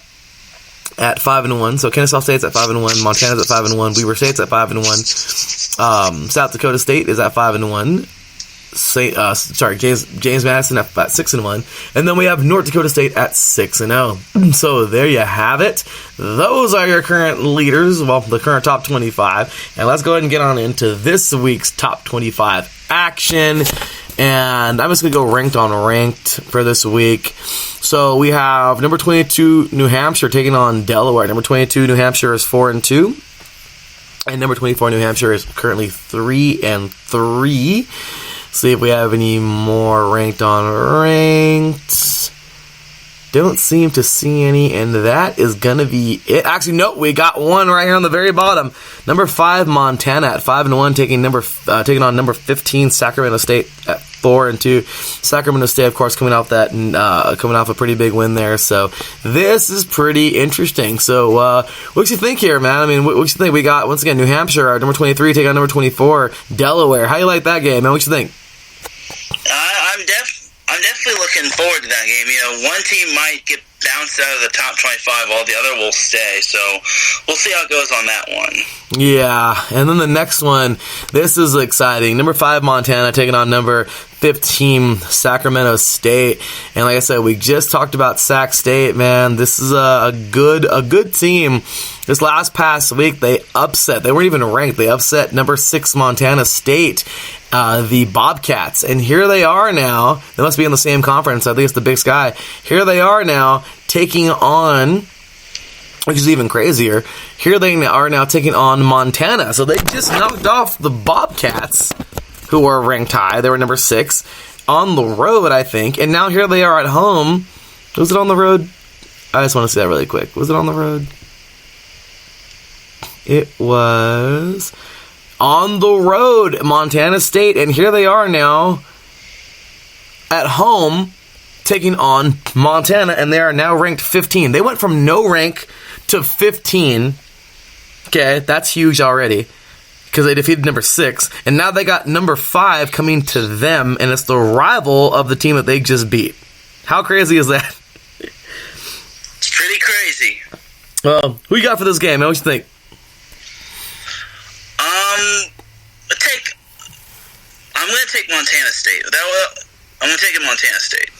S1: at 5-1. So Kennesaw State's at 5-1. Montana's at 5-1. Weber State's at 5-1. South Dakota State is at 5-1. James Madison at 6-1, and then we have North Dakota State at 6-0. So there you have it. Those are your current leaders. Well, the current top 25. And let's go ahead and get on into this week's top 25 action. And I'm just gonna go ranked on ranked for this week. So we have number 22 New Hampshire taking on Delaware. Number 22 New Hampshire is 4-2, and number 24 New Hampshire is currently 3-3. See if we have any more ranked on ranked. Don't seem to see any, and that is going to be it. Actually, no, we got one right here on the very bottom. Number 5, Montana at 5-1, taking on number 15, Sacramento State at 4-2. Sacramento State, of course, coming off a pretty big win there. So this is pretty interesting. So what do you think here, man? I mean, what do you think? We got, once again, New Hampshire, number 23, taking on number 24, Delaware. How you like that game, man? What you think?
S4: I'm definitely looking forward to that game. You know, one team might get bounced out of the top 25 while the other will stay. So we'll see how it goes on that one.
S1: Yeah, and then the next one, this is exciting. Number 5, Montana, taking on number 15, Sacramento State. And like I said, we just talked about Sac State, man. This is a good team. This past week, they weren't even ranked. They upset number 6, Montana State, the Bobcats. And here they are now. They must be in the same conference. I think it's the Big Sky. Here they are now taking on, which is even crazier, here they are now taking on Montana. So they just knocked off the Bobcats, who were ranked high. They were number 6 on the road, I think. And now here they are at home. Was it on the road? I just want to see that really quick. Was it on the road? It was on the road, Montana State. And here they are now at home taking on Montana, and they are now ranked 15. They went from no rank to 15. Okay, that's huge already, because they defeated number 6, and now they got number 5 coming to them, and it's the rival of the team that they just beat. How crazy is that?
S4: It's pretty crazy.
S1: Well, who you got for this game, man? What you think?
S4: I'm going to take Montana State. I'm going to take Montana State.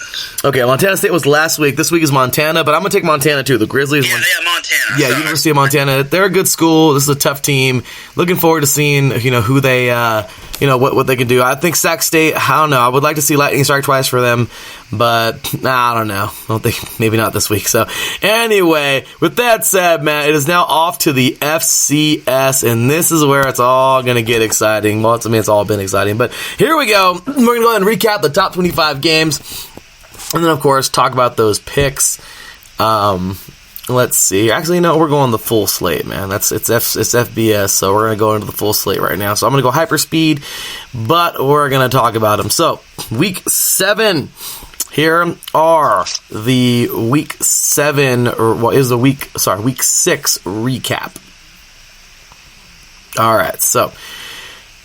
S1: Okay, Montana State was last week. This week is Montana, but I'm going to take Montana too. The Grizzlies.
S4: Yeah, Montana.
S1: Yeah, University of Montana. They're a good school. This is a tough team. Looking forward to seeing, who they, what they can do. I think Sac State, I don't know. I would like to see lightning strike twice for them, but I don't know. I don't think, maybe not this week. So anyway, with that said, man, it is now off to the FCS, and this is where it's all going to get exciting. Well, it's all been exciting, but here we go. We're going to go ahead and recap the top 25 games. And then, of course, talk about those picks. Let's see. Actually, no, we're going the full slate, man. It's FBS, so we're going to go into the full slate right now. So I'm going to go hyperspeed, but we're going to talk about them. So, Week 7. Here are the Week 7, Week 6 recap. All right, so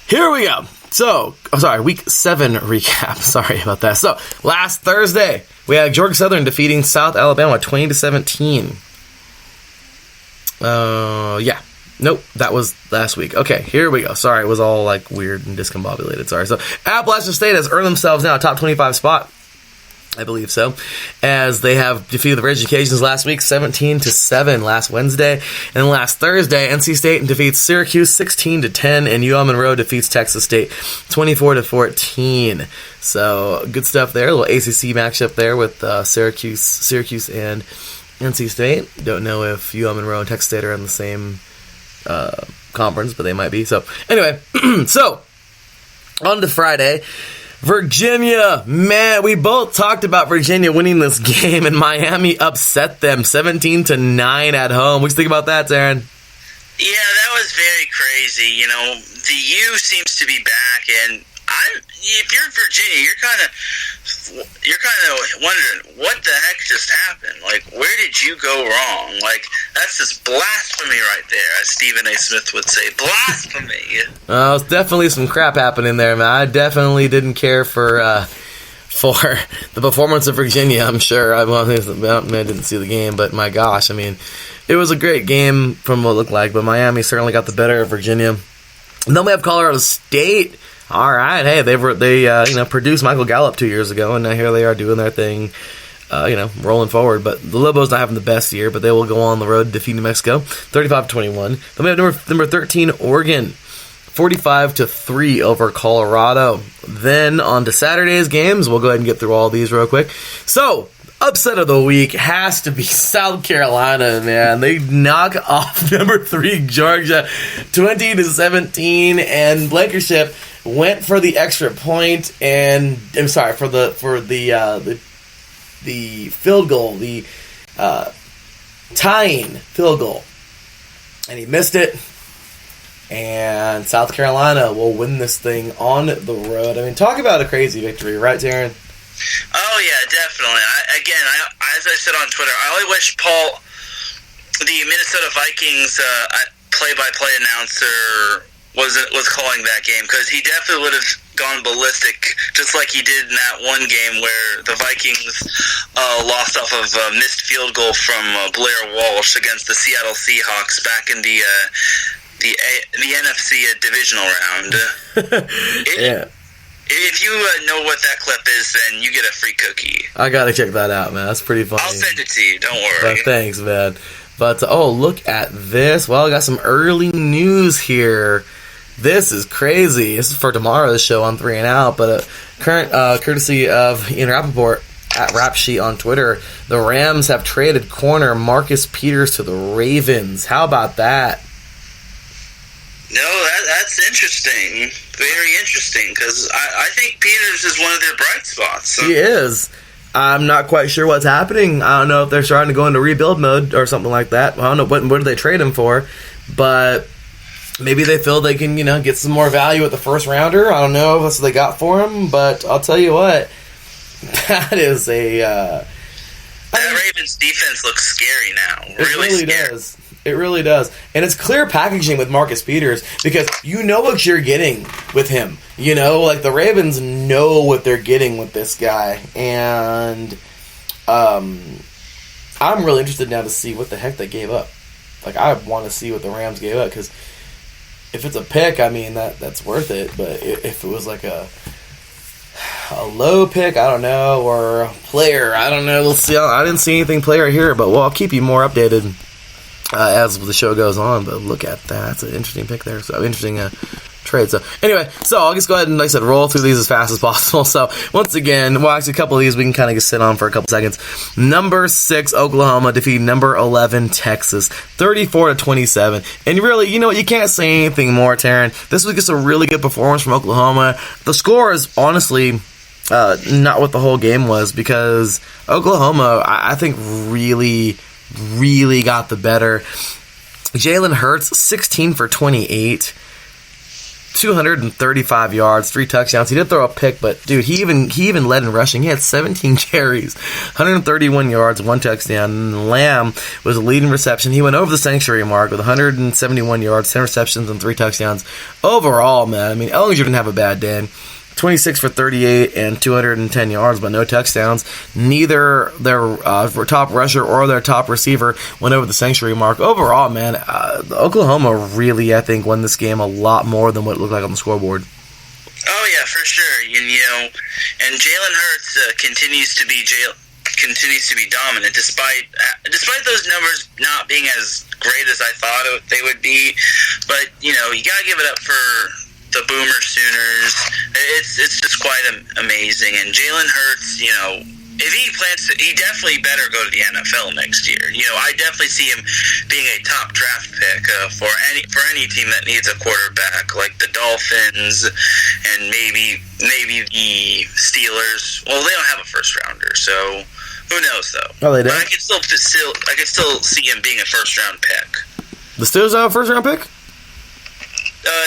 S1: here we go. So, Week 7 recap. Sorry about that. So, last Thursday, we had Georgia Southern defeating South Alabama 20-17. Yeah. Nope, that was last week. Okay, here we go. Sorry, it was all like weird and discombobulated. Sorry. So, Appalachian State has earned themselves now a top 25 spot. I believe so, as they have defeated the Virginia Cajuns last week, 17-7 last Wednesday, and then last Thursday, NC State defeats Syracuse 16-10, and UL Monroe defeats Texas State 24-14. So good stuff there. A little ACC matchup there with Syracuse and NC State. Don't know if UL Monroe and Texas State are in the same conference, but they might be. So anyway, so on to Friday. Virginia, man, we both talked about Virginia winning this game, and Miami upset them 17-9 at home. What do you think about that, Darren?
S4: Yeah, that was very crazy. The U seems to be back, and if you're Virginia, you're kind of wondering what the heck just happened. Like, where did you go wrong? Like, That's just blasphemy right there, as Stephen A. Smith would say. Blasphemy.
S1: It's definitely some crap happening there, man. I definitely didn't care for the performance of Virginia, I'm sure. I didn't see the game, but my gosh, I mean, it was a great game from what it looked like, but Miami certainly got the better of Virginia. And then we have Colorado State. All right, hey, they produced Michael Gallup 2 years ago, and now here they are doing their thing, rolling forward. But the Lobos not having the best year, but they will go on the road to defeat New Mexico, 35-21. Then we have number 13, Oregon, 45-3 over Colorado. Then on to Saturday's games. We'll go ahead and get through all these real quick. So, upset of the week has to be South Carolina, man. They knock off number 3 Georgia 20-17, and Blankenship went for the extra point, and I'm sorry for the field goal, the tying field goal, and he missed it. And South Carolina will win this thing on the road. I mean, talk about a crazy victory, right, Darren?
S4: Oh, yeah, definitely. As I said on Twitter, I only wish Paul, the Minnesota Vikings play-by-play announcer, was calling that game, because he definitely would have gone ballistic, just like he did in that one game where the Vikings lost off of a missed field goal from Blair Walsh against the Seattle Seahawks back in the NFC divisional round.
S1: Yeah.
S4: If you know what that clip is, then you get a free cookie.
S1: I gotta check that out, man. That's pretty funny.
S4: I'll send it to you. Don't worry.
S1: But thanks, man. But look at this. Well, I got some early news here. This is crazy. This is for tomorrow's show on 3 and Out, but current courtesy of Ian Rappaport at Rap Sheet on Twitter, the Rams have traded corner Marcus Peters to the Ravens. How about that?
S4: No, that's interesting. Very interesting, because I think Peters is one of their bright spots. So.
S1: He is. I'm not quite sure what's happening. I don't know if they're starting to go into rebuild mode or something like that. I don't know what did they trade him for, but maybe they feel they can, get some more value at the first rounder. I don't know if that's what they got for him, but I'll tell you what, that is that
S4: Ravens defense looks scary now.
S1: Really scary. Does. It really does. And it's clear packaging with Marcus Peters, because you know what you're getting with him. The Ravens know what they're getting with this guy. And I'm really interested now to see what the heck they gave up. I want to see what the Rams gave up, because if it's a pick, I mean, that's worth it. But if it was like a low pick, I don't know, or a player, I don't know. We'll see. I didn't see anything player here, but I'll keep you more updated as the show goes on. But look at that. That's an interesting pick there. So interesting trade. So anyway, I'll just go ahead and, like I said, roll through these as fast as possible. So once again, actually a couple of these we can kind of just sit on for a couple seconds. Number 6 Oklahoma defeated number 11 Texas 34-27. And really, you can't say anything more, Taryn. This was just a really good performance from Oklahoma. The score is honestly not what the whole game was, because Oklahoma, I think, really got the better. Jalen Hurts, 16 for 28, 235 yards, 3 touchdowns. He did throw a pick, but dude, he even led in rushing. He had 17 carries, 131 yards, 1 touchdown. And Lamb was the leading reception. He went over the sanctuary mark with 171 yards, 10 receptions, and 3 touchdowns. Overall, man, I mean, Ellinger didn't have a bad day. 26 for 38 and 210 yards, but no touchdowns. Neither their top rusher or their top receiver went over the sanctuary mark. Overall, man, Oklahoma really, I think, won this game a lot more than what it looked like on the scoreboard.
S4: Oh, yeah, for sure. And Jalen Hurts continues to be dominant, despite those numbers not being as great as I thought they would be. But, you got to give it up for the Boomer Sooners. It's just quite amazing. And Jalen Hurts, if he plans to, he definitely better go to the NFL next year. I definitely see him being a top draft pick for any team that needs a quarterback, like the Dolphins and maybe the Steelers. Well, they don't have a first rounder, so who knows though?
S1: Oh, they don't.
S4: But I could still see him being a first round pick.
S1: The Steelers have a first round pick?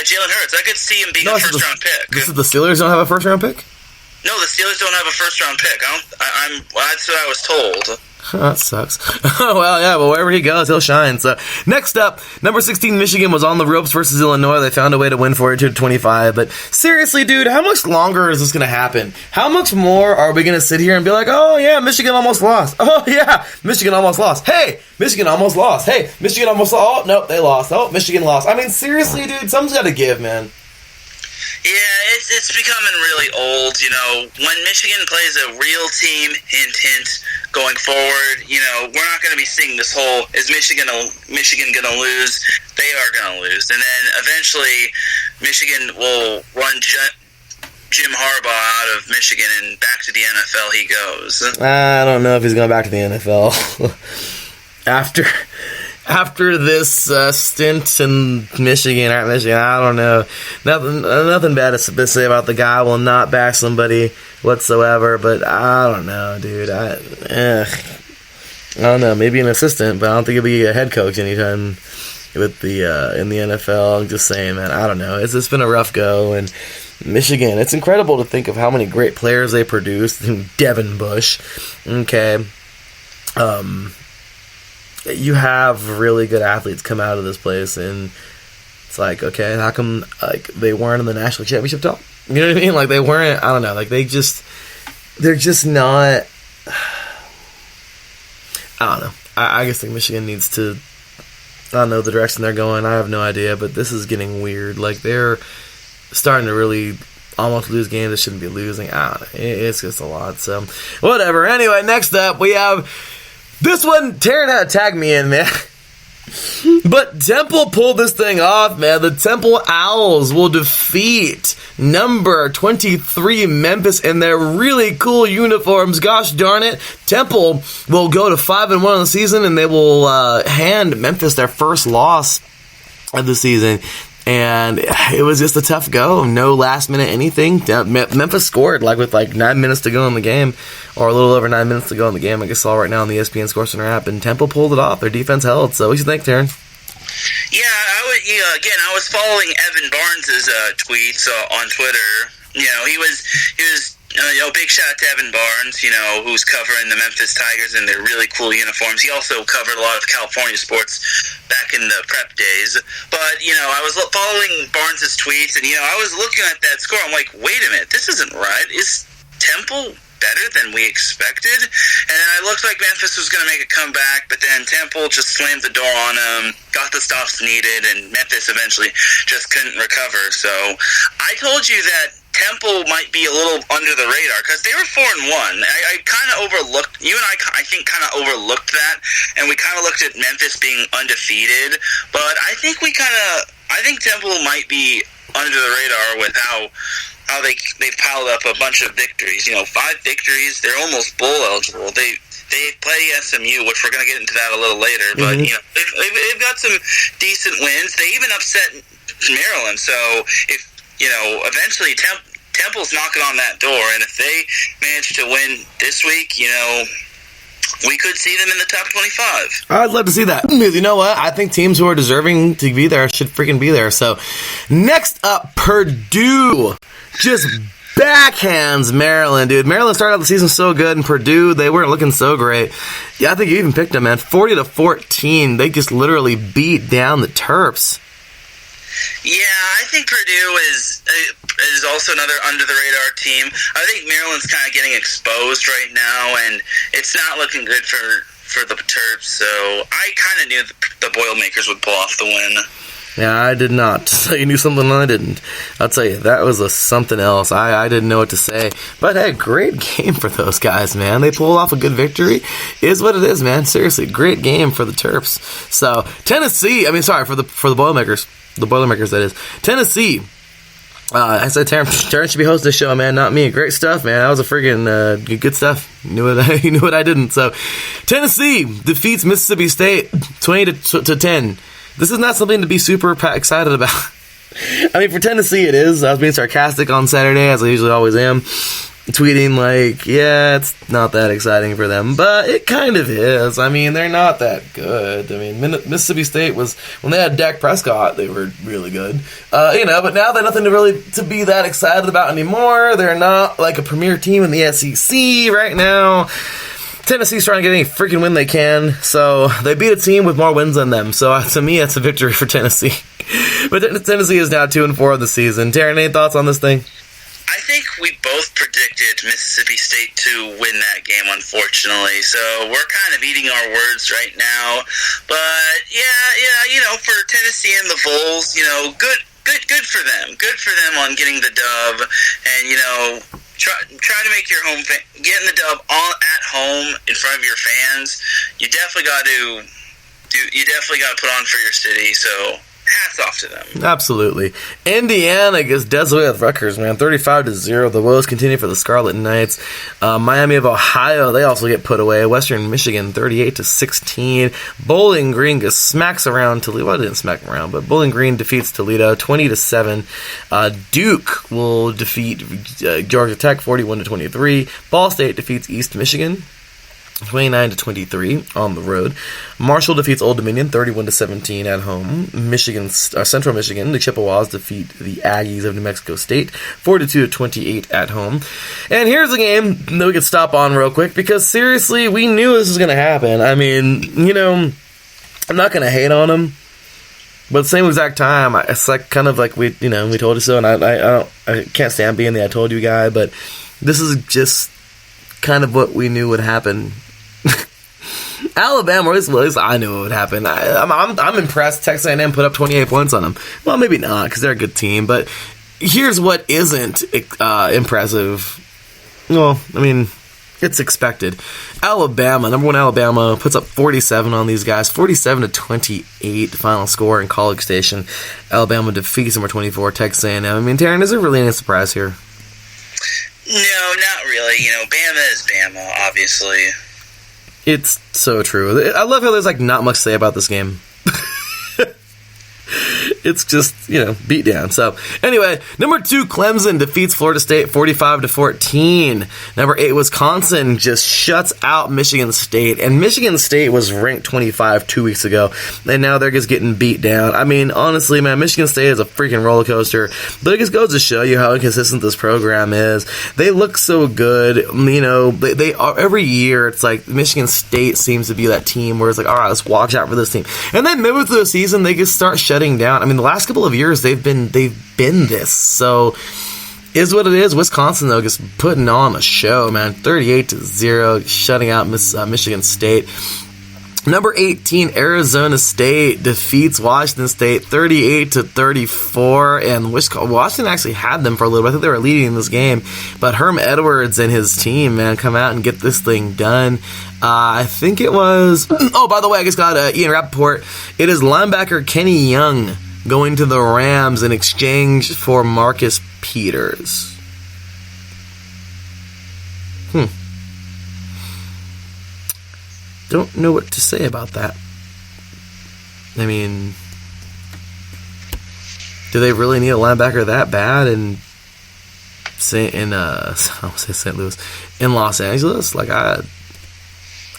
S4: Jalen Hurts. I could see him being a first-round pick.
S1: This is the Steelers don't have a first-round pick?
S4: No, the Steelers don't have a first-round pick. That's what I was told.
S1: That sucks. Well, yeah, but wherever he goes, he'll shine. So, next up, number 16, Michigan was on the ropes versus Illinois. They found a way to win 42-25. But seriously, dude, how much longer is this going to happen? How much more are we going to sit here and be like, oh, yeah, Michigan almost lost. Oh, yeah, Michigan almost lost. Hey, Michigan almost lost. Hey, Michigan almost lost. Oh, nope, they lost. Oh, Michigan lost. I mean, seriously, dude, something's got to give, man.
S4: Yeah, it's becoming really old, you know. When Michigan plays a real team, hint, hint, going forward, you know, we're not going to be seeing this whole, is Michigan going to lose? They are going to lose. And then eventually Michigan will run Jim Harbaugh out of Michigan and back to the NFL he goes.
S1: I don't know if he's going back to the NFL. After this stint in Michigan, I don't know. Nothing bad to say about the guy. Will not back somebody whatsoever, but I don't know, dude. I don't know. Maybe an assistant, but I don't think he'll be a head coach anytime with the in the NFL. I'm just saying, man. I don't know. It's been a rough go, and Michigan. It's incredible to think of how many great players they produced. Devin Bush, okay. You have really good athletes come out of this place, and it's like, okay, how come like they weren't in the national championship top? You know what I mean? Like they weren't. I don't know. Like they're just not. I don't know. I guess think Michigan needs to. I don't know the direction they're going. I have no idea, but this is getting weird. Like they're starting to really almost lose games they shouldn't be losing. I don't know. It's just a lot. So whatever. Anyway, next up we have. This one, Taryn had to tag me in, man. But Temple pulled this thing off, man. The Temple Owls will defeat number 23 Memphis in their really cool uniforms. Gosh darn it. Temple will go to 5-1 on the season, and they will hand Memphis their first loss of the season. And it was just a tough go. No last minute anything. Memphis scored with 9 minutes to go in the game, or a little over 9 minutes to go in the game. I guess all right now on the ESPN Score Center app. And Temple pulled it off. Their defense held. So what do you think, Taryn?
S4: Yeah, I was following Evan Barnes' tweets on Twitter. You know, he was big shout out to Evan Barnes, who's covering the Memphis Tigers in their really cool uniforms. He also covered a lot of California sports back in the prep days. But, I was following Barnes' tweets, and, I was looking at that score. I'm like, wait a minute, this isn't right. Is Temple better than we expected? And then it looked like Memphis was going to make a comeback, but then Temple just slammed the door on them, got the stops needed, and Memphis eventually just couldn't recover. So I told you that Temple might be a little under the radar because they were 4-1. I kind of overlooked, you and I think kind of overlooked that, and we kind of looked at Memphis being undefeated, but I think Temple might be under the radar with how they've piled up a bunch of victories. 5 victories. They're almost bowl eligible. They play SMU, which we're going to get into that a little later, but they've got some decent wins. They even upset Maryland, so if eventually Temple's knocking on that door, and if they manage to win this week, we could see them in the top 25.
S1: I'd love to see that. You know what? I think teams who are deserving to be there should freaking be there. So, next up, Purdue just backhands Maryland, dude. Maryland started out the season so good, and Purdue, they weren't looking so great. Yeah, I think you even picked them, man. 40-14. They just literally beat down the Terps.
S4: Yeah, I think Purdue is also another under-the-radar team. I think Maryland's kind of getting exposed right now, and it's not looking good for the Terps, so I kind of knew the Boilermakers would pull off the win.
S1: Yeah, I did not. So you knew something I didn't. I'll tell you, that was something else. I didn't know what to say. But hey, great game for those guys, man. They pulled off a good victory. Is what it is, man. Seriously, great game for the Terps. So, Tennessee, for the Boilermakers. The Boilermakers, that is. Tennessee. I said Terrence should be hosting the show, man, not me. Great stuff, man. That was a friggin' good stuff. You knew what I didn't. So, Tennessee defeats Mississippi State 20-10. This is not something to be super excited about. I mean, for Tennessee, it is. I was being sarcastic on Saturday, as I usually always am, tweeting it's not that exciting for them, but it kind of is. I mean, they're not that good. I mean, Mississippi State was, when they had Dak Prescott, they were really good. But now they're nothing to be that excited about anymore. They're not like a premier team in the SEC right now. Tennessee's trying to get any freaking win they can, so they beat a team with more wins than them. So to me, that's a victory for Tennessee. But Tennessee is now 2-4 of the season. Taryn, any thoughts on this thing?
S4: I think we both predicted Mississippi State to win that game, unfortunately. So we're kind of eating our words right now. But yeah, for Tennessee and the Vols, good for them. Good for them on getting the dub, and try to make your home getting the dub at home in front of your fans. You definitely got to put on for your city. So hats off to them.
S1: Absolutely. Indiana gets desolate with Rutgers, man. 35-0. The woes continue for the Scarlet Knights. Miami of Ohio, they also get put away. Western Michigan, 38-16. Bowling Green just smacks around Toledo. Well, it didn't smack around, but Bowling Green defeats Toledo, 20-7. Duke will defeat Georgia Tech, 41-23. Ball State defeats East Michigan, 29-23 on the road. Marshall defeats Old Dominion 31-17 at home. Central Michigan, the Chippewas defeat the Aggies of New Mexico State 42-28 at home. And here's a game that we could stop on real quick because seriously, we knew this was going to happen. I mean, I'm not going to hate on them, but at the same exact time, it's like kind of like we told you so, and I can't stand being the I told you guy, but this is just kind of what we knew would happen. Alabama, at least I knew it would happen. I'm impressed. Texas A&M put up 28 points on them. Well, maybe not because they're a good team, but here's what isn't impressive. Well, I mean, it's expected. Alabama, number one Alabama, puts up 47 on these guys. 47-28, the final score in College Station. Alabama defeats number 24, Texas A&M. I mean, Taryn, is there really any surprise here?
S4: No, not really. Bama is Bama, obviously.
S1: It's so true. I love how there's not much to say about this game. It's just, beat down. So, anyway, number 2, Clemson defeats Florida State 45-14. Number 8, Wisconsin just shuts out Michigan State. And Michigan State was ranked 25 2 weeks ago. And now they're just getting beat down. I mean, honestly, man, Michigan State is a freaking roller coaster. But it just goes to show you how inconsistent this program is. They look so good. They are, every year, it's like Michigan State seems to be that team where it's like, all right, let's watch out for this team. And then midway through the season, they just start shutting down. I mean, the last couple of years they've been this. So is what it is. Wisconsin though just putting on a show, man. 38-0, shutting out Michigan State. Number 18, Arizona State defeats Washington State 38-34, and Washington actually had them for a little bit. I think they were leading this game, but Herm Edwards and his team, man, come out and get this thing done. I think it was... Oh, by the way, I just got Ian Rappaport. It is linebacker Kenny Young going to the Rams in exchange for Marcus Peters. Don't know what to say about that. I mean, do they really need a linebacker that bad in St. Louis, in Los Angeles? Like I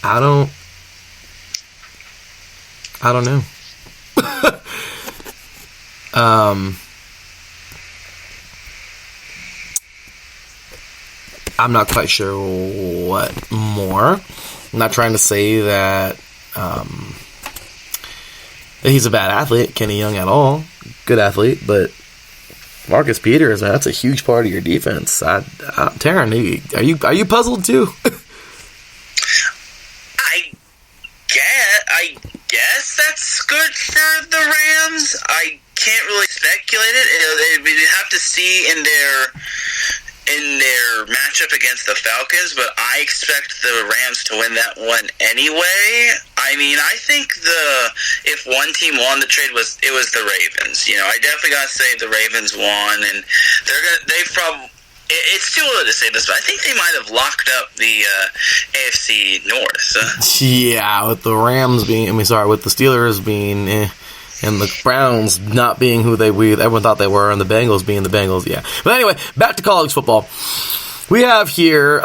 S1: don't know. I'm not quite sure what more. I'm not trying to say that he's a bad athlete, Kenny Young, at all. Good athlete, but Marcus Peters, man, that's a huge part of your defense. Taryn, are you puzzled too?
S4: I guess that's good for the Rams. I can't really speculate it. We'd have to see in their matchup against the Falcons, but I expect the Rams to win that one anyway. I mean, I think if one team won the trade, it was the Ravens. I definitely gotta say the Ravens won, and they've probably. It's too early to say this, but I think they might have locked up the AFC North.
S1: Yeah, with the Rams being, with the Steelers being, and the Browns not being who everyone thought they were, and the Bengals being the Bengals, yeah. But anyway, back to college football. We have here,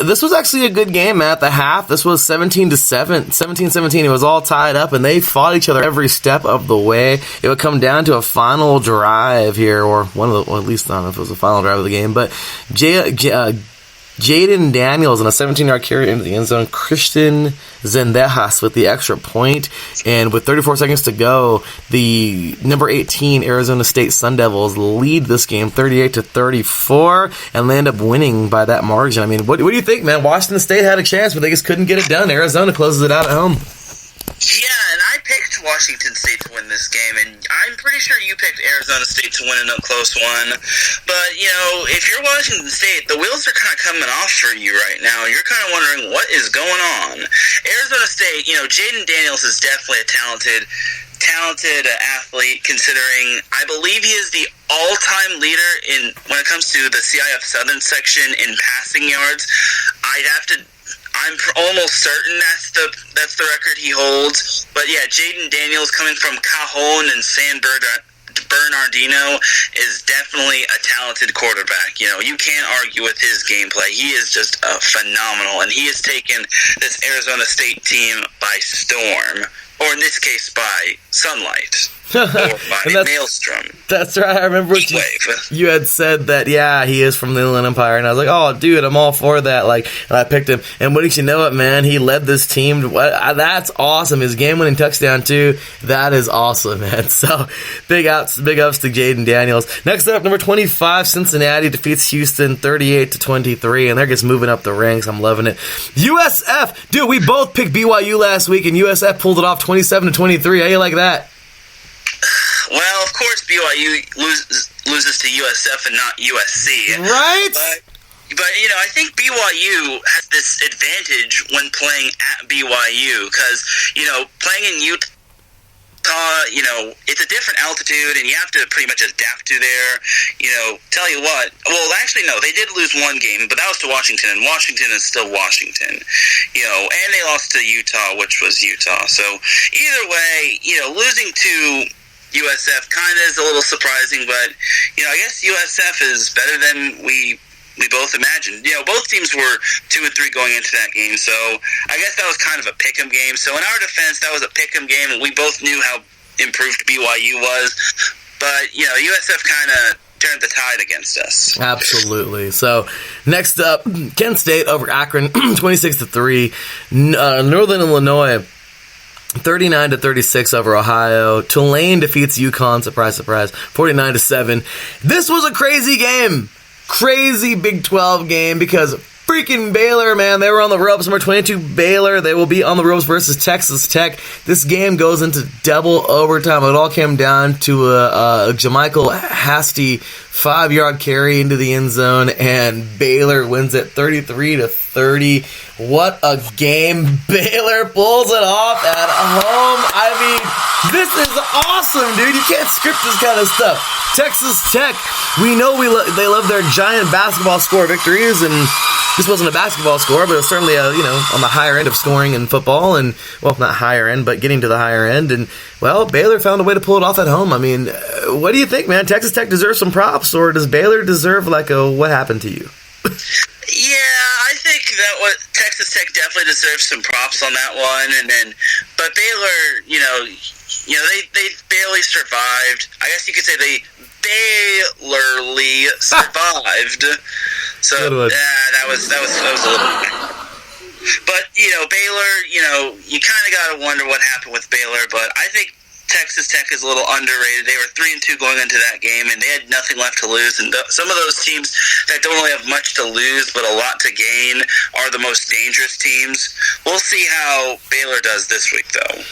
S1: this was actually a good game at the half. This was 17-17. It was all tied up, and they fought each other every step of the way. It would come down to a final drive here, or at least I don't know if it was the final drive of the game, but Jaden Daniels on a 17-yard carry into the end zone. Christian Zendejas with the extra point. And with 34 seconds to go, the number 18 Arizona State Sun Devils lead this game 38-34 and land up winning by that margin. I mean, what do you think, man? Washington State had a chance, but they just couldn't get it done. Arizona closes it out at home.
S4: Yeah, and I picked Washington State to win this game, and I'm pretty sure you picked Arizona State to win in a close one. But, if you're Washington State, the wheels are kind of coming off for you right now. You're kind of wondering what is going on. Arizona State, Jaden Daniels is definitely a talented athlete, considering I believe he is the all-time leader when it comes to the CIF Southern section in passing yards. I'm almost certain that's the record he holds. But yeah, Jaden Daniels coming from Cajon and San Bernardino is definitely a talented quarterback. You can't argue with his gameplay. He is just phenomenal, and he has taken this Arizona State team by storm, or in this case, by sunlight. Or by maelstrom.
S1: That's right. I remember you had said that, yeah, he is from the Inland Empire. And I was like, oh, dude, I'm all for that. And I picked him. And wouldn't you know it, man? He led this team. That's awesome. His game-winning touchdown, too. That is awesome, man. So, big ups to Jaden Daniels. Next up, number 25, Cincinnati defeats Houston 38-23. And they're just moving up the ranks. I'm loving it. USF. Dude, we both picked BYU last week, and USF pulled it off 27-23. How you like that?
S4: Well, of course, BYU loses to USF and not USC.
S1: Right?
S4: But I think BYU has this advantage when playing at BYU because, playing in Utah, it's a different altitude and you have to pretty much adapt to there. Tell you what, well, actually, no, they did lose one game, but that was to Washington, and Washington is still Washington. And they lost to Utah, which was Utah. So either way, losing to USF kind of is a little surprising, but I guess USF is better than we both imagined. Both teams were 2-3 going into that game, so I guess that was kind of a pick'em game. So in our defense, that was a pick'em game, and we both knew how improved BYU was. But USF kind of turned the tide against us.
S1: Absolutely. So next up, Kent State over Akron, 26-3. Northern Illinois 39-36 over Ohio. Tulane defeats UConn, surprise, surprise, 49-7. This was a crazy game. Crazy Big 12 game because freaking Baylor, man, they were on the ropes. Number 22, Baylor, they will be on the ropes versus Texas Tech. This game goes into double overtime. It all came down to a JaMychal Hasty 5-yard carry into the end zone, and Baylor wins it 33-30. What a game. Baylor pulls it off at home. I mean, this is awesome, dude. You can't script this kind of stuff. Texas Tech, we know they love their giant basketball score victories, and this wasn't a basketball score, but it was certainly on the higher end of scoring in football, and, well, not higher end, but getting to the higher end, and, well, Baylor found a way to pull it off at home. I mean, what do you think, man? Texas Tech deserves some props, or does Baylor deserve, what happened to you?
S4: Yeah, I think that Texas Tech definitely deserves some props on that one, but Baylor, they barely survived. I guess you could say they Baylorly survived. So that was a little. But Baylor, you kind of got to wonder what happened with Baylor. But I think Texas Tech is a little underrated. They were 3-2 going into that game, and they had nothing left to lose. And some of those teams that don't really have much to lose but a lot to gain are the most dangerous teams. We'll see how Baylor does this week, though.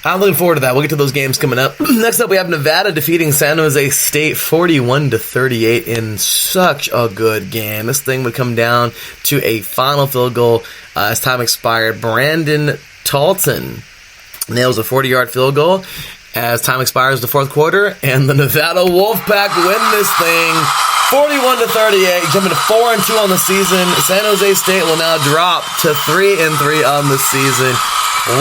S1: I'm looking forward to that. We'll get to those games coming up. Next up, we have Nevada defeating San Jose State 41-38 in such a good game. This thing would come down to a final field goal as time expired. Brandon Talton nails a 40-yard field goal as time expires the fourth quarter, and the Nevada Wolfpack win this thing 41-38, jumping to 4-2 on the season. San Jose State will now drop to 3-3 on the season.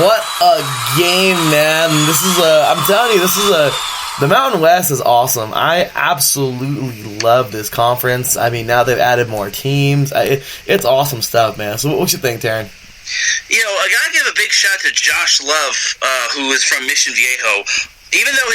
S1: What a game, man. I'm telling you, the Mountain West is awesome. I absolutely love this conference. I mean, now they've added more teams. It's awesome stuff, man. So what you think, Taryn?
S4: I gotta give a big shout to Josh Love, who is from Mission Viejo. even though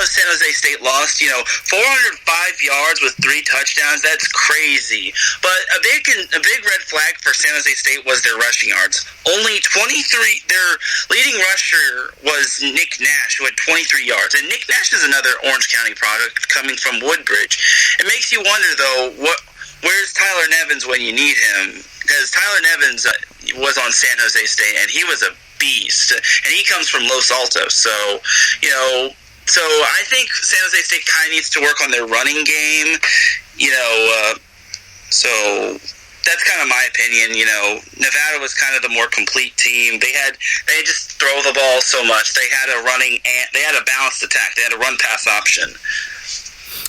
S4: San Jose State lost, 405 yards with 3 touchdowns, that's crazy. But a big red flag for San Jose State was their rushing yards. Only 23, their leading rusher was Nick Nash, who had 23 yards. And Nick Nash is another Orange County product coming from Woodbridge. It makes you wonder, though, where's Tyler Nevins when you need him? Because Tyler Nevins was on San Jose State, and he was a beast, and he comes from Los Altos. So I think San Jose State kind of needs to work on their running game. So that's kind of my opinion. Nevada was kind of the more complete team. They just throw the ball so much. They had a balanced attack. They had a run pass option.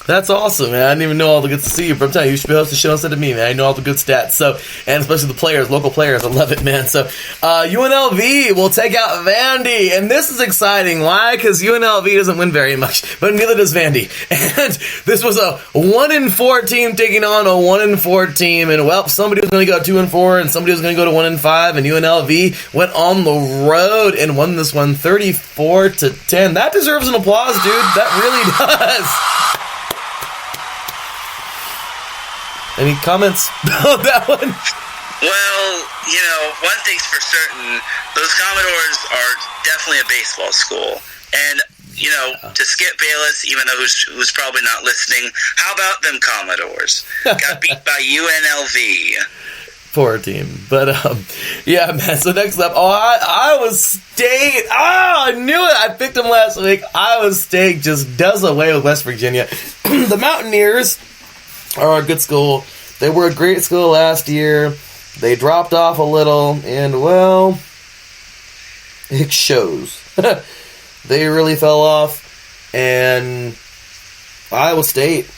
S1: That's awesome, man. I didn't even know all the good to see you, but I'm telling you, you should be hosting the show instead of me, man. I know all the good stats, and especially the players, local players. I love it, man. So, UNLV will take out Vandy, and this is exciting. Why? Because UNLV doesn't win very much, but neither does Vandy. And this was a 1-4 team taking on a 1-4 team, and somebody was going to go 2-4, and somebody was going to go to 1-5, and UNLV went on the road and won this one 34-10. That deserves an applause, dude. That really does. Any comments about that one?
S4: Well, one thing's for certain, those Commodores are definitely a baseball school. And, to Skip Bayless, even though who's probably not listening, how about them Commodores? Got beat by UNLV.
S1: Poor team. But, yeah, man. So next up, Iowa State. I knew it. I picked them last week. Iowa State just does away with West Virginia. The Mountaineers are a good school. They were a great school last year. They dropped off a little, and, well, it shows. They really fell off, and Iowa State,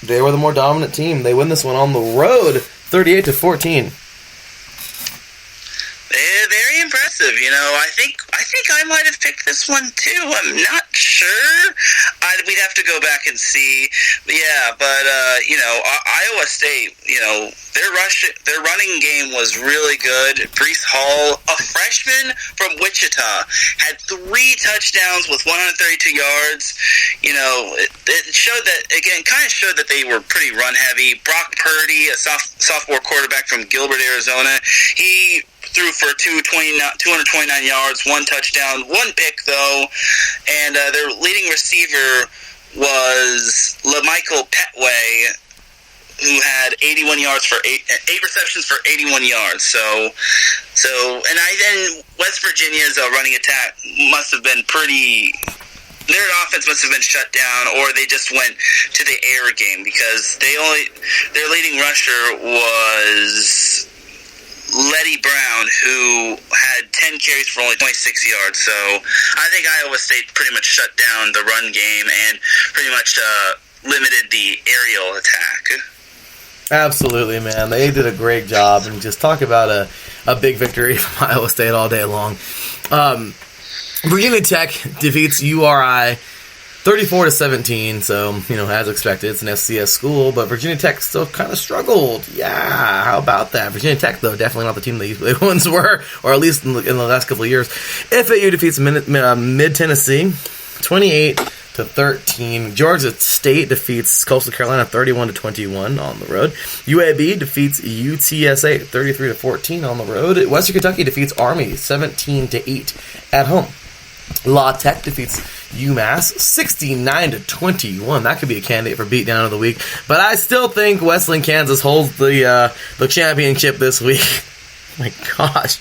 S1: they were the more dominant team. They win this one on the road, 38-14.
S4: Very impressive. I think I might have picked this one too. I'm not sure. We'd have to go back and see. But Iowa State, their running game was really good. Breece Hall, a freshman from Wichita, had 3 touchdowns with 132 yards. It showed that, again, kind of showed that they were pretty run heavy. Brock Purdy, a sophomore quarterback from Gilbert, Arizona, he threw for 229 yards, 1 touchdown, 1 pick though, and their leading receiver was LaMichael Petway, who had 81 yards for 8 receptions for 81 yards. So then West Virginia's running attack must have been pretty. Their offense must have been shut down, or they just went to the air game, because their leading rusher was Letty Brown, who had 10 carries for only 26 yards. So I think Iowa State pretty much shut down the run game and pretty much limited the aerial attack.
S1: Absolutely, man. They did a great job, and just talk about a big victory from Iowa State all day long. Virginia Tech defeats URI 34-17, so, as expected, it's an FCS school, but Virginia Tech still kind of struggled. Yeah, how about that? Virginia Tech, though, definitely not the team they once were, or at least in the last couple of years. FAU defeats Mid-Tennessee 28-13. Georgia State defeats Coastal Carolina 31-21 on the road. UAB defeats UTSA 33-14 on the road. Western Kentucky defeats Army 17-8 at home. La Tech defeats UMass 69-21. That could be a candidate for beatdown of the week, but I still think Wesleyan, Kansas holds the championship this week. My gosh,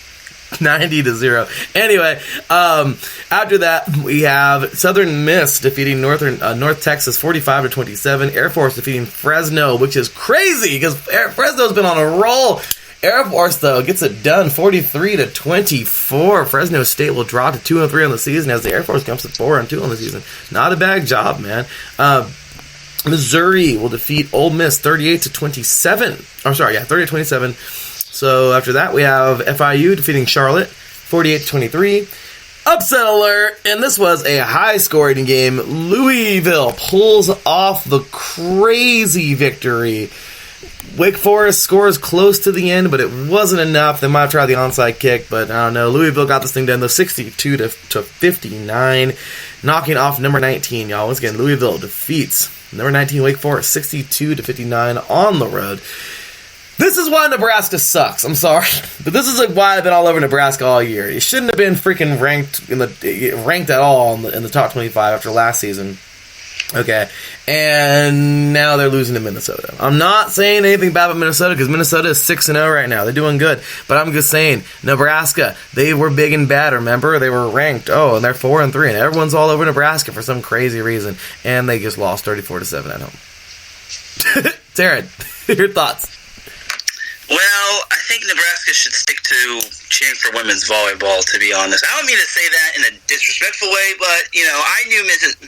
S1: 90-0. Anyway, after that we have Southern Miss defeating North Texas 45-27. Air Force defeating Fresno, which is crazy because Fresno's been on a roll. Air Force, though, gets it done 43-24. Fresno State will drop to 2-3 on the season as the Air Force comes to 4-2 on the season. Not a bad job, man. Missouri will defeat Ole Miss 38-27. 38-27. So after that, we have FIU defeating Charlotte 48-23. Upset alert, and this was a high-scoring game. Louisville pulls off the crazy victory. Wake Forest scores close to the end, but it wasn't enough. They might have tried the onside kick, but I don't know. Louisville got this thing done, though, 62 to 59, knocking off number 19, y'all. Once again, Louisville defeats number 19 Wake Forest 62 to 59 on the road. This is why Nebraska sucks. I'm sorry, but this is why I've been all over Nebraska all year. It shouldn't have been freaking ranked at all in the top 25 after last season. Okay, and now they're losing to Minnesota. I'm not saying anything bad about Minnesota because Minnesota is 6-0 right now. They're doing good, but I'm just saying Nebraska. They were big and bad. Remember, they were ranked. Oh, and they're 4-3, and everyone's all over Nebraska for some crazy reason, and they just lost 34-7 at home. Taryn, your thoughts?
S4: Well, I think Nebraska should stick to cheering for women's volleyball, to be honest. I don't mean to say that in a disrespectful way, but, I knew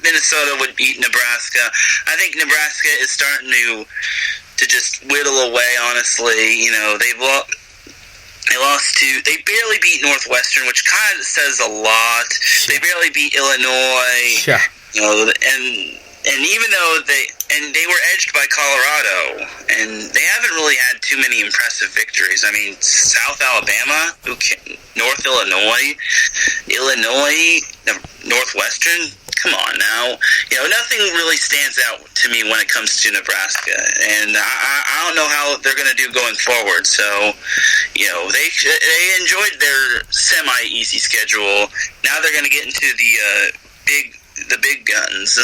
S4: Minnesota would beat Nebraska. I think Nebraska is starting to just whittle away, honestly. They barely beat Northwestern, which kind of says a lot. They barely beat Illinois.
S1: Yeah.
S4: And even though they were edged by Colorado, and they haven't really had too many impressive victories. I mean, South Alabama, North Illinois, Northwestern. Come on now, nothing really stands out to me when it comes to Nebraska, and I don't know how they're going to do going forward. So, they enjoyed their semi-easy schedule. Now they're going to get into the big guns.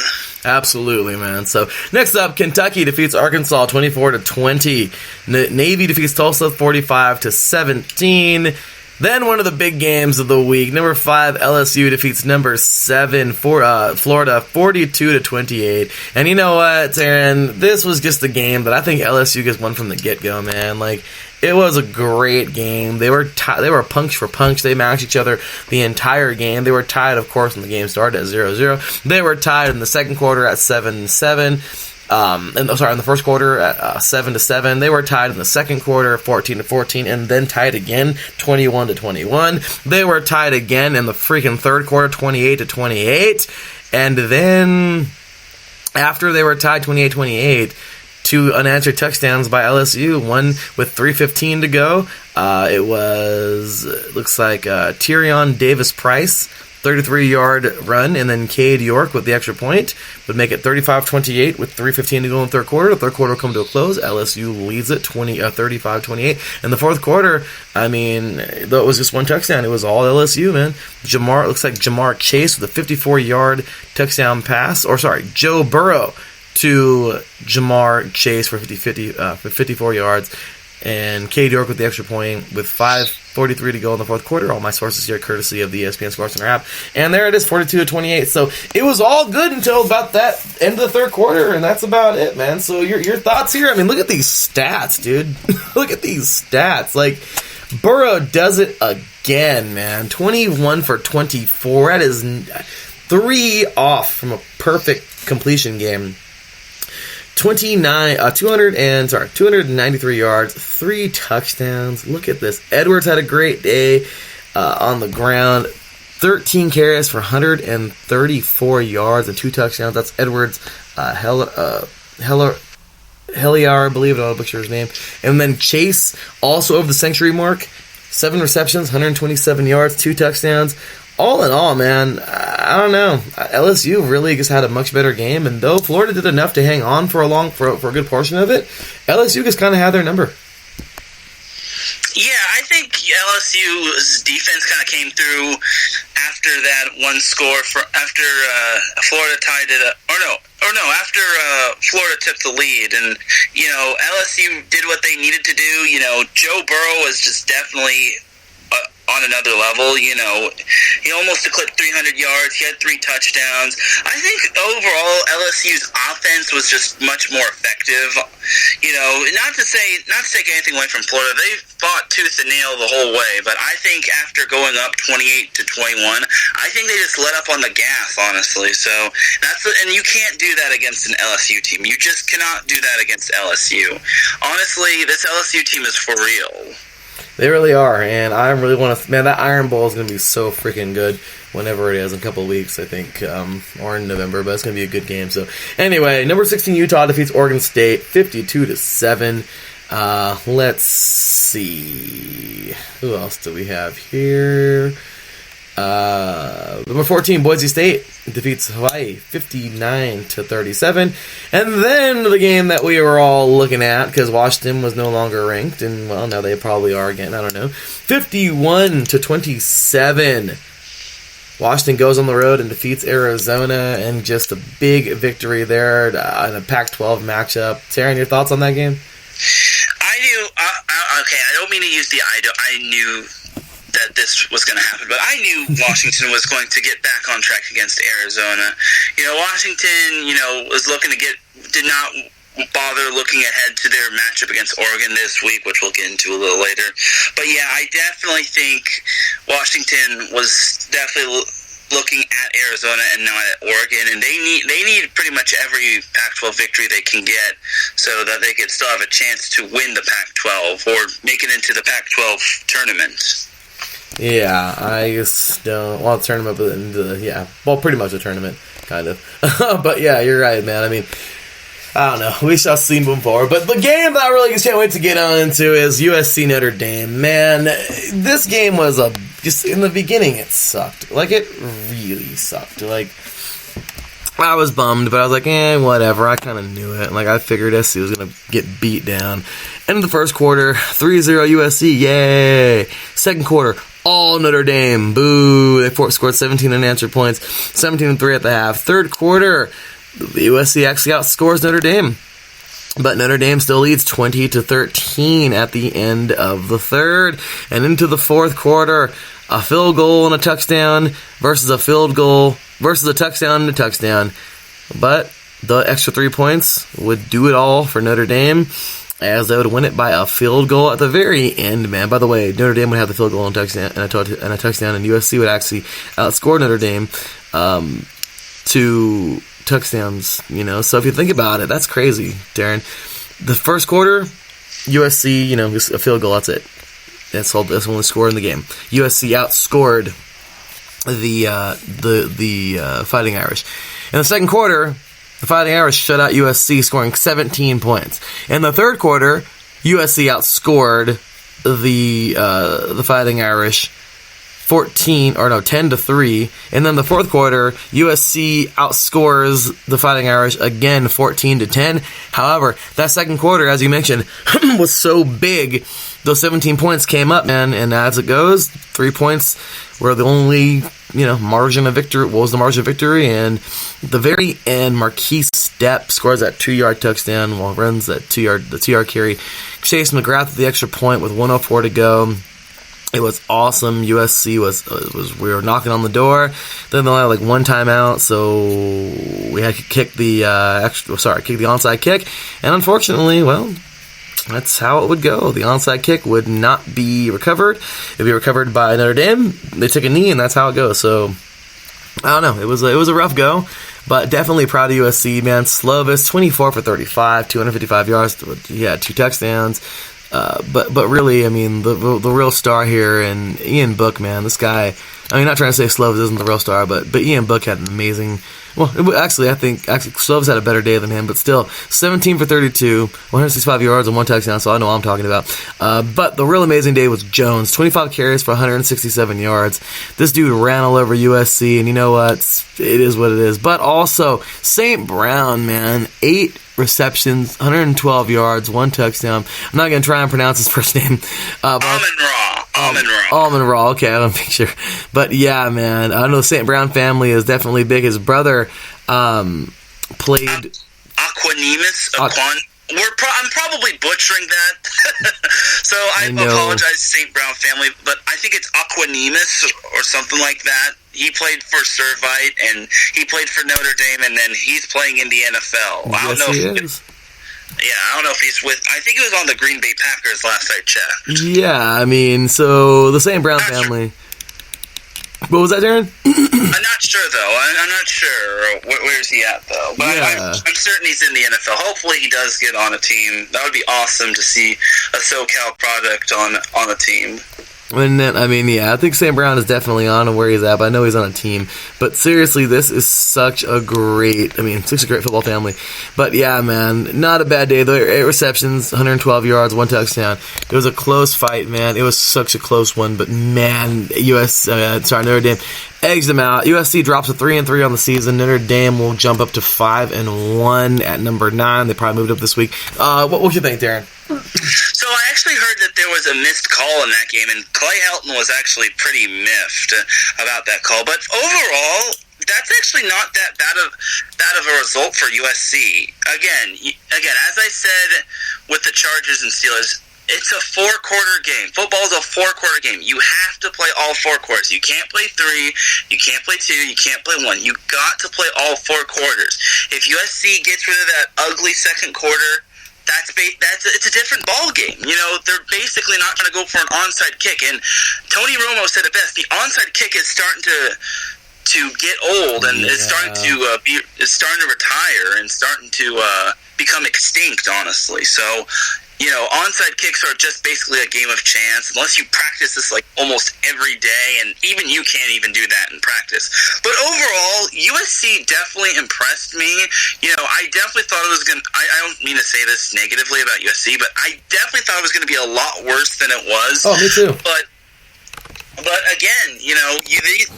S1: Absolutely, man. So next up, Kentucky defeats Arkansas 24-20. Navy defeats Tulsa 45-17. Then one of the big games of the week, number 5 LSU defeats number 7 Florida 42-28. And you know what, Taryn? This was just the game that I think LSU just won from the get-go, man. Like, it was a great game. They were punch for punch. They matched each other the entire game. They were tied, of course, when the game started at 0-0. They were tied in the second quarter at 7-7. In the first quarter at 7-7. They were tied in the second quarter 14-14, and then tied again 21-21. They were tied again in the freaking third quarter 28-28, and then after they were tied 28-28, 2 unanswered touchdowns by LSU, one with 3:15 to go. It looks like Tyrion Davis-Price, 33-yard run, and then Cade York with the extra point would make it 35-28 with 3:15 to go in the third quarter. The third quarter will come to a close. LSU leads it 35-28. In the fourth quarter, I mean, though it was just one touchdown, it was all LSU, man. Looks like Jamar Chase with a 54-yard touchdown pass, Joe Burrow to Jamar Chase for 54 yards, and Cade York with the extra point with 5:43 to go in the fourth quarter. All my sources here courtesy of the ESPN SportsCenter app. And there it is, 42-28. So it was all good until about that end of the third quarter, and that's about it, man. So your thoughts here? I mean, look at these stats, dude. Look at these stats. Like, Burrow does it again, man. 21 for 24. That is 3 off from a perfect completion game. 293 yards, 3 touchdowns. Look at this. Edwards had a great day on the ground. 13 carries for 134 yards and 2 touchdowns. That's Edwards Heliar, I believe. I don't butcher his name. And then Chase, also over the century mark. 7 receptions, 127 yards, 2 touchdowns. All in all, man, I don't know. LSU really just had a much better game, and though Florida did enough to hang on for a good portion of it, LSU just kind of had their number.
S4: Yeah, I think LSU's defense kind of came through after that one score. After Florida tied it up, after Florida took the lead, and LSU did what they needed to do. Joe Burrow was just definitely on another level. He almost eclipsed 300 yards. He had 3 touchdowns. I think overall LSU's offense was just much more effective. Not to take anything away from Florida, they fought tooth and nail the whole way. But I think after going up 28-21, I think they just let up on the gas, honestly. So and you can't do that against an LSU team. You just cannot do that against LSU. Honestly, this LSU team is for real.
S1: They really are, and I really want to... Man, that Iron Bowl is going to be so freaking good whenever it is, in a couple of weeks, I think, or in November, but it's going to be a good game. So, anyway, number 16 Utah defeats Oregon State 52-7. Let's see. Who else do we have here? Number 14 Boise State defeats Hawaii 59-37. And then the game that we were all looking at, because Washington was no longer ranked, and well, now they probably are again, I don't know. 51-27. Washington goes on the road and defeats Arizona, and just a big victory there in a Pac-12 matchup. Taryn, your thoughts on that game?
S4: I do. Okay, I don't mean to use the I knew that this was going to happen, but I knew Washington was going to get back on track against Arizona. Washington, was looking to did not bother looking ahead to their matchup against Oregon this week, which we'll get into a little later. But yeah, I definitely think Washington was definitely looking at Arizona and not at Oregon, and they need pretty much every Pac-12 victory they can get so that they could still have a chance to win the Pac-12 or make it into the Pac-12 tournament.
S1: Yeah, I just don't... Well, tournament, but pretty much a tournament, kind of. But yeah, you're right, man. I mean, I don't know. We shall see moving forward. But the game that I really can't wait to get on into is USC Notre Dame. Man, this game was just in the beginning, it sucked. It really sucked. I was bummed, but I was like, whatever. I kind of knew it. I figured SC was going to get beat down. End of the first quarter, 3-0 USC. Yay! Second quarter, all Notre Dame. Boo! They scored 17 unanswered points, 17-3 at the half. Third quarter, USC actually outscores Notre Dame. But Notre Dame still leads 20-13 at the end of the third. And into the fourth quarter, a field goal and a touchdown versus a field goal versus a touchdown and a touchdown. But the extra 3 points would do it all for Notre Dame, as they would win it by a field goal at the very end, man. By the way, Notre Dame would have the field goal and a touchdown, and USC would actually outscore Notre Dame 2 touchdowns, So if you think about it, that's crazy, Darren. The first quarter, USC, just a field goal, that's it. That's all. That's the only score in the game. USC outscored the Fighting Irish. In the second quarter, the Fighting Irish shut out USC, scoring 17 points. In the third quarter, USC outscored the Fighting Irish 10-3. And then the fourth quarter, USC outscores the Fighting Irish again 14-10. However, that second quarter, as you mentioned, was so big, those 17 points came up, man, and as it goes, 3 points were the only, margin of victory. What was the margin of victory? And at the very end, Marquise Stepp scores that 2-yard touchdown while runs that 2-yard carry. Chase McGrath with the extra point with 1:04 to go. It was awesome. USC we were knocking on the door. Then they only had one timeout, so we had to kick the onside kick. And unfortunately, that's how it would go. The onside kick would not be recovered. It would be recovered by Notre Dame. They took a knee, and that's how it goes. So I don't know. It was a rough go, but definitely proud of USC, man. Slovis, 24 for 35, 255 yards. He had 2 touchdowns. But really, I mean, the real star here, and Ian Book, man, this guy. I mean, not trying to say Slovis isn't the real star, but Ian Book had an amazing. Well, I think Slovis had a better day than him, but still, 17 for 32, 165 yards and 1 touchdown. So I know what I'm talking about. But the real amazing day was Jones, 25 carries for 167 yards. This dude ran all over USC, and you know what? It is what it is. But also St. Brown, man, 8 receptions, 112 yards, 1 touchdown. I'm not going to try and pronounce his first name. Almond Raw. Okay, I don't think sure. But yeah, man, I know the St. Brown family is definitely big. His brother played
S4: Aquanimus. I'm probably butchering that, so I apologize, St. Brown family, but I think it's Aquanimus or something like that. He played for Servite, and he played for Notre Dame, and then he's playing in the NFL.
S1: Yes,
S4: I don't know
S1: he
S4: if
S1: is.
S4: I don't know if he's with. I think he was on the Green Bay Packers last I checked.
S1: Yeah, I mean, so the St. Brown family. What was that, Darren?
S4: I'm not sure, though. I'm not sure. Where's he at, though? But
S1: Yeah.
S4: I'm certain he's in the NFL. Hopefully he does get on a team. That would be awesome to see a SoCal product on a team.
S1: And then, I mean, yeah, I think Sam Brown is definitely on where he's at, but I know he's on a team. But seriously, this is such a great football family. But yeah, man, not a bad day. The 8 receptions, 112 yards, 1 touchdown. It was a close fight, man. It was such a close one, but man, Notre Dame eggs them out. USC drops to 3-3 on the season. Notre Dame will jump up to 5-1 at number 9. They probably moved up this week. What you think, Darren?
S4: So I actually heard that there was a missed call in that game, and Clay Helton was actually pretty miffed about that call. But overall, that's actually not that bad of a result for USC. Again, as I said with the Chargers and Steelers, it's a 4-quarter game. Football is a 4-quarter game. You have to play all 4 quarters. You can't play 3, you can't play 2, you can't play 1. You got to play all 4 quarters. If USC gets rid of that ugly second quarter, it's a different ball game. You know, they're basically not going to go for an onside kick. And Tony Romo said it best: the onside kick is starting to get old, and it's starting to retire and starting to become extinct. Honestly, so. You know, onside kicks are just basically a game of chance, unless you practice this like almost every day, and even you can't even do that in practice. But overall, USC definitely impressed me. You know, I definitely thought it was going to, I don't mean to say this negatively about USC, but I definitely thought it was going to be a lot worse than it was.
S1: Oh, me too.
S4: But again, you know,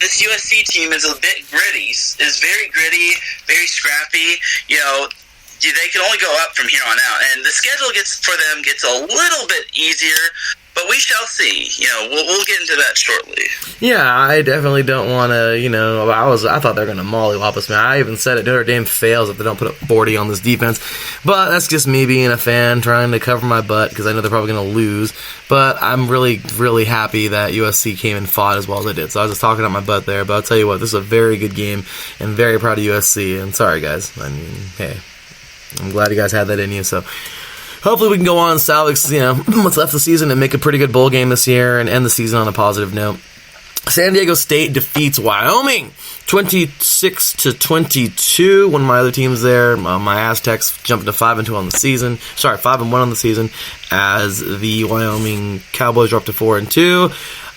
S4: this USC team is a bit gritty, is very gritty, very scrappy, you know. They can only go up from here on out, and the schedule gets a little bit easier, but we shall see. You know, we'll get into that shortly.
S1: Yeah, I definitely don't want to. You know, I thought they were going to mollywop us, man. I even said it. Notre Dame fails if they don't put up 40 on this defense, but that's just me being a fan trying to cover my butt because I know they're probably going to lose. But I'm really, really happy that USC came and fought as well as they did. So I was just talking out my butt there, but I'll tell you what, this is a very good game, and very proud of USC. And sorry, guys. I mean, hey. I'm glad you guys had that in you. So hopefully we can go on and salvage, what's left of the season and make a pretty good bowl game this year and end the season on a positive note. San Diego State defeats Wyoming 26-22. One of my other teams there, my Aztecs, jumping to 5-2 on the season. 5-1 on the season, as the Wyoming Cowboys are up to 4-2.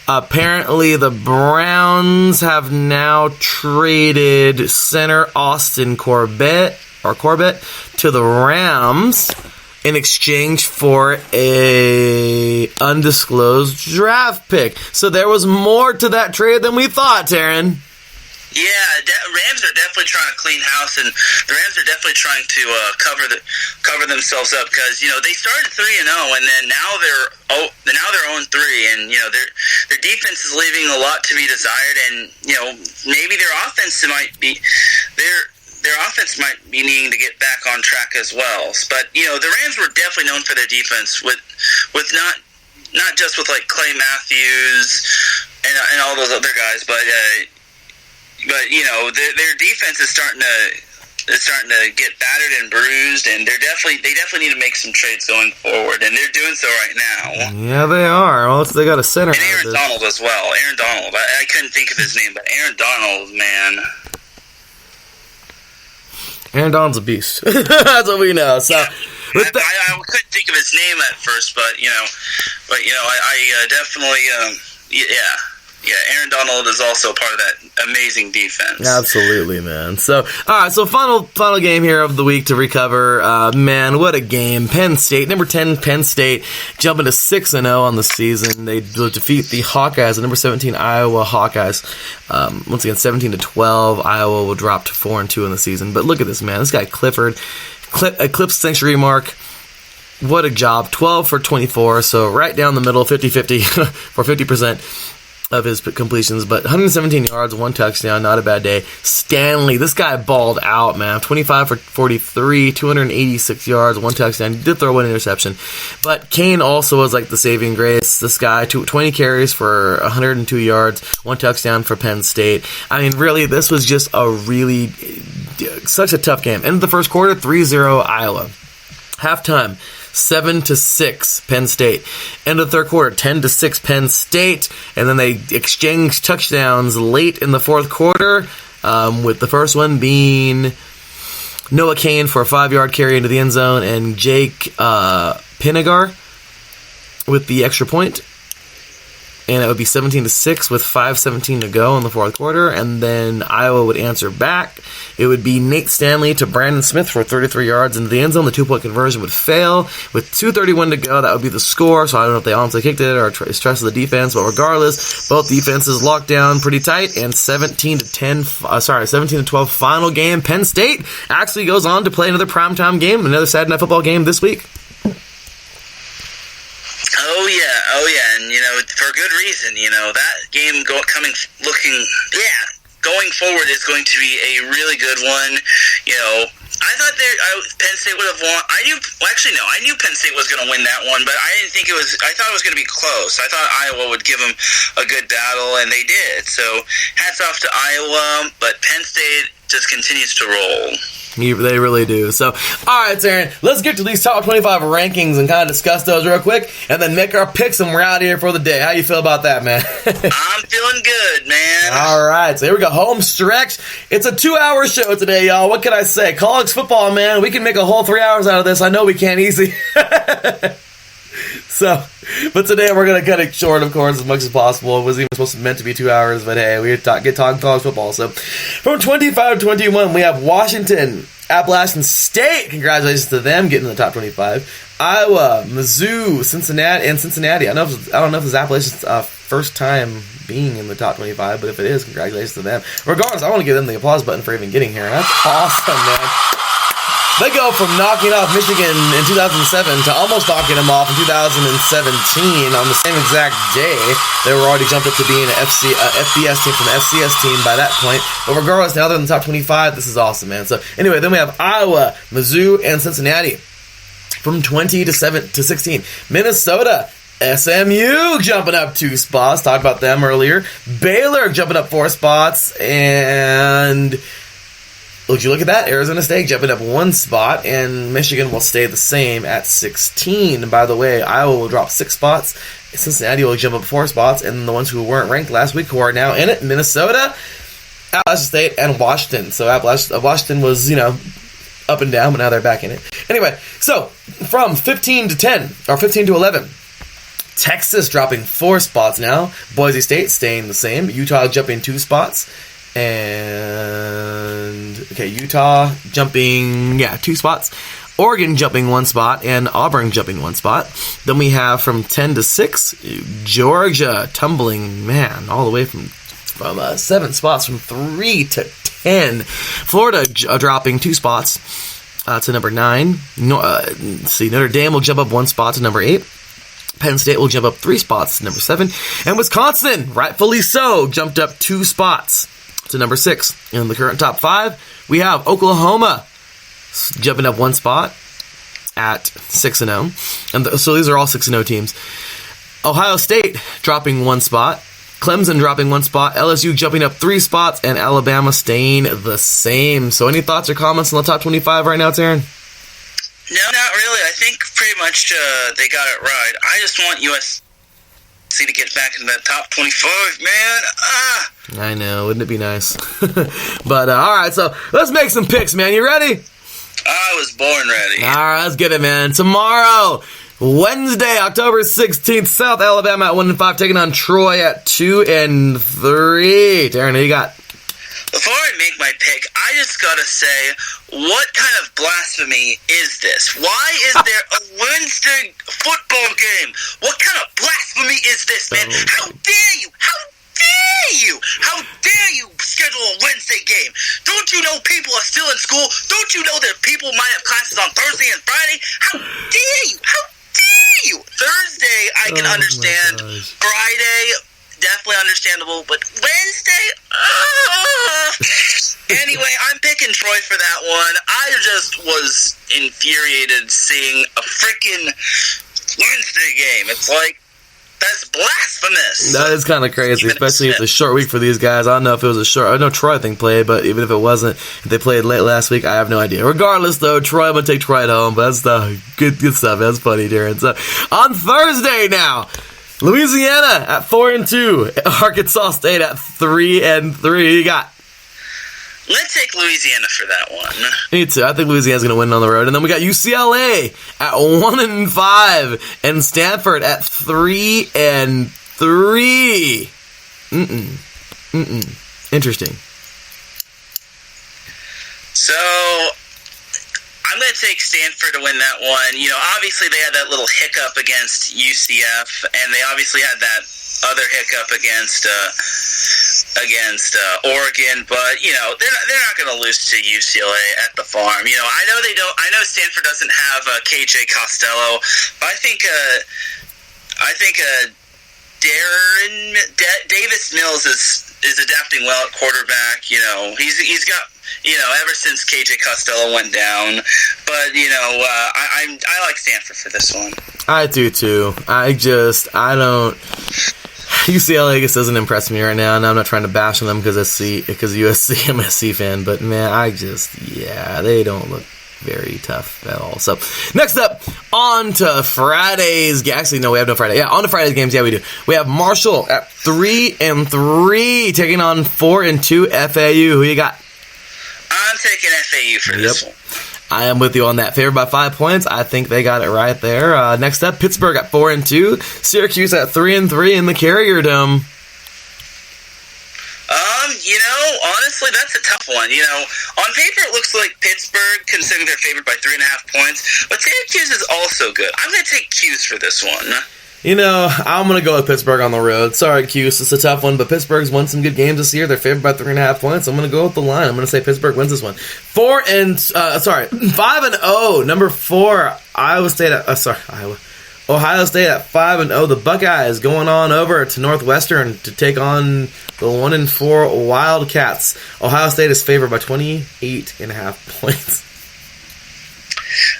S1: Apparently, the Browns have now traded center Austin Corbett to the Rams in exchange for a undisclosed draft pick. So there was more to that trade than we thought, Taryn.
S4: Yeah, Rams are definitely trying to clean house, and the Rams are definitely trying to cover themselves up because they started 3-0, and then now they're 0-3, and their defense is leaving a lot to be desired, and maybe their offense might be needing to get back on track as well. But the Rams were definitely known for their defense with not just with like Clay Matthews and all those other guys, but their defense is starting to get battered and bruised, and they definitely need to make some trades going forward, and they're doing so right now.
S1: Yeah, they are. Well, they got a center.
S4: And Aaron Donald as well. Aaron Donald. I couldn't think of his name, but Aaron Donald, man.
S1: Aaron Donald's a beast. That's what we know. So,
S4: I couldn't think of his name at first, but I definitely, Aaron Donald is also part of that amazing defense.
S1: Absolutely, man. So, all right, so final game here of the week to recover. Man, what a game. Penn State, number 10 Penn State, jumping to 6-0 on the season. They defeat the Hawkeyes, the number 17 Iowa Hawkeyes. Once again, 17-12. Iowa will drop to 4-2 in the season. But look at this, man. This guy Clifford eclipsed century mark. What a job. 12 for 24, so right down the middle, 50-50 for 50% of his completions, but 117 yards, 1 touchdown, not a bad day. Stanley, this guy balled out, man. 25 for 43, 286 yards, 1 touchdown. He did throw 1 interception, but Kane also was like the saving grace. This guy, 20 carries for 102 yards, 1 touchdown for Penn State. I mean, really, this was just such a tough game. End of the first quarter, 3-0 Iowa. Halftime, 7-6 Penn State. End of the third quarter, 10-6 Penn State, and then they exchanged touchdowns late in the fourth quarter, with the first one being Noah Kane for a 5-yard carry into the end zone, and Jake Pinegar with the extra point. And it would be 17-6 with 5:17 to go in the fourth quarter. And then Iowa would answer back. It would be Nate Stanley to Brandon Smith for 33 yards into the end zone. The 2-point conversion would fail. With 2:31 to go, that would be the score. So I don't know if they honestly kicked it or stressed the defense. But regardless, both defenses locked down pretty tight. And 17-12 final game. Penn State actually goes on to play another primetime game, another Saturday Night Football game this week.
S4: Oh yeah, and for good reason. That game going forward is going to be a really good one. I thought Penn State would have won. I knew Penn State was going to win that one, but I didn't think it was. I thought it was going to be close. I thought Iowa would give them a good battle, and they did. So hats off to Iowa, but Penn State just continues to roll.
S1: They really do. So, all right, Taryn, let's get to these top 25 rankings and kind of discuss those real quick, and then make our picks, and we're out of here for the day. How you feel about that, man?
S4: I'm feeling good, man.
S1: All right, so here we go. Home stretch. It's a 2-hour show today, y'all. What can I say? College football, man. We can make a whole 3 hours out of this. I know we can easy. So, but today we're going to cut it short, of course, as much as possible. It wasn't even meant to be 2 hours, but hey, we get talking college football. So, from 25-21, we have Washington, Appalachian State. Congratulations to them getting in the top 25. Iowa, Mizzou, Cincinnati. I don't know if it's Appalachian's first time being in the top 25, but if it is, congratulations to them. Regardless, I want to give them the applause button for even getting here. That's awesome, man. They go from knocking off Michigan in 2007 to almost knocking them off in 2017 on the same exact day. They were already jumped up to being an FBS team from an FCS team by that point. But regardless, now they're in the top 25. This is awesome, man. So anyway, then we have Iowa, Mizzou, and Cincinnati from 20 to 16. Minnesota, SMU jumping up 2 spots. Talked about them earlier. Baylor jumping up 4 spots. And would you look at that? Arizona State jumping up 1 spot, and Michigan will stay the same at 16. By the way, Iowa will drop 6 spots. Cincinnati will jump up 4 spots, and the ones who weren't ranked last week who are now in it, Minnesota, Appalachian State, and Washington. So Washington was, up and down, but now they're back in it. Anyway, so from 15 to 11, Texas dropping 4 spots now. Boise State staying the same. Utah jumping 2 spots. And Utah jumping 2 spots, Oregon jumping 1 spot, and Auburn jumping 1 spot. Then we have from 10 to 6, Georgia tumbling, man, all the way from 7 spots from 3 to 10. Florida dropping 2 spots to number 9. Notre Dame will jump up 1 spot to number 8. Penn State will jump up 3 spots to number 7. And Wisconsin, rightfully so, jumped up 2 spots to number 6. In the current top 5, we have Oklahoma jumping up 1 spot at 6-0. And so these are all 6-0 teams. Ohio State dropping 1 spot. Clemson dropping 1 spot. LSU jumping up 3 spots. And Alabama staying the same. So any thoughts or comments on the top 25 right now, Taryn?
S4: No, not really. I think pretty much they got it right. I just want USC to get back in that top 25, man.
S1: I know, wouldn't it be nice? But, alright, so let's make some picks, man. You ready?
S4: I was born ready.
S1: Alright, let's get it, man. Tomorrow, Wednesday, October 16th, South Alabama at 1-5, taking on Troy at 2-3. Darren, who you got?
S4: Before I make my pick, I just gotta say, what kind of blasphemy is this? Why is there a Wednesday football game? What kind of blasphemy is this, man? How dare you? How dare you? How dare you schedule a Wednesday game? Don't you know people are still in school? Don't you know that people might have classes on Thursday and Friday? How dare you? How dare you? Thursday, I can understand. Friday, definitely understandable, but Wednesday? Anyway, I'm picking Troy for that one. I just was infuriated seeing a freaking Wednesday game. It's like, that's blasphemy. from this.
S1: That is kind of crazy, especially if it's a short week for these guys. I don't know if it was a short. I know Troy, I think, played, but even if it wasn't, if they played late last week, I have no idea. Regardless, though, Troy, I'm going to take Troy at home, but that's the good stuff. That's funny, Darren. So, on Thursday now, Louisiana at 4-2, Arkansas State at 3-3. You got?
S4: Let's take Louisiana for that one.
S1: Me too. I think Louisiana's going to win on the road. And then we got UCLA at 1-5 and Stanford at 3-3. Interesting.
S4: So, I'm going to take Stanford to win that one. You know, obviously they had that little hiccup against UCF, and they obviously had that other hiccup against Oregon, but you know they're not going to lose to UCLA at the Farm. You know, I know they don't. I know Stanford doesn't have KJ Costello, but I think Davis Mills is adapting well at quarterback. You know, he's got, you know, ever since KJ Costello went down. But you know, I like Stanford for this one.
S1: I do too. I don't. UCLA just doesn't impress me right now, and I'm not trying to bash on them because USC, I'm a SC fan, but man, they don't look very tough at all. So, next up, on to Friday's. Actually, no, we have no Friday. Yeah, on to Friday's games. Yeah, we do. We have Marshall at 3-3 taking on 4-2 FAU. Who you got?
S4: I'm taking FAU for this one.
S1: I am with you on that. Favored by 5 points. I think they got it right there. Next up, Pittsburgh at 4-2. Syracuse at 3-3 in the Carrier Dome.
S4: You know, honestly, that's a tough one. You know, on paper it looks like Pittsburgh, considering they're favored by 3.5 points, but Syracuse is also good. I'm going to take Cuse for this one.
S1: You know, I'm going to go with Pittsburgh on the road. Sorry, Cuse, it's a tough one, but Pittsburgh's won some good games this year. They're favored by 3.5 points. I'm going to go with the line. I'm going to say Pittsburgh wins this one. 5-0. Number 4, Ohio State at 5-0. The Buckeyes going on over to Northwestern to take on the 1-4 Wildcats. Ohio State is favored by 28.5 points.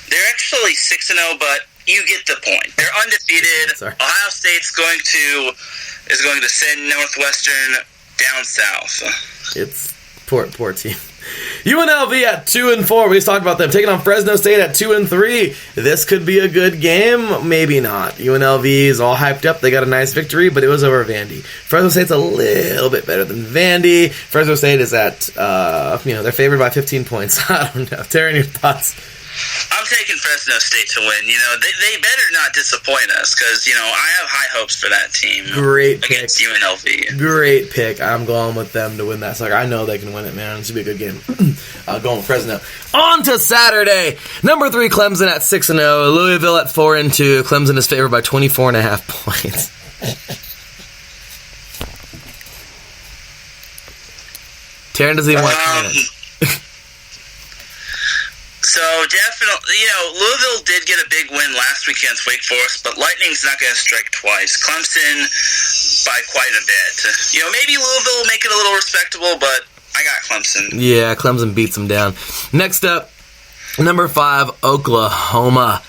S4: They're actually 6-0, but you get the point. They're undefeated. Ohio State's going to send Northwestern down south.
S1: It's poor team. UNLV at 2-4. We just talked about them taking on Fresno State at 2-3. This could be a good game, maybe not. UNLV is all hyped up. They got a nice victory, but it was over Vandy. Fresno State's a little bit better than Vandy. Fresno State is at they're favored by 15 points. I don't know. Taryn, your thoughts?
S4: I'm taking Fresno State to win. You know, they better not disappoint us because, you know, I have high hopes for that team.
S1: Great pick.
S4: Against UNLV.
S1: Great pick. I'm going with them to win that sucker. I know they can win it, man. It should be a good game. Going with Fresno. On to Saturday. Number 3, Clemson at 6-0. Louisville at 4-2. Clemson is favored by 24.5 points. Taryn doesn't even like playing it.
S4: So definitely, you know, Louisville did get a big win last week against Wake Forest, but Lightning's not going to strike twice. Clemson by quite a bit. You know, maybe Louisville will make it a little respectable, but I got Clemson.
S1: Yeah, Clemson beats them down. Next up, number 5, Oklahoma.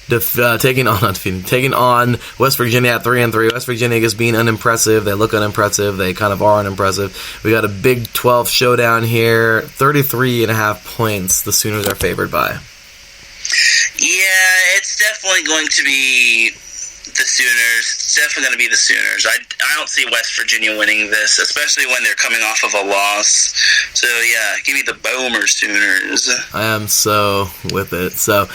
S1: Taking on West Virginia at 3-3. West Virginia is being unimpressive. They look unimpressive. They kind of are unimpressive. We got a Big 12 showdown here. 33.5 points. The Sooners are favored by.
S4: Yeah, it's definitely going to be the Sooners. It's definitely going to be the Sooners. I don't see West Virginia winning this, especially when they're coming off of a loss. So yeah, give me the Boomer Sooners.
S1: I am so with it. So.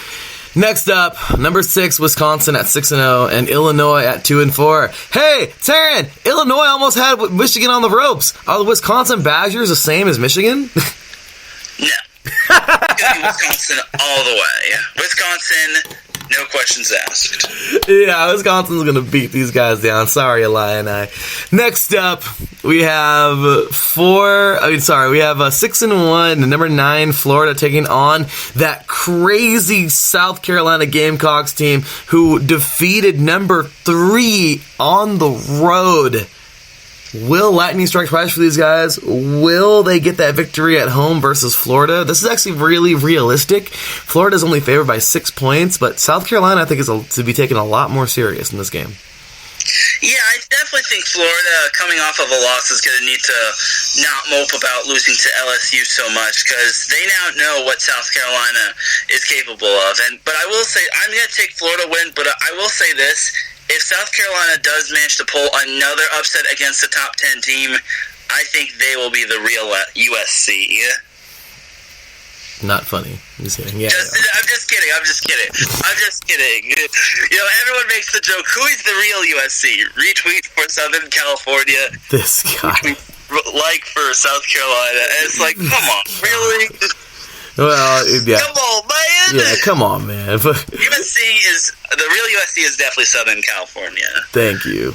S1: Next up, number 6, Wisconsin at 6-0, and Illinois at 2-4. Hey, Taryn, Illinois almost had Michigan on the ropes. Are the Wisconsin Badgers the same as Michigan?
S4: No. It's going to be Wisconsin all the way. Wisconsin, no questions asked.
S1: Yeah, Wisconsin's going to beat these guys down. Sorry, Illini. Next up, we have 6-1, number 9, Florida taking on that crazy South Carolina Gamecocks team who defeated number 3 on the road. Will lightning strike twice for these guys? Will they get that victory at home versus Florida? This is actually really realistic. Florida's only favored by 6 points, but South Carolina, I think, is to be taken a lot more serious in this game.
S4: Yeah, I definitely think Florida, coming off of a loss, is going to need to not mope about losing to LSU so much, because they now know what South Carolina is capable of. But I will say, I'm going to take Florida win, but I will say this. If South Carolina does manage to pull another upset against the top 10 team, I think they will be the real USC.
S1: Not funny. Just kidding. Yeah,
S4: I'm just kidding. You know, everyone makes the joke, who is the real USC? Retweet for Southern California.
S1: This guy.
S4: Like for South Carolina. And it's like, come on, really?
S1: Well, yeah.
S4: Come on, man.
S1: Yeah, come on, man.
S4: The real USC is definitely Southern California.
S1: Thank you.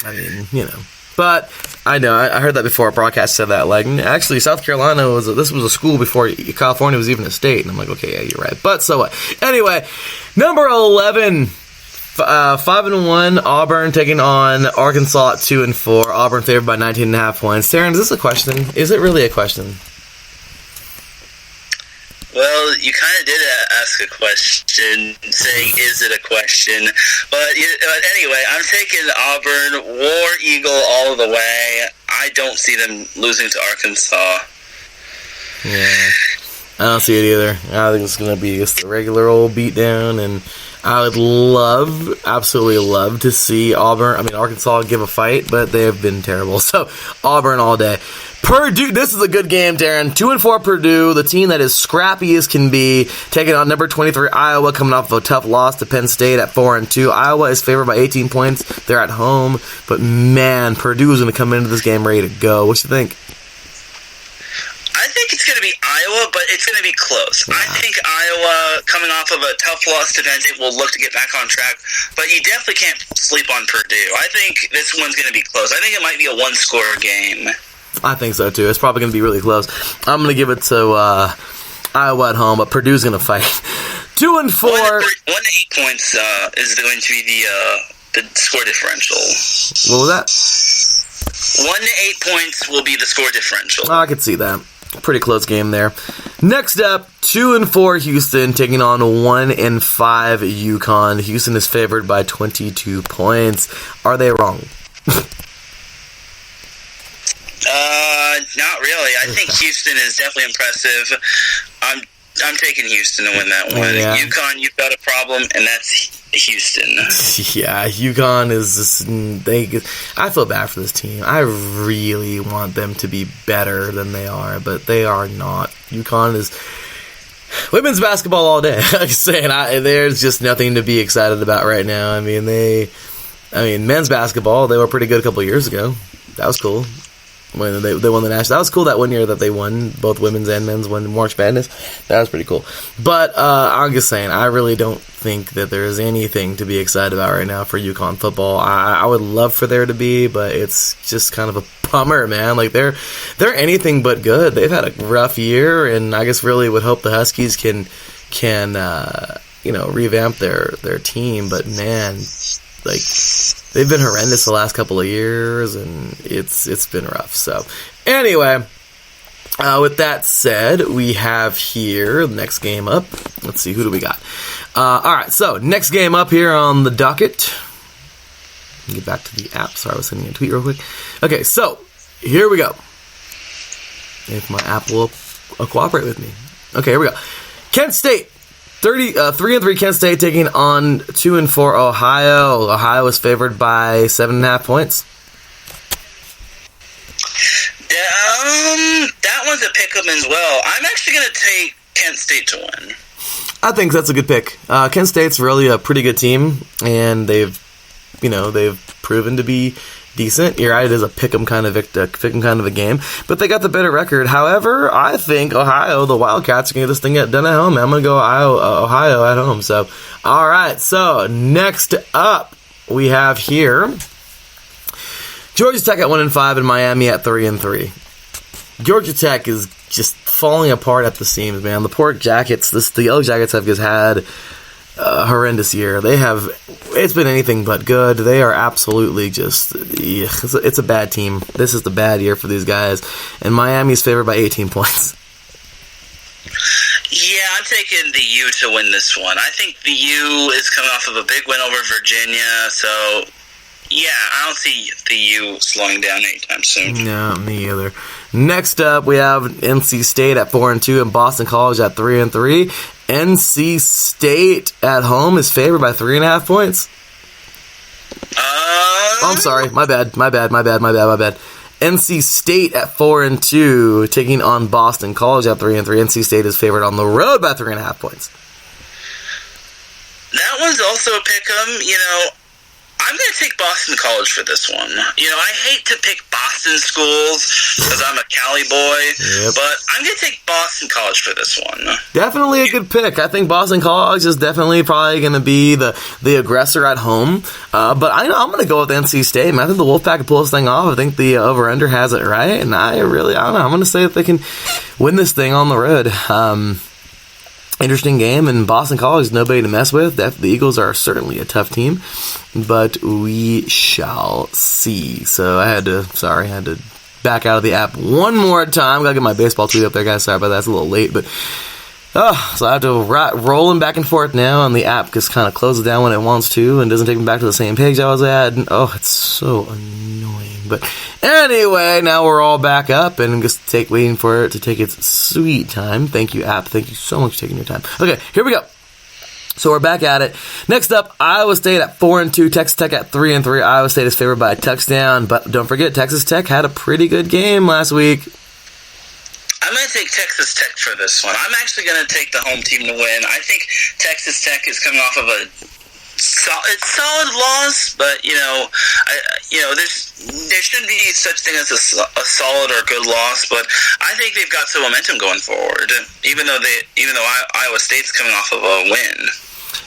S1: I mean, you know. But I know, I heard that before a broadcast said that. Like, actually, South Carolina this was a school before California was even a state. And I'm like, okay, yeah, you're right. But so what? Anyway, number 11, 5-1, Auburn taking on Arkansas at 2-4. Auburn favored by 19.5 points. Taryn, is this a question? Is it really a question?
S4: Well, you kind of did ask a question, saying, is it a question? But anyway, I'm taking Auburn, War Eagle all the way. I don't see them losing to Arkansas.
S1: Yeah, I don't see it either. I think it's going to be just a regular old beatdown, and I would absolutely love to see Arkansas give a fight, but they have been terrible. So, Auburn all day. Purdue, this is a good game, Darren. 2-4 Purdue, the team that is scrappy as can be, taking on number 23 Iowa, coming off of a tough loss to Penn State at 4-2. Iowa is favored by 18 points. They're at home, but man, Purdue is going to come into this game ready to go. What you think?
S4: I think it's going to be Iowa, but it's going to be close. Yeah. I think Iowa, coming off of a tough loss to Penn State, will look to get back on track, but you definitely can't sleep on Purdue. I think this one's going to be close. I think it might be a one-score game.
S1: I think so, too. It's probably going to be really close. I'm going to give it to Iowa at home, but Purdue's going to fight. 2-4.
S4: 1 to 8 points is going to be the score differential.
S1: What was that?
S4: 1 to 8 points will be the score differential.
S1: I could see that. Pretty close game there. Next up, 2-4 Houston taking on 1-5 UConn. Houston is favored by 22 points. Are they wrong?
S4: Not really. I think Houston is definitely impressive. I'm taking Houston to win that one.
S1: Yeah.
S4: UConn, you've got a problem, and that's Houston.
S1: Yeah, UConn is just... I feel bad for this team. I really want them to be better than they are, but they are not. UConn is... women's basketball all day. Like I'm saying, there's just nothing to be excited about right now. I mean, men's basketball, they were pretty good a couple of years ago. That was cool. When they won the national, that was cool. That 1 year that they won, both women's and men's won March Madness. That was pretty cool. But I'm just saying, I really don't think that there is anything to be excited about right now for UConn football. I would love for there to be, but it's just kind of a bummer, man. Like they're anything but good. They've had a rough year, and I guess really would hope the Huskies can revamp their team. But man, like. They've been horrendous the last couple of years, and it's been rough. So, anyway, with that said, we have here the next game up. Let's see, who do we got? All right, so next game up here on the docket. Get back to the app. Sorry, I was sending a tweet real quick. Okay, so here we go. If my app will cooperate with me. Okay, here we go. Kent State. 3-3 Kent State taking on 2-4 Ohio. Ohio is favored by 7.5 points.
S4: That one's a pick'em as well. I'm actually going to take Kent State to win.
S1: I think that's a good pick. Kent State's really a pretty good team, and they've proven to be decent. You're right, it is a pick'em kind of a game, but they got the better record. However, I think Ohio, the Wildcats, are going to get this thing done at home. I'm going to go Ohio at home. So, all right. So next up, we have here Georgia Tech at 1-5 and Miami at 3-3. Georgia Tech is just falling apart at the seams, man. The poor Jackets, the Yellow Jackets have just had a horrendous year. It's been anything but good. They are absolutely just, it's a bad team. This is the bad year for these guys. And Miami's favored by 18 points.
S4: Yeah, I'm taking the U to win this one. I think the U is coming off of a big win over Virginia, so I don't see the U slowing down anytime soon.
S1: No, me either. Next up, we have NC State at 4-2 and Boston College at 3-3. NC State at home is favored by 3.5 points. I'm sorry. My bad. NC State at 4-2 taking on Boston College at 3-3. NC State is favored on the road by 3.5 points.
S4: That one's also a pick-em. I'm going to take Boston College for this one. I hate to pick Boston schools because I'm a Cali boy, but I'm going to take Boston College for this one.
S1: Definitely a good pick. I think Boston College is definitely probably going to be the aggressor at home, but I'm going to go with NC State. I think the Wolfpack can pull this thing off. I think the over-under has it right, and I don't know. I'm going to say that they can win this thing on the road. Interesting game, and Boston College is nobody to mess with. The Eagles are certainly a tough team, but we shall see. So I had to back out of the app one more time. Gotta get my baseball tweet up there, guys. Sorry about that. It's a little late, but so I have to rolling back and forth now, and the app just kind of closes down when it wants to and doesn't take me back to the same page I was at. And, it's so annoying. But anyway, now we're all back up and just waiting for it to take its sweet time. Thank you, app. Thank you so much for taking your time. Okay, here we go. So we're back at it. Next up, Iowa State at 4-2, Texas Tech at 3-3. Iowa State is favored by a touchdown, but don't forget, Texas Tech had a pretty good game last week.
S4: I'm going to take Texas Tech for this one. I'm actually going to take the home team to win. I think Texas Tech is coming off of a solid loss, but there shouldn't be such thing as a solid or good loss. But I think they've got some momentum going forward, even though Iowa State's coming off of a win.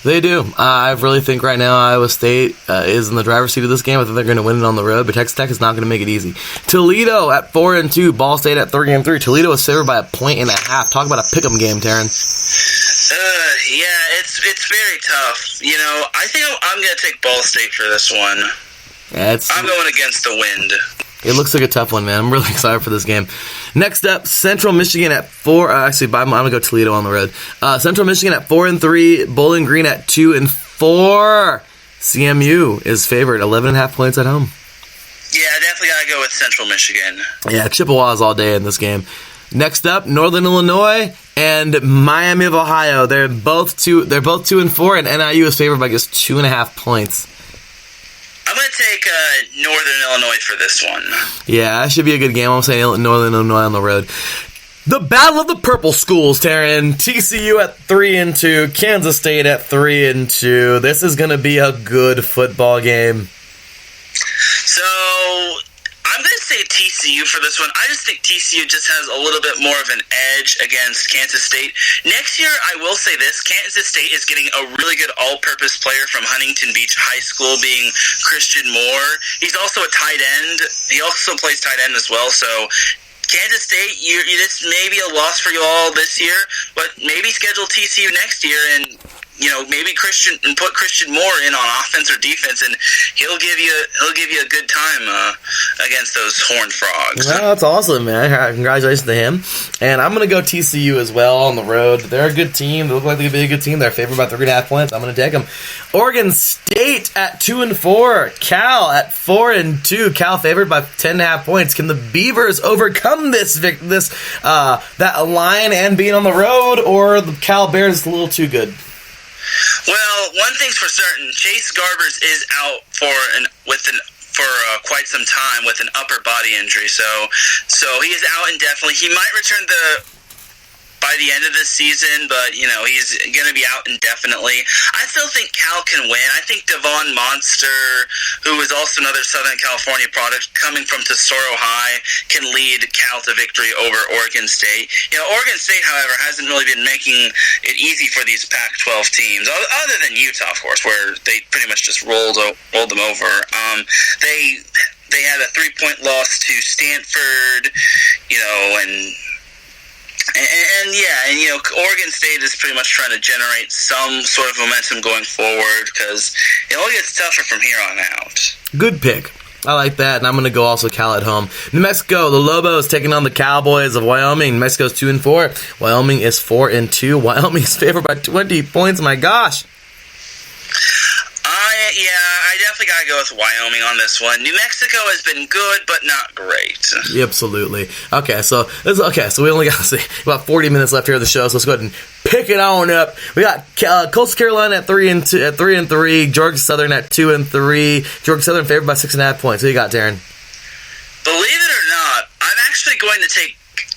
S1: They do. I really think right now Iowa State is in the driver's seat of this game. I think they're going to win it on the road, but Texas Tech is not going to make it easy. Toledo at 4-2, Ball State at 3-3. Toledo is favored by 1.5 points. Talk about a pick'em game, Taryn.
S4: It's very tough. I think I'm going to take Ball State for this one. I'm going against the wind.
S1: It looks like a tough one, man. I'm really excited for this game. Next up, Central Michigan at 4. I'm going to go Toledo on the road. Central Michigan at 4-3. Bowling Green at 2-4. CMU is favored 11.5 points at home.
S4: Yeah, definitely got to go with Central Michigan.
S1: Yeah, Chippewas all day in this game. Next up, Northern Illinois and Miami of Ohio. They're both 2-4, and NIU is favored by just 2.5 points.
S4: I'm going to take Northern Illinois for this one.
S1: Yeah, that should be a good game. I'm saying Northern Illinois on the road. The Battle of the Purple Schools, Taryn. TCU at 3-2, Kansas State at 3-2. This is going to be a good football game.
S4: So I'm going to say TCU for this one. I just think TCU just has a little bit more of an edge against Kansas State. Next year, I will say this, Kansas State is getting a really good all-purpose player from Huntington Beach High School, being Christian Moore. He's also a tight end. He also plays tight end as well, so Kansas State, this may be a loss for you all this year, but maybe schedule TCU next year and maybe put Christian Moore in on offense or defense, and he'll give you a good time against those Horned Frogs.
S1: Well, that's awesome, man. Congratulations to him. And I'm going to go TCU as well on the road. They're a good team. They look like they could be a good team. They're favored by 3.5 points. I'm going to take them. Oregon State at 2-4. Cal at 4-2. Cal favored by 10.5 points. Can the Beavers overcome that line and being on the road, or the Cal Bears a little too good?
S4: Well, one thing's for certain: Chase Garbers is out for quite some time with an upper body injury. So he is out indefinitely. He might return by the end of this season, but he's going to be out indefinitely. I still think Cal can win. I think Devon Monster, who is also another Southern California product coming from Tesoro High, can lead Cal to victory over Oregon State. Oregon State, however, hasn't really been making it easy for these Pac-12 teams, other than Utah, of course, where they pretty much just rolled them over. They had a 3-point loss to Stanford, and Oregon State is pretty much trying to generate some sort of momentum going forward, because it only gets tougher from here on out.
S1: Good pick. I like that, and I'm going to go also Cal at home. New Mexico, the Lobos taking on the Cowboys of Wyoming. New Mexico's 2-4. Wyoming is 4-2. Wyoming is favored by 20 points. My gosh.
S4: I I definitely gotta go with Wyoming on this one. New Mexico has been good, but not great.
S1: Absolutely. Okay, so we only got about 40 minutes left here of the show, so let's go ahead and pick it on up. We got Coastal Carolina at 3-3, Georgia Southern at 2-3. Georgia Southern favored by 6.5 points. Who you got, Darren?
S4: Believe it or not, I'm actually going to take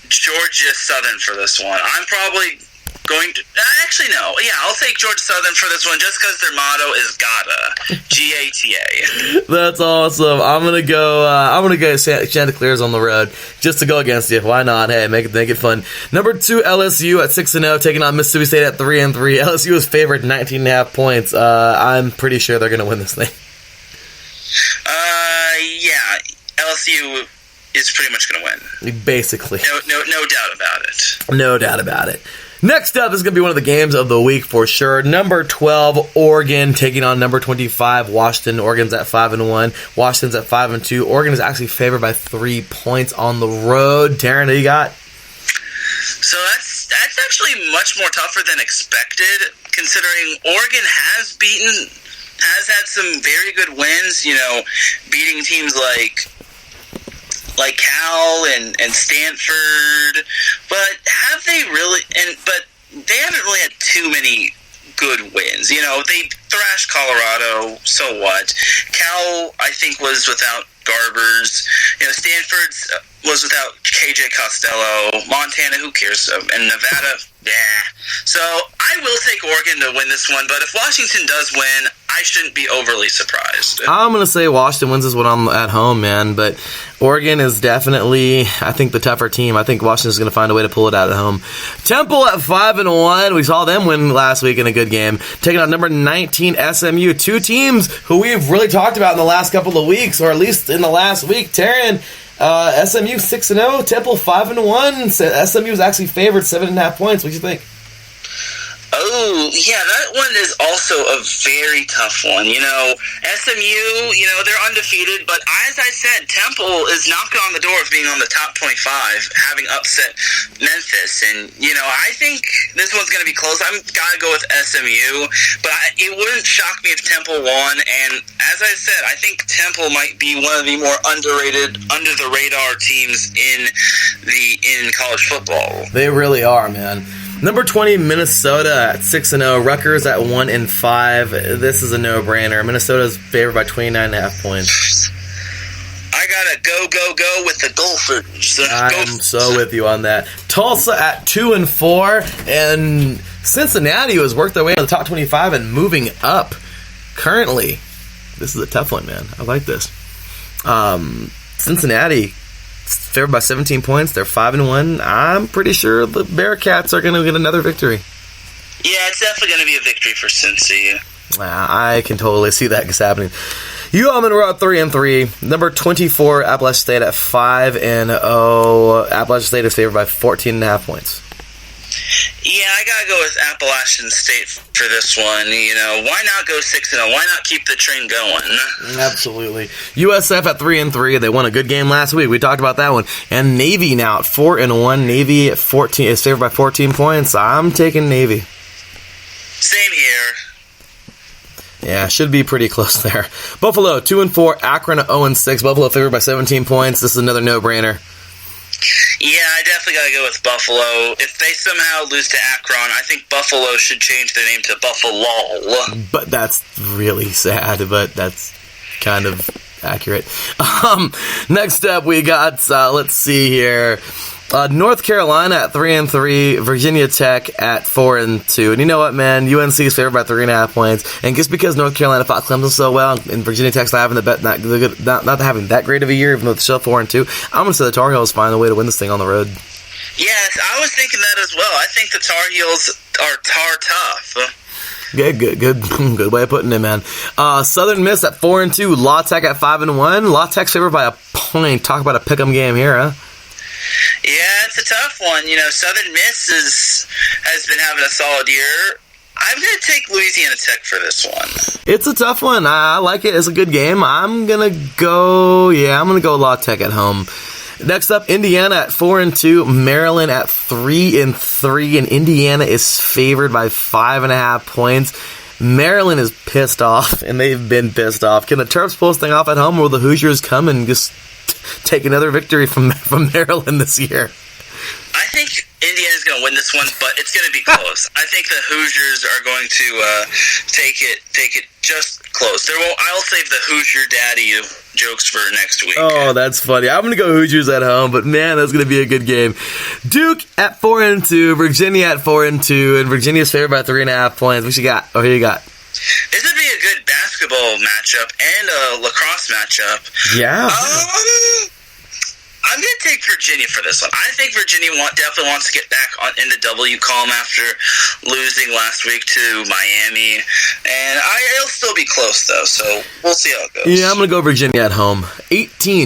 S4: Georgia Southern for this one. I'm probably going to... Actually, no. Yeah, I'll take Georgia Southern for this one just because their motto is GATA. G-A-T-A.
S1: That's awesome. I'm gonna go Chanticleers on the road just to go against you. Why not? Hey, make it fun. Number 2, LSU at 6-0, taking on Mississippi State at 3-3. LSU is favored 19.5 points. I'm pretty sure they're gonna win this thing.
S4: Yeah. LSU is pretty much gonna win.
S1: Basically.
S4: No doubt about it.
S1: No doubt about it. Next up, this is going to be one of the games of the week for sure. Number 12, Oregon, taking on number 25, Washington. Oregon's at 5-1. Washington's at 5-2. Oregon is actually favored by 3 points on the road. Darren, who you got?
S4: So that's actually much more tougher than expected, considering Oregon has had some very good wins, beating teams like Cal and Stanford, but have they really? But they haven't really had too many good wins. They thrashed Colorado, so what? Cal, I think, was without Garbers. Stanford's was without KJ Costello. Montana, who cares? And Nevada, yeah. So I will take Oregon to win this one, but if Washington does win, I shouldn't be overly surprised.
S1: I'm going to say Washington wins this one at home, man, but Oregon is definitely, I think, the tougher team. I think Washington's going to find a way to pull it out at home. Temple at 5-1. We saw them win last week in a good game, taking on number 19 SMU. Two teams who we've really talked about in the last couple of weeks, or at least in the last week. Taryn, SMU 6-0, Temple 5-1. SMU is actually favored 7.5 points. What do you think?
S4: Oh, yeah, that one is also a very tough one. SMU, they're undefeated, but as I said, Temple is knocking on the door of being on the top 25, having upset Memphis. And, I think this one's going to be close. I'm got to go with SMU, but it wouldn't shock me if Temple won. And as I said, I think Temple might be one of the more underrated, under-the-radar teams in college football.
S1: They really are, man. Number 20, Minnesota at 6-0. Rutgers at 1-5. This is a no-brainer. Minnesota's favored by 29.5 points.
S4: I gotta go with the Gophers.
S1: I'm so with you on that. Tulsa at 2-4, and Cincinnati has worked their way into the top 25 and moving up. Currently, this is a tough one, man. I like this. Cincinnati favored by 17 points. They're 5-1. I'm pretty sure the Bearcats are going to get another victory.
S4: Yeah, it's definitely going to be a victory for Cincy.
S1: I can totally see that happening. UL Monroe at 3-3. Number 24, Appalachian State at 5-0. Appalachian State is favored by 14.5 points.
S4: Yeah, I gotta go with Appalachian State for this one. Why not go 6-0? Why not keep the train going?
S1: Absolutely. USF at 3-3. They won a good game last week. We talked about that one. And Navy now at 4-1. Navy at 14 is favored by 14 points. I'm taking Navy.
S4: Same here.
S1: Yeah, should be pretty close there. Buffalo 2-4. Akron at 0-6. Buffalo favored by 17 points. This is another no-brainer.
S4: Yeah, I definitely got to go with Buffalo. If they somehow lose to Akron, I think Buffalo should change their name to Buffalo.
S1: But that's really sad, but that's kind of accurate. Next up, we got, let's see here, North Carolina at 3-3, Virginia Tech at 4-2. And you know what, man? UNC is favored by 3.5 points. And just because North Carolina fought Clemson so well, and Virginia Tech's not having not having that great of a year, even though it's still 4-2, I'm going to say the Tar Heels find a way to win this thing on the road.
S4: Yes, I was thinking that as well. I think the Tar Heels are tar tough.
S1: Good way of putting it, man. Southern Miss at 4-2, La Tech at 5-1. La Tech's favored by a point. Talk about a pick'em game here, huh?
S4: Yeah, it's a tough one. Southern Miss has been having a solid year. I'm going to take Louisiana Tech for this one.
S1: It's a tough one. I like it. It's a good game. I'm going to go La Tech at home. Next up, Indiana at 4-2, Maryland at 3-3, and Indiana is favored by 5.5 points. Maryland is pissed off, and they've been pissed off. Can the Terps pull this thing off at home, or will the Hoosiers come and just take another victory from Maryland this year?
S4: I think Indiana's going to win this one, but it's going to be close. I think the Hoosiers are going to take it just close. I'll save the Hoosier daddy jokes for next week.
S1: Oh, that's funny. I'm going to go Hoosiers at home, but man, that's going to be a good game. Duke at 4-2, Virginia at 4-2, and Virginia's favored by 3.5 points. What you got? Oh, here you got.
S4: This would be a good basketball matchup and a lacrosse matchup.
S1: Yeah.
S4: I'm going to take Virginia for this one. I think Virginia definitely wants to get back in the W column after losing last week to Miami. And it'll still be close, though, so we'll see how it goes.
S1: Yeah, I'm going to go Virginia at home.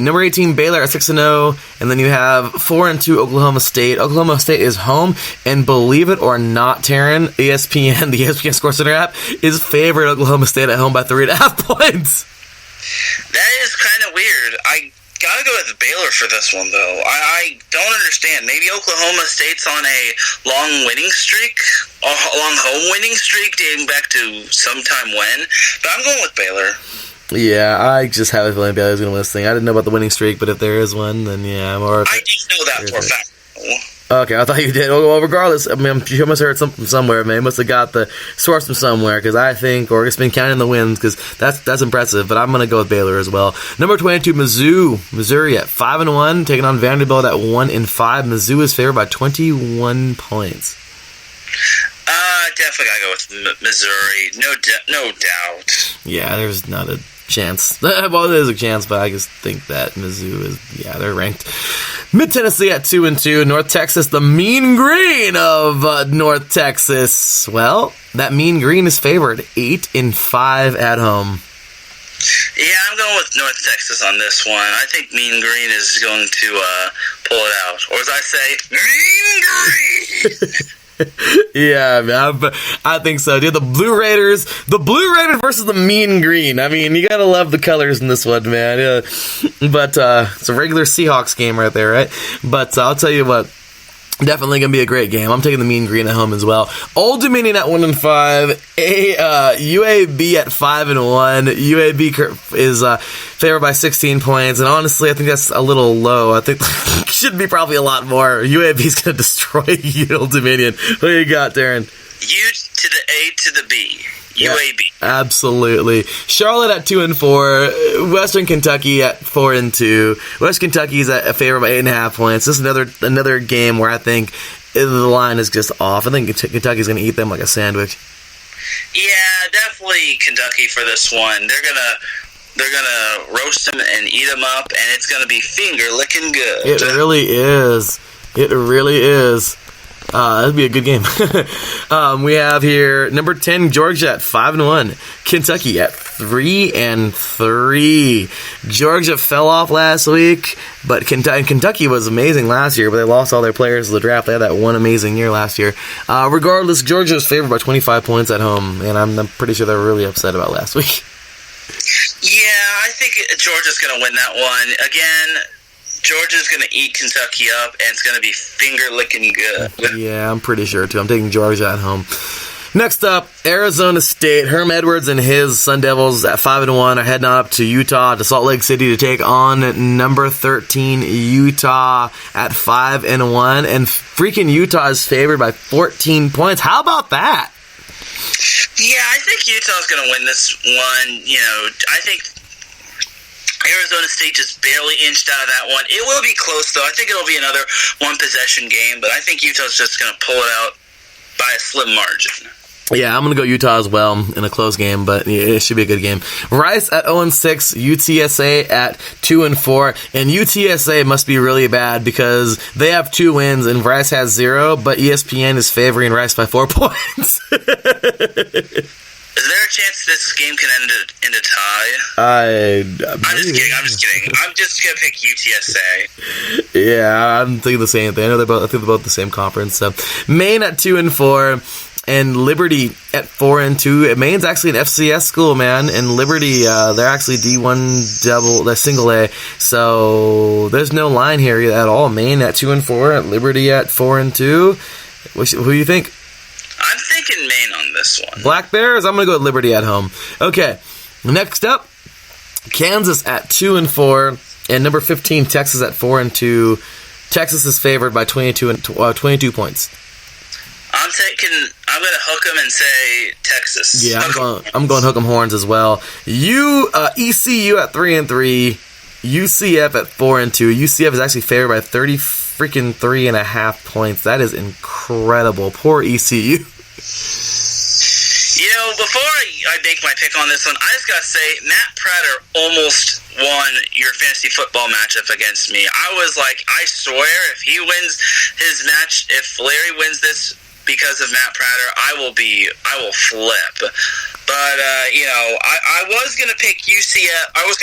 S1: Number 18, Baylor at 6-0. And then you have 4-2 Oklahoma State. Oklahoma State is home. And believe it or not, Taryn, the ESPN Score Center app, is favored Oklahoma State at home by 3.5 points.
S4: That is kind of weird. I gotta go with Baylor for this one, though. I don't understand. Maybe Oklahoma State's on a long home winning streak dating back to sometime when, but I'm going with Baylor.
S1: Yeah, I just have a feeling Baylor's going to win this thing. I didn't know about the winning streak, but if there is one, then yeah, I'm alright.
S4: I do know that for a fact.
S1: Okay, I thought you did. Well, regardless, I mean, you must have heard something somewhere, man. You must have got the source from somewhere, because I think, or it's been counting the wins, because that's impressive. But I'm going to go with Baylor as well. Number 22, Missouri at 5-1, taking on Vanderbilt at 1-5. Mizzou is favored by 21 points.
S4: Definitely gotta go with Missouri. No doubt.
S1: Yeah, there's not a chance. Well, there's a chance, but I just think that Mizzou is, they're ranked. Mid-Tennessee at 2-2. North Texas, the Mean Green of North Texas. Well, that Mean Green is favored 8-5 at home.
S4: Yeah, I'm going with North Texas on this one. I think Mean Green is going to pull it out. Or as I say, Mean Green!
S1: Yeah, man, I think so, dude. The Blue Raiders versus the Mean Green. I mean, you gotta love the colors in this one, man. Yeah. But it's a regular Seahawks game right there, right? But I'll tell you what, definitely gonna be a great game. I'm taking the Mean Green at home as well. Old Dominion at 1-5, UAB at 5-1. UAB is favored by 16 points, and honestly, I think that's a little low. I think should be probably a lot more. UAB's gonna destroy Old Dominion. What do you got, Darren?
S4: U to the A to the B. UAB.
S1: Yeah, absolutely. Charlotte at 2-4. Western Kentucky at 4-2. West Kentucky's at favored by 8.5 points. This is another game where I think the line is just off. I think Kentucky's going to eat them like a sandwich.
S4: Yeah, definitely Kentucky for this one. They're gonna roast them and eat them up, and it's gonna be finger licking good.
S1: It really is. It really is. That'd be a good game. We have here number 10, Georgia at 5-1. Kentucky at 3-3. Georgia fell off last week, but Kentucky was amazing last year, but they lost all their players to the draft. They had that one amazing year last year. Regardless, Georgia is favored by 25 points at home, and I'm pretty sure they were really upset about last week.
S4: Yeah, I think Georgia's going to win that one. Again, Georgia's going to eat Kentucky up, and it's going to be finger-licking good.
S1: Yeah, I'm pretty sure, too. I'm taking Georgia at home. Next up, Arizona State. Herm Edwards and his Sun Devils at 5-1 are heading up to Utah, to Salt Lake City, to take on number 13 Utah at 5-1. And freaking Utah is favored by 14 points. How about that?
S4: Yeah, I think Utah's going to win this one. You know, I think Arizona State just barely inched out of that one. It will be close, though. I think it'll be another one-possession game, but I think Utah's just going to pull it out by a slim margin.
S1: Yeah, I'm going to go Utah as well in a close game, but it should be a good game. Rice at 0-6, UTSA at 2-4, and UTSA must be really bad because they have 2 wins and Rice has 0, but ESPN is favoring Rice by 4 points.
S4: Is there a chance this game can end in a tie?
S1: I'm
S4: just kidding. I'm just going to pick UTSA.
S1: Yeah, I'm thinking the same thing. I think they're both the same conference. So Maine at 2-4. And Liberty at 4-2. Maine's actually an FCS school, man. And Liberty, they're actually D1 they're single A. So there's no line here at all. Maine at 2-4, Liberty at 4-2. Who do you think?
S4: I'm thinking Maine on this this one.
S1: Black Bears, I'm going to go with Liberty at home. Okay, next up, Kansas at 2-4, and number 15, Texas at 4-2. Texas is favored by 22 points.
S4: I'm going to hook them and say Texas.
S1: Yeah, I'm going hook 'em horns as well. ECU at 3-3, UCF at 4-2. UCF is actually favored by 3.5 points. That is incredible. Poor ECU.
S4: Before I make my pick on this one, I just got to say, Matt Prater almost won your fantasy football matchup against me. I was like, I swear, if he wins his match, if Larry wins this because of Matt Prater, I will flip. But I was gonna pick UCF. I was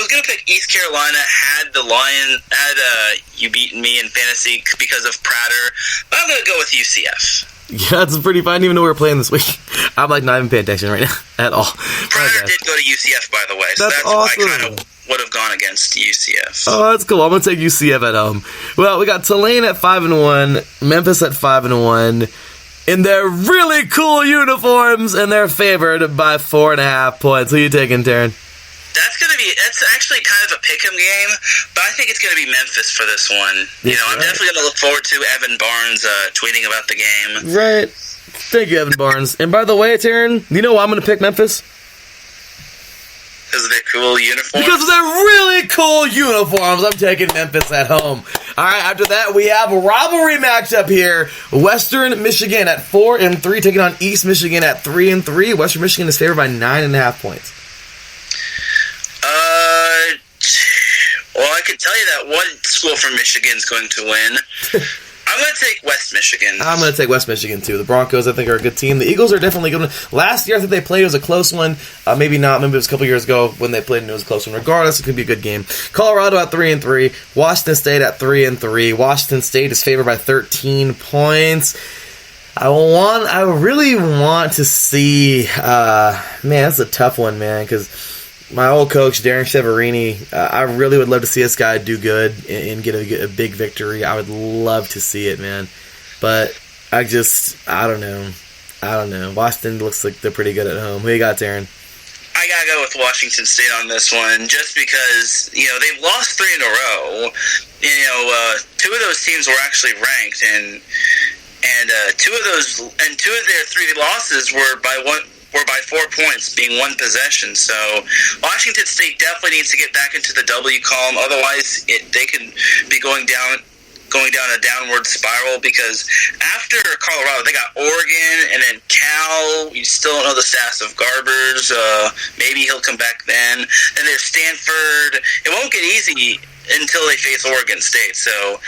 S4: gonna pick East Carolina had you beaten me in fantasy because of Prater. But I'm gonna go with UCF.
S1: Yeah, that's pretty fine. I didn't even know we were playing this week. I'm not even paying attention right now at all.
S4: Prater did go to UCF, by the way, so that's awesome. Why I kind of would have gone against UCF.
S1: Oh, that's cool. I'm gonna take UCF at home. Well, we got Tulane at 5-1, Memphis at 5-1. In their really cool uniforms, and they're favored by 4.5 points. Who are you taking, Taryn?
S4: That's actually kind of a pick'em game, but I think it's going to be Memphis for this one. I'm definitely going to look forward to Evan Barnes tweeting about the game.
S1: Right. Thank you, Evan Barnes. And by the way, Taryn, you know why I'm going to pick Memphis?
S4: Because of their cool uniforms?
S1: Because of their really cool uniforms. I'm taking Memphis at home. All right, after that, we have a rivalry matchup here. Western Michigan at 4-3, taking on East Michigan at 3-3. Western Michigan is favored by 9.5 points.
S4: Well, I can tell you that one school from Michigan is going to win. I'm going to take West Michigan.
S1: I'm going to take West Michigan, too. The Broncos, I think, are a good team. The Eagles are definitely good. Last year, I think they played. It was a close one. Maybe not. Maybe it was a couple years ago when they played and it was a close one. Regardless, it could be a good game. Colorado at 3-3. Washington State at 3-3. Washington State is favored by 13 points. I really want to see... man, that's a tough one, man, because... my old coach, Darren Severini, I really would love to see this guy do good and get a big victory. I would love to see it, man. But I don't know. Washington looks like they're pretty good at home. Who you got, Darren?
S4: I got to go with Washington State on this one just because, they've lost 3 in a row. 2 of those teams were actually ranked, and 2 of their 3 losses were by 4 points, being one possession. So Washington State definitely needs to get back into the W column. Otherwise, they could be going down a downward spiral, because after Colorado, they got Oregon and then Cal. You still don't know the status of Garbers. Maybe he'll come back then. And there's Stanford. It won't get easy until they face Oregon State. So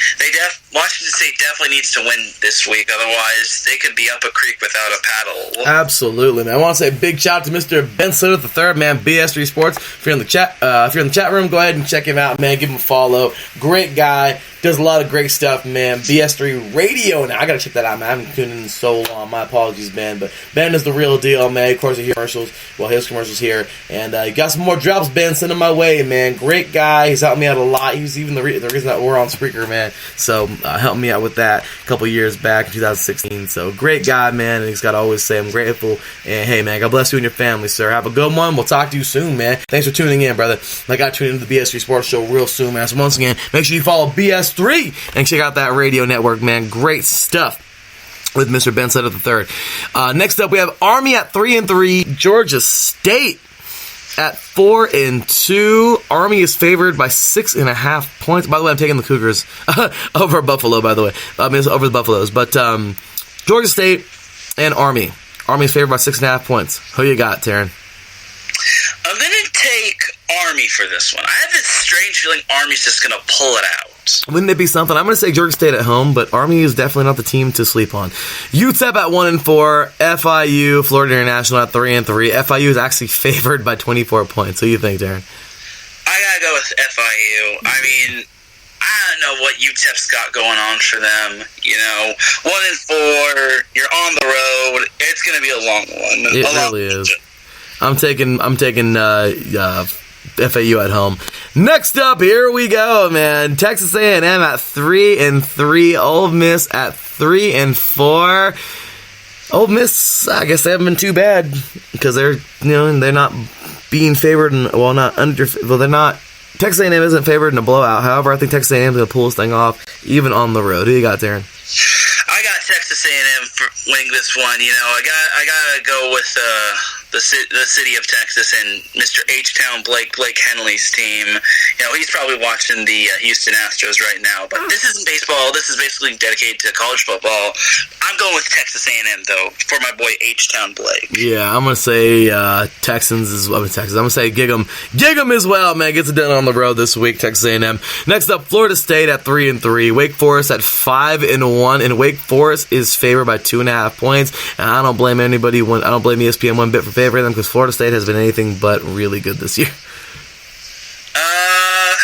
S4: Washington State definitely needs to win this week. Otherwise, they could be up a creek without a paddle.
S1: Absolutely, man. I want to say a big shout out to Mr. Ben Slater III, man, BS3 Sports. If you're in the chat room, go ahead and check him out, man. Give him a follow. Great guy. Does a lot of great stuff, man. BS3 Radio now. I got to check that out, man. I haven't tuned in so long. My apologies, Ben. But Ben is the real deal, man. Of course, you hear commercials. Well, his commercials here. And you got some more drops, Ben. Send them my way, man. Great guy. He's helped me out a lot. He's even the reason that we're on Spreaker, man. So helped me out with that a couple years back in 2016. So great guy, man. And he's got to always say I'm grateful. And hey, man, God bless you and your family, sir. Have a good one. We'll talk to you soon, man. Thanks for tuning in, brother. I got to tune into the BS3 Sports Show real soon, man. So once again, make sure you follow BS3 and check out that radio network, man. Great stuff with Mr. Ben Slater III. Next up, we have Army at 3-3, Georgia State at 4-2. Army is favored by 6.5 points. By the way, I'm taking the Cougars over Buffalo, by the way. It's over the Buffaloes. But Georgia State and Army. Army is favored by 6.5 points. Who you got, Taryn?
S4: I'm going to take Army for this one. I have this strange feeling Army's just going to pull it out.
S1: Wouldn't it be something? I'm going to say Georgia State at home, but Army is definitely not the team to sleep on. UTEP at 1-4, FIU, Florida International at 3-3. FIU is actually favored by 24 points. What do you think, Darren?
S4: I got to go with FIU. I mean, I don't know what UTEP's got going on for them. 1-4, you're on the road. It's going to be a long one.
S1: It really is. I'm taking FAU at home. Next up, here we go, man. Texas A&M at 3-3. Ole Miss at 3-4. Ole Miss, I guess they haven't been too bad because they're not being favored they're not. Texas A&M isn't favored in a blowout. However, I think Texas A&M is going to pull this thing off even on the road. Who you got, Darren?
S4: I got Texas A&M for winning this one. I gotta go with the city of Texas and Mr. H-Town Blake Henley's team. He's probably watching the Houston Astros right now. But this isn't baseball. This is basically dedicated to college football. I'm going with Texas A&M though for my boy H-Town Blake.
S1: Yeah, I'm gonna say Texans. I'm gonna say Gig'em. Gig'em as well, man. Gets it done on the road this week. Texas A&M. Next up, Florida State at 3-3. Wake Forest at 5-1, and Wake Forest is favored by 2.5 points. And I don't blame anybody. I don't blame ESPN one bit for favoring them because Florida State has been anything but really good this year.
S4: I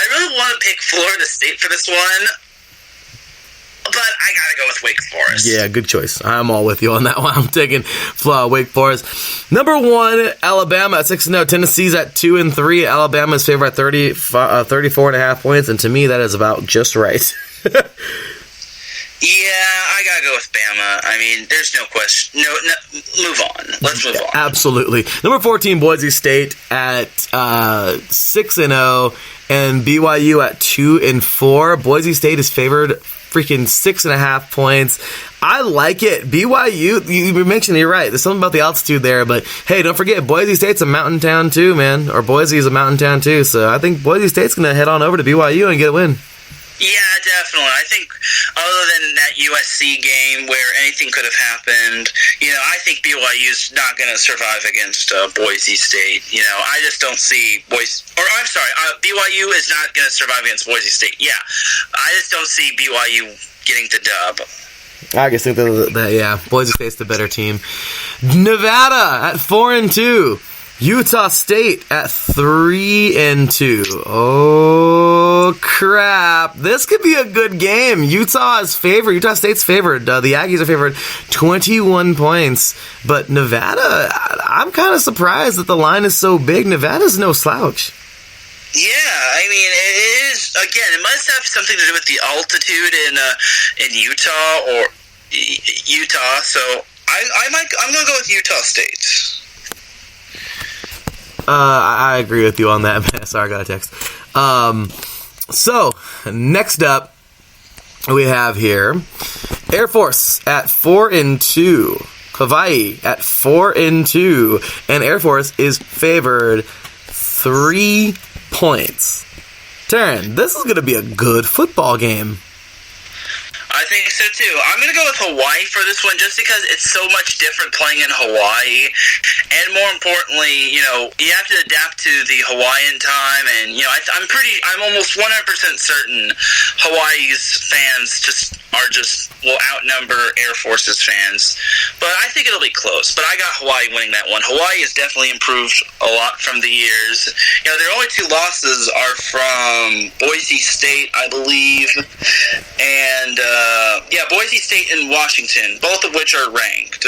S4: really want to pick Florida State for this one, but I gotta go with Wake Forest.
S1: Yeah, good choice. I'm all with you on that one. I'm taking Wake Forest. Number 1, Alabama at 6-0. Tennessee's at 2-3. Alabama is favored by 34.5 points, and to me, that is about just right.
S4: Yeah, I gotta go with Bama. I mean, there's no question. No, move on. Let's move on.
S1: Absolutely. Number 14, Boise State at 6-0, and BYU at 2-4. Boise State is favored freaking 6.5 points. I like it. BYU, you mentioned, you're right. There's something about the altitude there, but hey, don't forget, Boise State's a mountain town too, man. Or Boise is a mountain town too, so I think Boise State's going to head on over to BYU and get a win.
S4: Yeah, definitely. I think other than that USC game where anything could have happened, I think BYU's not going to survive against Boise State. I just don't see BYU is not going to survive against Boise State. Yeah, I just don't see BYU getting the dub.
S1: I just think that Boise State's the better team. Nevada at 4-2. Utah State at 3-2. Oh, crap. This could be a good game. Utah State's favored. The Aggies are favored 21 points. But Nevada, I'm kind of surprised that the line is so big. Nevada's no slouch.
S4: Yeah, I mean, it is, again, it must have something to do with the altitude in Utah or Utah. So I'm going to go with Utah State.
S1: I agree with you on that. Sorry, I got a text. So, next up, we have here Air Force at 4-2. Hawaii at 4-2. And Air Force is favored 3 points. Taryn, this is going to be a good football game.
S4: I think so too. I'm going to go with Hawaii for this one just because it's so much different playing in Hawaii. And more importantly, you have to adapt to the Hawaiian time. And, I'm almost 100% certain Hawaii's fans will outnumber Air Force's fans. But I think it'll be close. But I got Hawaii winning that one. Hawaii has definitely improved a lot from the years. Their only 2 losses are from Boise State, I believe, and Boise State and Washington, both of which are ranked.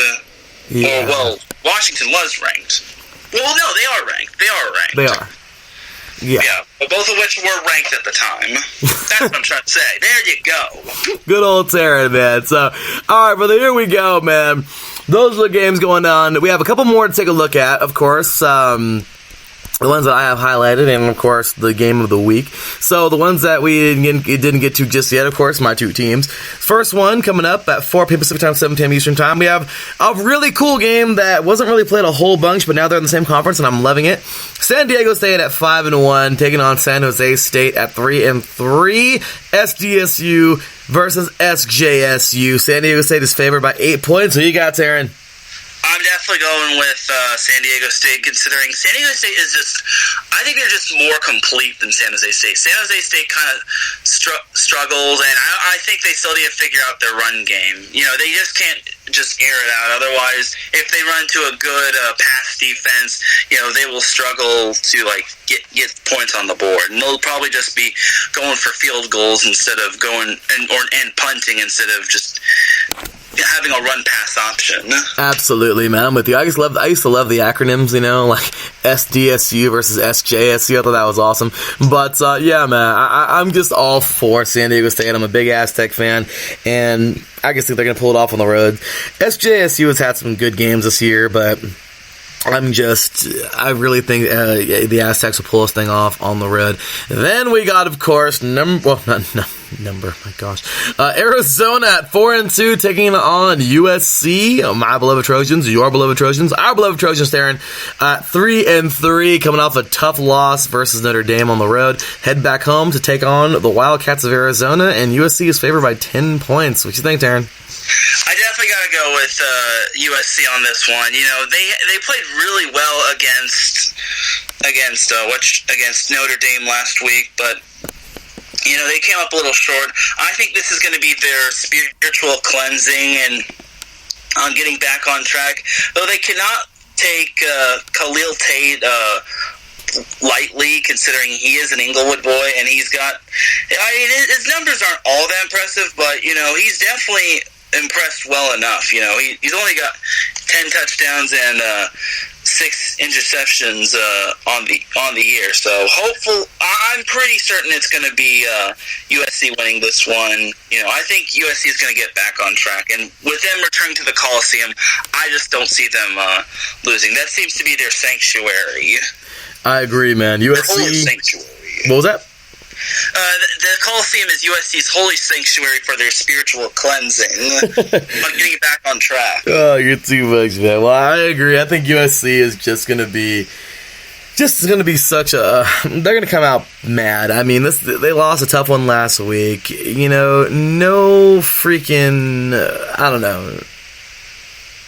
S4: Washington was ranked. Well, no, they are ranked.
S1: They are. Yeah,
S4: but both of which were ranked at the time. That's what I'm trying to say. There you go.
S1: Good old Taryn, man. So, all right, brother, here we go, man. Those are the games going on. We have a couple more to take a look at, of course. The ones that I have highlighted, and of course the game of the week. So the ones that we didn't get to just yet, of course, my 2 teams. First one coming up at 4 p.m. Pacific Time, 7 p.m. Eastern Time. We have a really cool game that wasn't really played a whole bunch, but now they're in the same conference, and I'm loving it. San Diego State at 5-1, taking on San Jose State at 3-3. SDSU versus SJSU. San Diego State is favored by 8 points. Who you got, Taryn?
S4: I'm definitely going with San Diego State, considering San Diego State is I think they're just more complete than San Jose State. San Jose State kind of struggles, and I think they still need to figure out their run game. They just can't just air it out. Otherwise, if they run into a good pass defense, they will struggle to get points on the board, and they'll probably just be going for field goals instead of going and punting instead of just having a run-pass option.
S1: Absolutely, man. I'm with you. I used to love the acronyms, like SDSU versus SJSU. I thought that was awesome. But, yeah, man, I'm just all for San Diego State. I'm a big Aztec fan, and I guess they're going to pull it off on the road. SJSU has had some good games this year, but I really think the Aztecs will pull this thing off on the road. Then we got, of course, Arizona at 4-2 taking on USC, my beloved Trojans, your beloved Trojans, our beloved Trojans, Darren, 3-3 coming off a tough loss versus Notre Dame on the road. Head back home to take on the Wildcats of Arizona, and USC is favored by 10 points. What you think, Darren?
S4: I definitely got to go with USC on this one. They played really well against Notre Dame last week, but they came up a little short. I think this is going to be their spiritual cleansing and getting back on track. Though they cannot take Khalil Tate lightly, considering he is an Inglewood boy, and his numbers aren't all that impressive, but he's definitely impressed well enough. He's only got 10 touchdowns and 6 interceptions on the year. So I'm pretty certain it's going to be USC winning this one. I think USC is going to get back on track, and with them returning to the Coliseum, I just don't see them losing. That seems to be their sanctuary.
S1: I agree, man. USC
S4: sanctuary.
S1: What was that?
S4: The Coliseum is USC's holy sanctuary for their spiritual cleansing. Getting back on track.
S1: Oh, you're too much, man. Well, I agree. I think USC is just going to be such a... they're going to come out mad. I mean, they lost a tough one last week. No freaking... I don't know.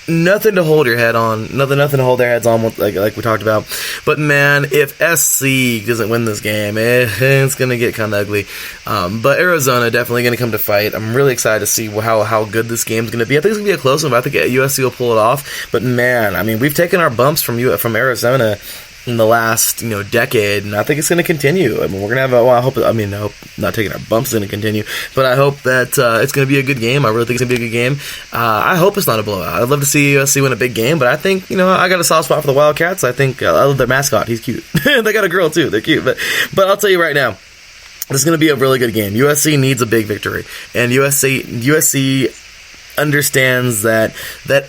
S1: Nothing to hold your head on. Nothing to hold their heads on, like we talked about. But, man, if SC doesn't win this game, it's going to get kind of ugly. But Arizona definitely going to come to fight. I'm really excited to see how good this game's going to be. I think it's going to be a close one. I think USC will pull it off. But, man, I mean, we've taken our bumps from Arizona in the last decade, and I think it's going to continue. I mean, we're going to have not taking our bumps is going to continue, but I hope that it's going to be a good game. I really think it's going to be a good game. I hope it's not a blowout. I'd love to see USC win a big game, but I think, I got a soft spot for the Wildcats. I think I love their mascot. He's cute. They got a girl, too. They're cute. But I'll tell you right now, this is going to be a really good game. USC needs a big victory, and USC understands that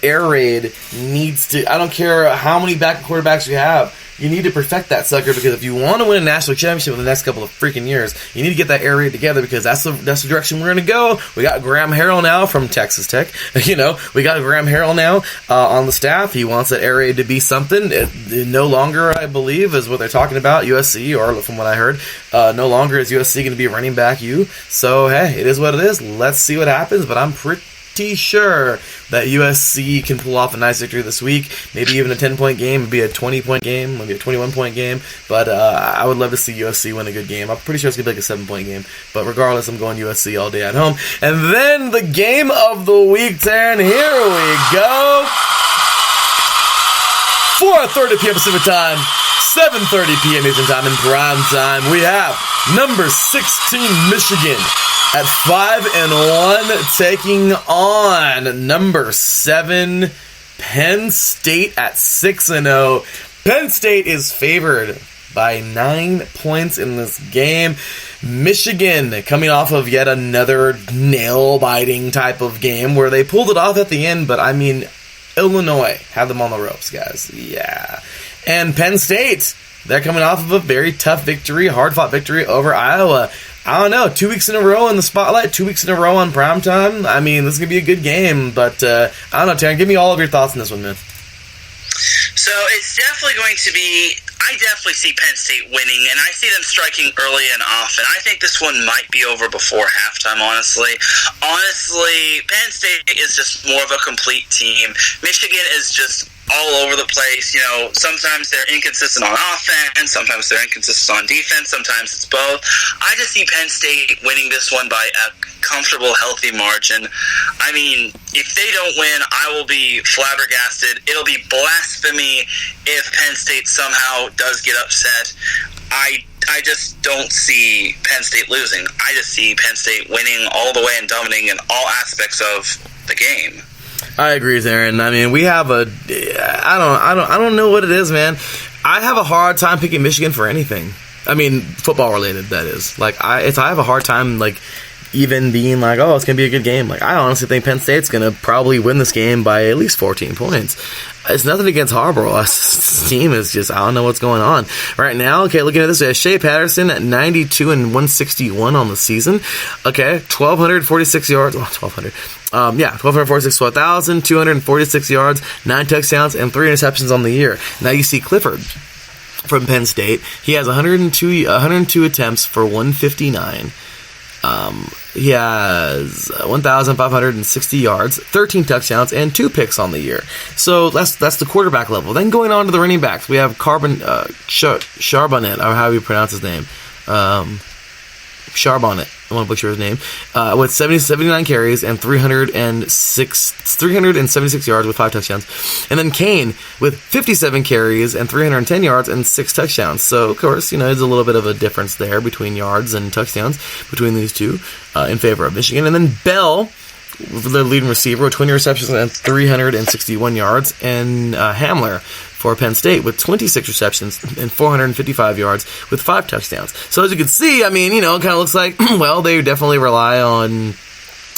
S1: air raid needs to... I don't care how many backup quarterbacks you have. You need to perfect that sucker, because if you want to win a national championship in the next couple of freaking years, you need to get that air raid together, because that's the direction we're going to go. We got Graham Harrell now from Texas Tech. We got Graham Harrell now on the staff. He wants that air raid to be something. It no longer, I believe, is what they're talking about, USC, or from what I heard, no longer is USC going to be running back U. So, hey, it is what it is. Let's see what happens, but I'm pretty sure that USC can pull off a nice victory this week. Maybe even a 10-point game, maybe a 20-point game, maybe a 21-point game. But I would love to see USC win a good game. I'm pretty sure it's going to be like a 7-point game. But regardless, I'm going USC all day at home. And then the game of the week, Darren. Here we go. 4:30 p.m. Pacific time, 7:30 p.m. Eastern time in prime time. We have number 16 Michigan at 5-1, taking on number 7 Penn State at 6-0. Penn State is favored by 9 points in this game. Michigan coming off of yet another nail-biting type of game where they pulled it off at the end, but I mean, Illinois had them on the ropes, guys. Yeah. And Penn State, they're coming off of a very tough victory, hard-fought victory over Iowa. I don't know, 2 weeks in a row in the spotlight, 2 weeks in a row on primetime. I mean, this is going to be a good game, but I don't know, Taryn, give me all of your thoughts on this one, man.
S4: So it's definitely going to be... I definitely see Penn State winning, and I see them striking early and often. I think this one might be over before halftime, honestly. Penn State is just more of a complete team. Michigan is just all over the place. Sometimes they're inconsistent on offense, sometimes they're inconsistent on defense, sometimes it's both. I just see Penn State winning this one by a comfortable, healthy margin. I mean, if they don't win, I will be flabbergasted. It'll be blasphemy if Penn State somehow does get upset. I I just don't see Penn State losing. I just see Penn State winning all the way and dominating in all aspects of the game.
S1: I agree, Aaron. I mean, we have I don't know what it is, man. I have a hard time picking Michigan for anything. I mean, football related, that is. Like, I have a hard time, like, even being like, oh, it's going to be a good game. Like, I honestly think Penn State's going to probably win this game by at least 14 points. It's nothing against Harbaugh. This team is just, I don't know what's going on. Right now, okay, looking at this, we have Shea Patterson at 92 and 161 on the season. Okay, 1,246 yards. 1,200. 1,246, 1,246 yards, 9 touchdowns, and 3 interceptions on the year. Now you see Clifford from Penn State. He has 102 attempts for 159. He has 1,560 yards, 13 touchdowns, and 2 picks on the year. So that's the quarterback level. Then going on to the running backs, we have Charbonnet, or how you pronounce his name. Charbonnet, I want to butcher his name, with 79 carries and 376 yards with 5 touchdowns. And then Kane with 57 carries and 310 yards and 6 touchdowns. So, of course, there's a little bit of a difference there between yards and touchdowns between these two in favor of Michigan. And then Bell, the leading receiver, with 20 receptions and 361 yards. And Hamler for Penn State with 26 receptions and 455 yards with 5 touchdowns. So as you can see, I mean, it kind of looks like, well, they definitely rely on,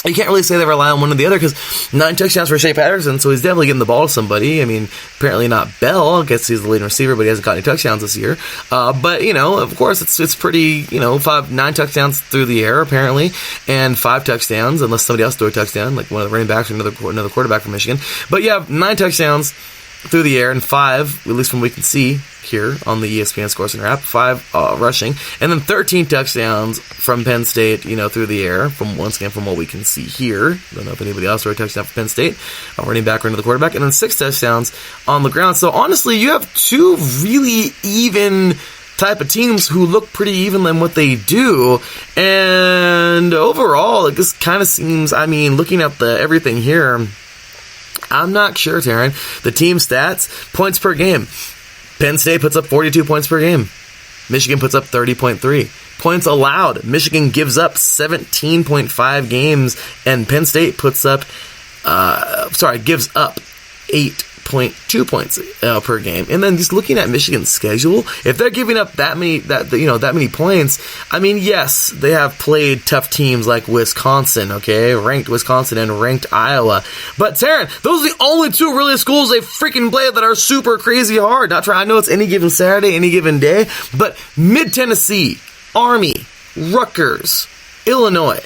S1: you can't really say they rely on one or the other, because 9 touchdowns for Shea Patterson, so he's definitely getting the ball to somebody. I mean, apparently not Bell. I guess he's the leading receiver, but he hasn't got any touchdowns this year. But, of course, it's pretty, 9 touchdowns through the air, apparently, and 5 touchdowns, unless somebody else threw a touchdown, like one of the running backs or another quarterback from Michigan. But, yeah, 9 touchdowns through the air, and 5, at least from what we can see here on the ESPN ScoreCenter app, 5 rushing, and then 13 touchdowns from Penn State, through the air, from what we can see here. Don't know if anybody else threw a touchdown for Penn State, running back or into the quarterback, and then 6 touchdowns on the ground. So honestly, you have 2 really even type of teams who look pretty even in what they do, and overall, it just kind of seems, I mean, looking at everything here, I'm not sure, Taryn. The team stats, points per game. Penn State puts up 42 points per game. Michigan puts up 30.3. Points allowed. Michigan gives up 17.5 games, and Penn State gives up 8.2 points per game. And then just looking at Michigan's schedule, if they're giving up that many points, I mean, yes, they have played tough teams like Wisconsin, okay, ranked Wisconsin and ranked Iowa. But Taryn, those are the only 2 really schools they freaking play that are super crazy hard. I know it's any given Saturday, any given day, but Mid-Tennessee, Army, Rutgers, Illinois.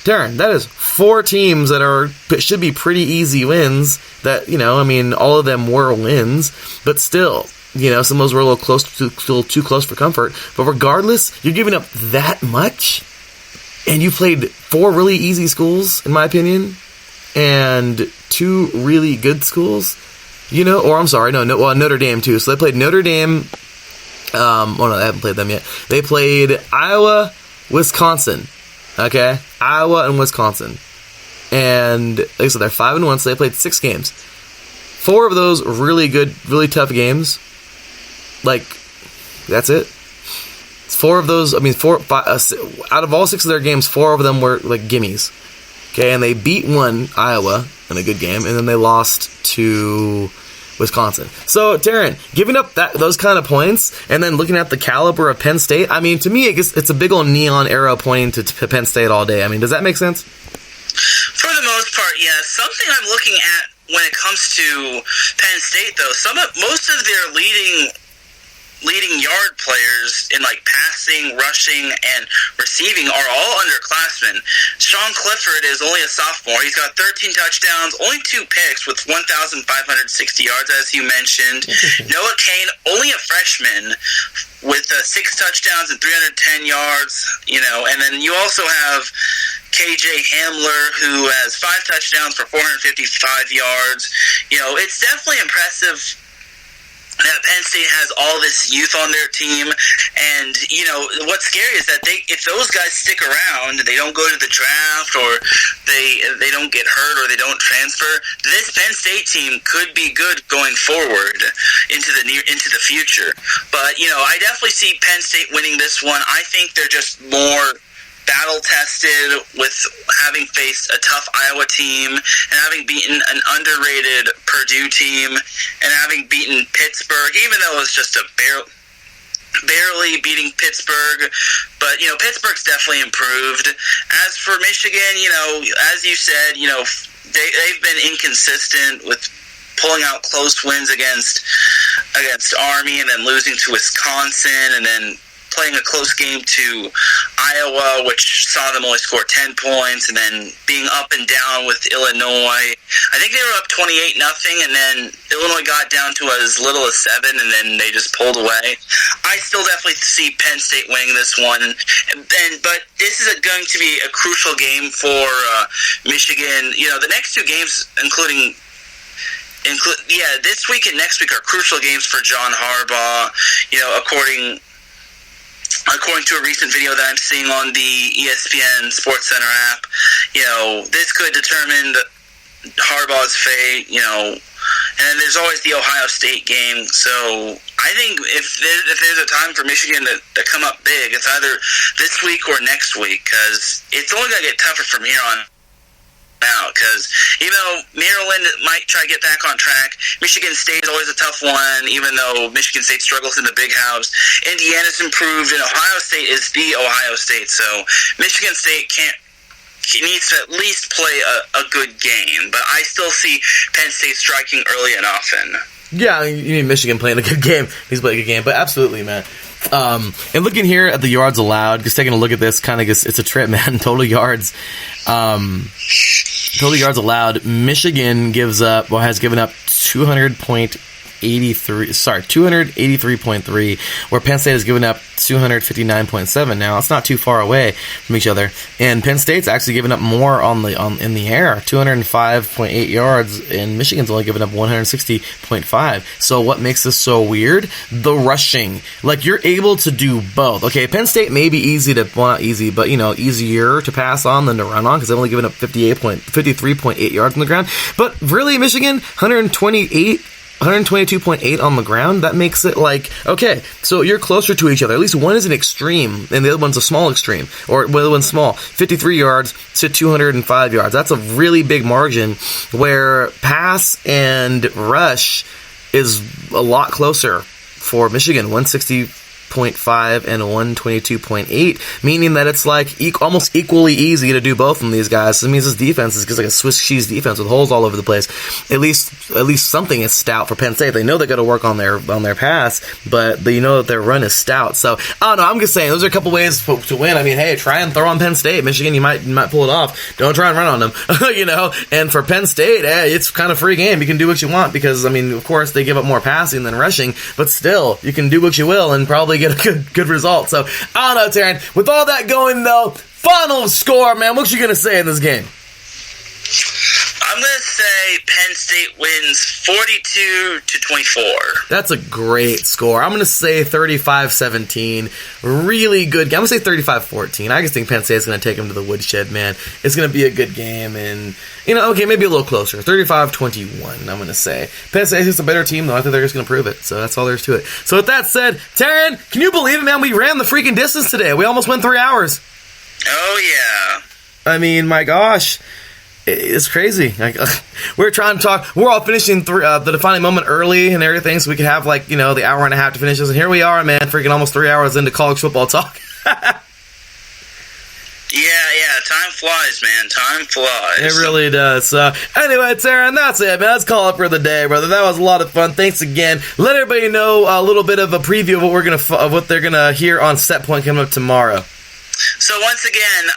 S1: Darren, that is 4 teams that should be pretty easy wins. That, all of them were wins, but still, some of those were a little too close for comfort. But regardless, you're giving up that much, and you played 4 really easy schools, in my opinion, and 2 really good schools, Notre Dame too. So they played Notre Dame. They haven't played them yet. They played Iowa, Wisconsin. Okay, Iowa and Wisconsin, and like I said, they're 5-1, so they played 6 games. 4 of those really good, really tough games. Like, that's it. 4 of those, out of all 6 of their games, 4 of them were like gimmies. Okay, and they beat Iowa in a good game, and then they lost to Wisconsin. So, Taryn, giving up those kind of points, and then looking at the caliber of Penn State, I mean, to me, it's a big old neon arrow pointing to Penn State all day. I mean, does that make sense?
S4: For the most part, yes. Something I'm looking at when it comes to Penn State, though, most of their leading yard players in like passing, rushing, and receiving are all underclassmen. Sean Clifford is only a sophomore. He's got 13 touchdowns, only 2 picks with 1,560 yards, as you mentioned. Noah Kane, only a freshman with 6 touchdowns and 310 yards, and then you also have KJ Hamler, who has 5 touchdowns for 455 yards. It's definitely impressive that Penn State has all this youth on their team, and what's scary is that if those guys stick around, they don't go to the draft, or they don't get hurt, or they don't transfer, this Penn State team could be good going forward into the future. But I definitely see Penn State winning this one. I think they're just more battle-tested with having faced a tough Iowa team and having beaten an underrated Purdue team and having beaten Pittsburgh, even though it was just a barely beating Pittsburgh. But, Pittsburgh's definitely improved. As for Michigan, as you said, they've been inconsistent with pulling out close wins against Army and then losing to Wisconsin and then playing a close game to Iowa, which saw them only score 10 points, and then being up and down with Illinois. I think they were up 28-0, and then Illinois got down to as little as 7, and then they just pulled away. I still definitely see Penn State winning this one, but this is going to be a crucial game for Michigan. The next two games, this week and next week are crucial games for John Harbaugh. According to a recent video that I'm seeing on the ESPN SportsCenter app, this could determine Harbaugh's fate, and then there's always the Ohio State game. So I think if there's a time for Michigan to come up big, it's either this week or next week, because it's only going to get tougher from here on out, because even though Maryland might try to get back on track, Michigan State is always a tough one, even though Michigan State struggles in the Big House. Indiana's improved, and Ohio State is the Ohio State, so Michigan State needs to at least play a good game, but I still see Penn State striking early and often.
S1: Yeah, you mean Michigan playing a good game. He's playing a good game, but absolutely, man. And looking here at the yards allowed, just taking a look at this, it's a trip, man. Total yards allowed. Michigan has given up 283.3, where Penn State has given up 259.7. Now it's not too far away from each other, and Penn State's actually given up more in the air, 205.8 yards, and Michigan's only given up 160.5. So what makes this so weird? The rushing, you're able to do both. Okay, Penn State may be easier to pass on than to run on, because they've only given up 53.8 yards on the ground. But really, Michigan 122.8 on the ground. That makes it okay, so you're closer to each other. At least one is an extreme, and the other one's a small extreme, or the other one's small. 53 yards to 205 yards. That's a really big margin, where pass and rush is a lot closer for Michigan, 160.5 and 122.8, meaning that it's almost equally easy to do both from these guys. It means this defense is just like a Swiss cheese defense with holes all over the place. At least something is stout for Penn State. They know they got to work on their pass, but they know that their run is stout. So I don't know. I'm just saying those are a couple ways to win. I mean, hey, try and throw on Penn State. Michigan, you might pull it off. Don't try and run on them. And for Penn State, it's kind of free game. You can do what you want, because of course they give up more passing than rushing, but still you can do what you will and probably get a good result. So I don't know, Taryn. With all that going though, final score, man. What you gonna say in this game?
S4: I'm gonna say Penn State wins 42-24.
S1: That's a great score. I'm gonna say 35-17. Really good game. I'm gonna say 35-14. I just think Penn State's gonna take them to the woodshed, man. It's gonna be a good game, and okay, maybe a little closer. 35-21. I'm gonna say Penn State's just a better team, though. I think they're just gonna prove it. So that's all there is to it. So with that said, Taryn, can you believe it, man? We ran the freaking distance today. We almost went 3 hours.
S4: Oh yeah.
S1: I mean, my gosh. It's crazy. We're trying to talk. We're all finishing the defining moment early and everything, so we could have the hour and a half to finish this. And here we are, man, freaking almost 3 hours into college football talk.
S4: Yeah, time flies, man. Time flies.
S1: It really does. Anyway, Taryn, that's it, man. Let's call it for the day, brother. That was a lot of fun. Thanks again. Let everybody know a little bit of a preview of what they're gonna hear on Set Point coming up tomorrow.
S4: So once again,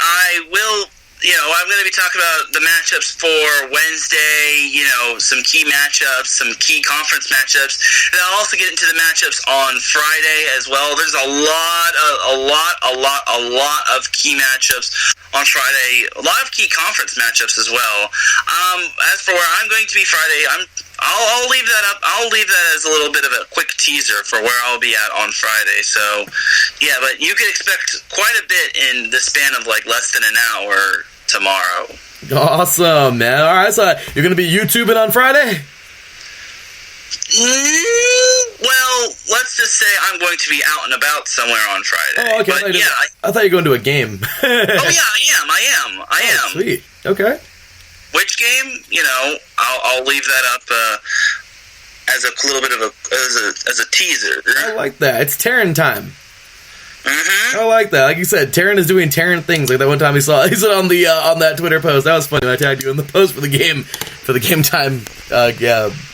S4: I'm going to be talking about the matchups for Wednesday, some key matchups, some key conference matchups, and I'll also get into the matchups on Friday as well. There's a lot of key matchups on Friday, a lot of key conference matchups as well. As for where I'm going to be Friday, I'll leave that up. I'll leave that as a little bit of a quick teaser for where I'll be at on Friday. So, yeah, but you can expect quite a bit in the span of like less than an hour tomorrow.
S1: Awesome, man. All right, so you're going to be YouTubing on Friday?
S4: Well, let's just say I'm going to be out and about somewhere on Friday.
S1: Oh, okay.
S4: But,
S1: I thought you were going to a game.
S4: Oh, yeah, I am.
S1: Sweet. Okay.
S4: Which game? You know, I'll leave that up as a little bit of as a teaser.
S1: I like that. It's Terran time.
S4: Mm-hmm.
S1: I like that. Like you said, Terran is doing Terran things. Like that one time he said on the on that Twitter post. That was funny. I tagged you in the post for the game time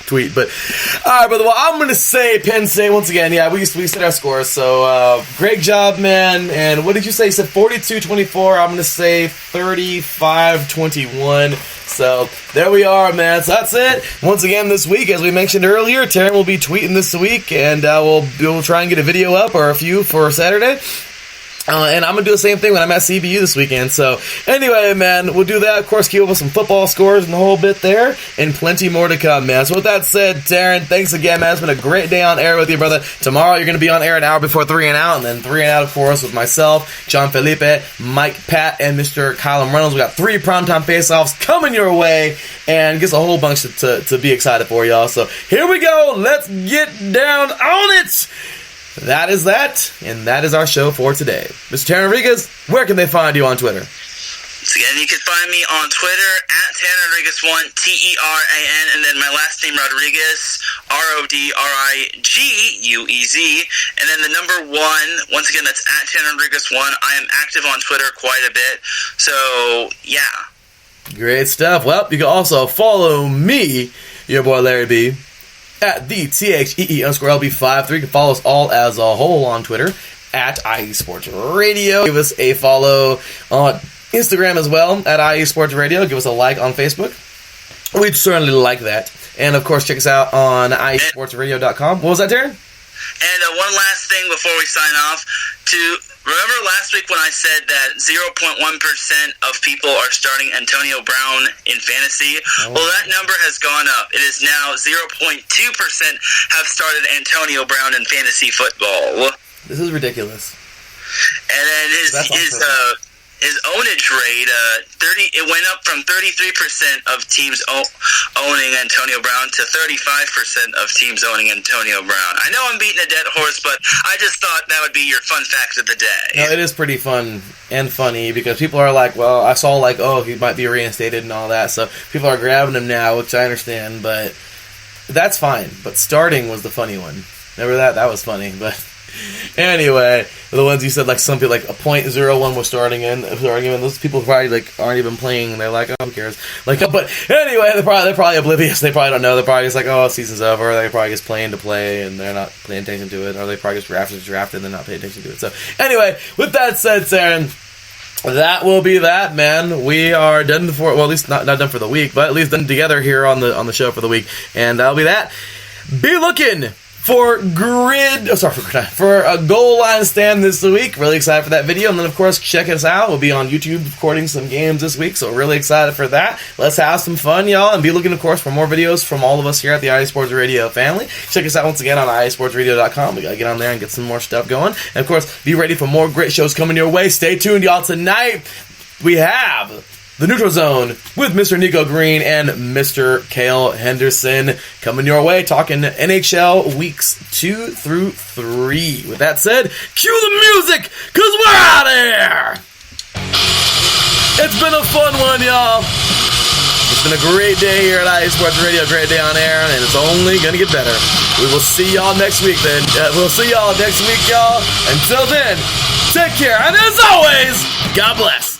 S1: tweet. But all right, brother. Well, I'm gonna say Penn State once again. Yeah, we said our scores. So great job, man. And what did you say? You said 42-24. I'm gonna say 35-21. So there we are, man. So that's it. Once again, this week, as we mentioned earlier, Terran will be tweeting this week, and we'll try and get a video up or a few for Saturday. And I'm going to do the same thing when I'm at CBU this weekend. So, anyway, man, we'll do that. Of course, keep up with some football scores and the whole bit there. And plenty more to come, man. So, with that said, Darren, thanks again, man. It's been a great day on air with you, brother. Tomorrow, you're going to be on air an hour before 3 and Out. And then 3 and Out, of course, with myself, John Felipe, Mike Pat, and Mr. Kylan Reynolds. We got 3 primetime face-offs coming your way. And just a whole bunch to be excited for, y'all. So, here we go. Let's get down on it. That is that, and that is our show for today. Mr. Terran Rodriguez, where can they find you on Twitter?
S4: So again, you can find me on Twitter at TerranRodriguez1, T-E-R-A-N, and then my last name Rodriguez, R-O-D-R-I-G-U-E-Z, and then the number 1, once again, that's at TerranRodriguez1. I am active on Twitter quite a bit, so yeah.
S1: Great stuff. Well, you can also follow me, your boy Larry B, at the THEE_LB53. You can follow us all as a whole on Twitter at IE Sports Radio. Give us a follow on Instagram as well at IE Sports Radio. Give us a like on Facebook. We'd certainly like that. And of course, check us out on IESportsRadio.com. What was that, Darren?
S4: And one last thing before we sign off. Remember last week when I said that 0.1% of people are starting Antonio Brown in fantasy? Oh. Well, that number has gone up. It is now 0.2% have started Antonio Brown in fantasy football.
S1: This is ridiculous.
S4: And then his ownage rate, it went up from 33% of teams owning Antonio Brown to 35% of teams owning Antonio Brown. I know I'm beating a dead horse, but I just thought that would be your fun fact of the day.
S1: No, it is pretty fun and funny because people are like, well, I saw he might be reinstated and all that, so people are grabbing him now, which I understand, but that's fine. But starting was the funny one. Remember that? That was funny, but... Anyway, the ones you said, like some people, like a .01 was starting in, and those people probably aren't even playing. And they're like, oh, who cares? But anyway, they're probably oblivious. They probably don't know. They're probably just like, oh, season's over. They're probably just playing to play, and they're not paying attention to it. Or they probably just drafted, and they're not paying attention to it. So anyway, with that said, Saren, that will be that, man. We are done for, well, at least not done for the week, but at least done together here on the show for the week, and that'll be that. Be looking for a goal line stand this week. Really excited for that video. And then, of course, check us out. We'll be on YouTube recording some games this week, so really excited for that. Let's have some fun, y'all. And be looking, of course, for more videos from all of us here at the IE Sports Radio family. Check us out once again on IESportsRadio.com. We got to get on there and get some more stuff going. And, of course, be ready for more great shows coming your way. Stay tuned, y'all. Tonight, we have The Neutral Zone with Mr. Nico Green and Mr. Cale Henderson coming your way, talking NHL weeks 2 through 3. With that said, cue the music, because we're out of here! It's been a fun one, y'all. It's been a great day here at IE Sports Radio, a great day on air, and it's only going to get better. We will see y'all next week, then. We'll see y'all next week, y'all. Until then, take care, and as always, God bless.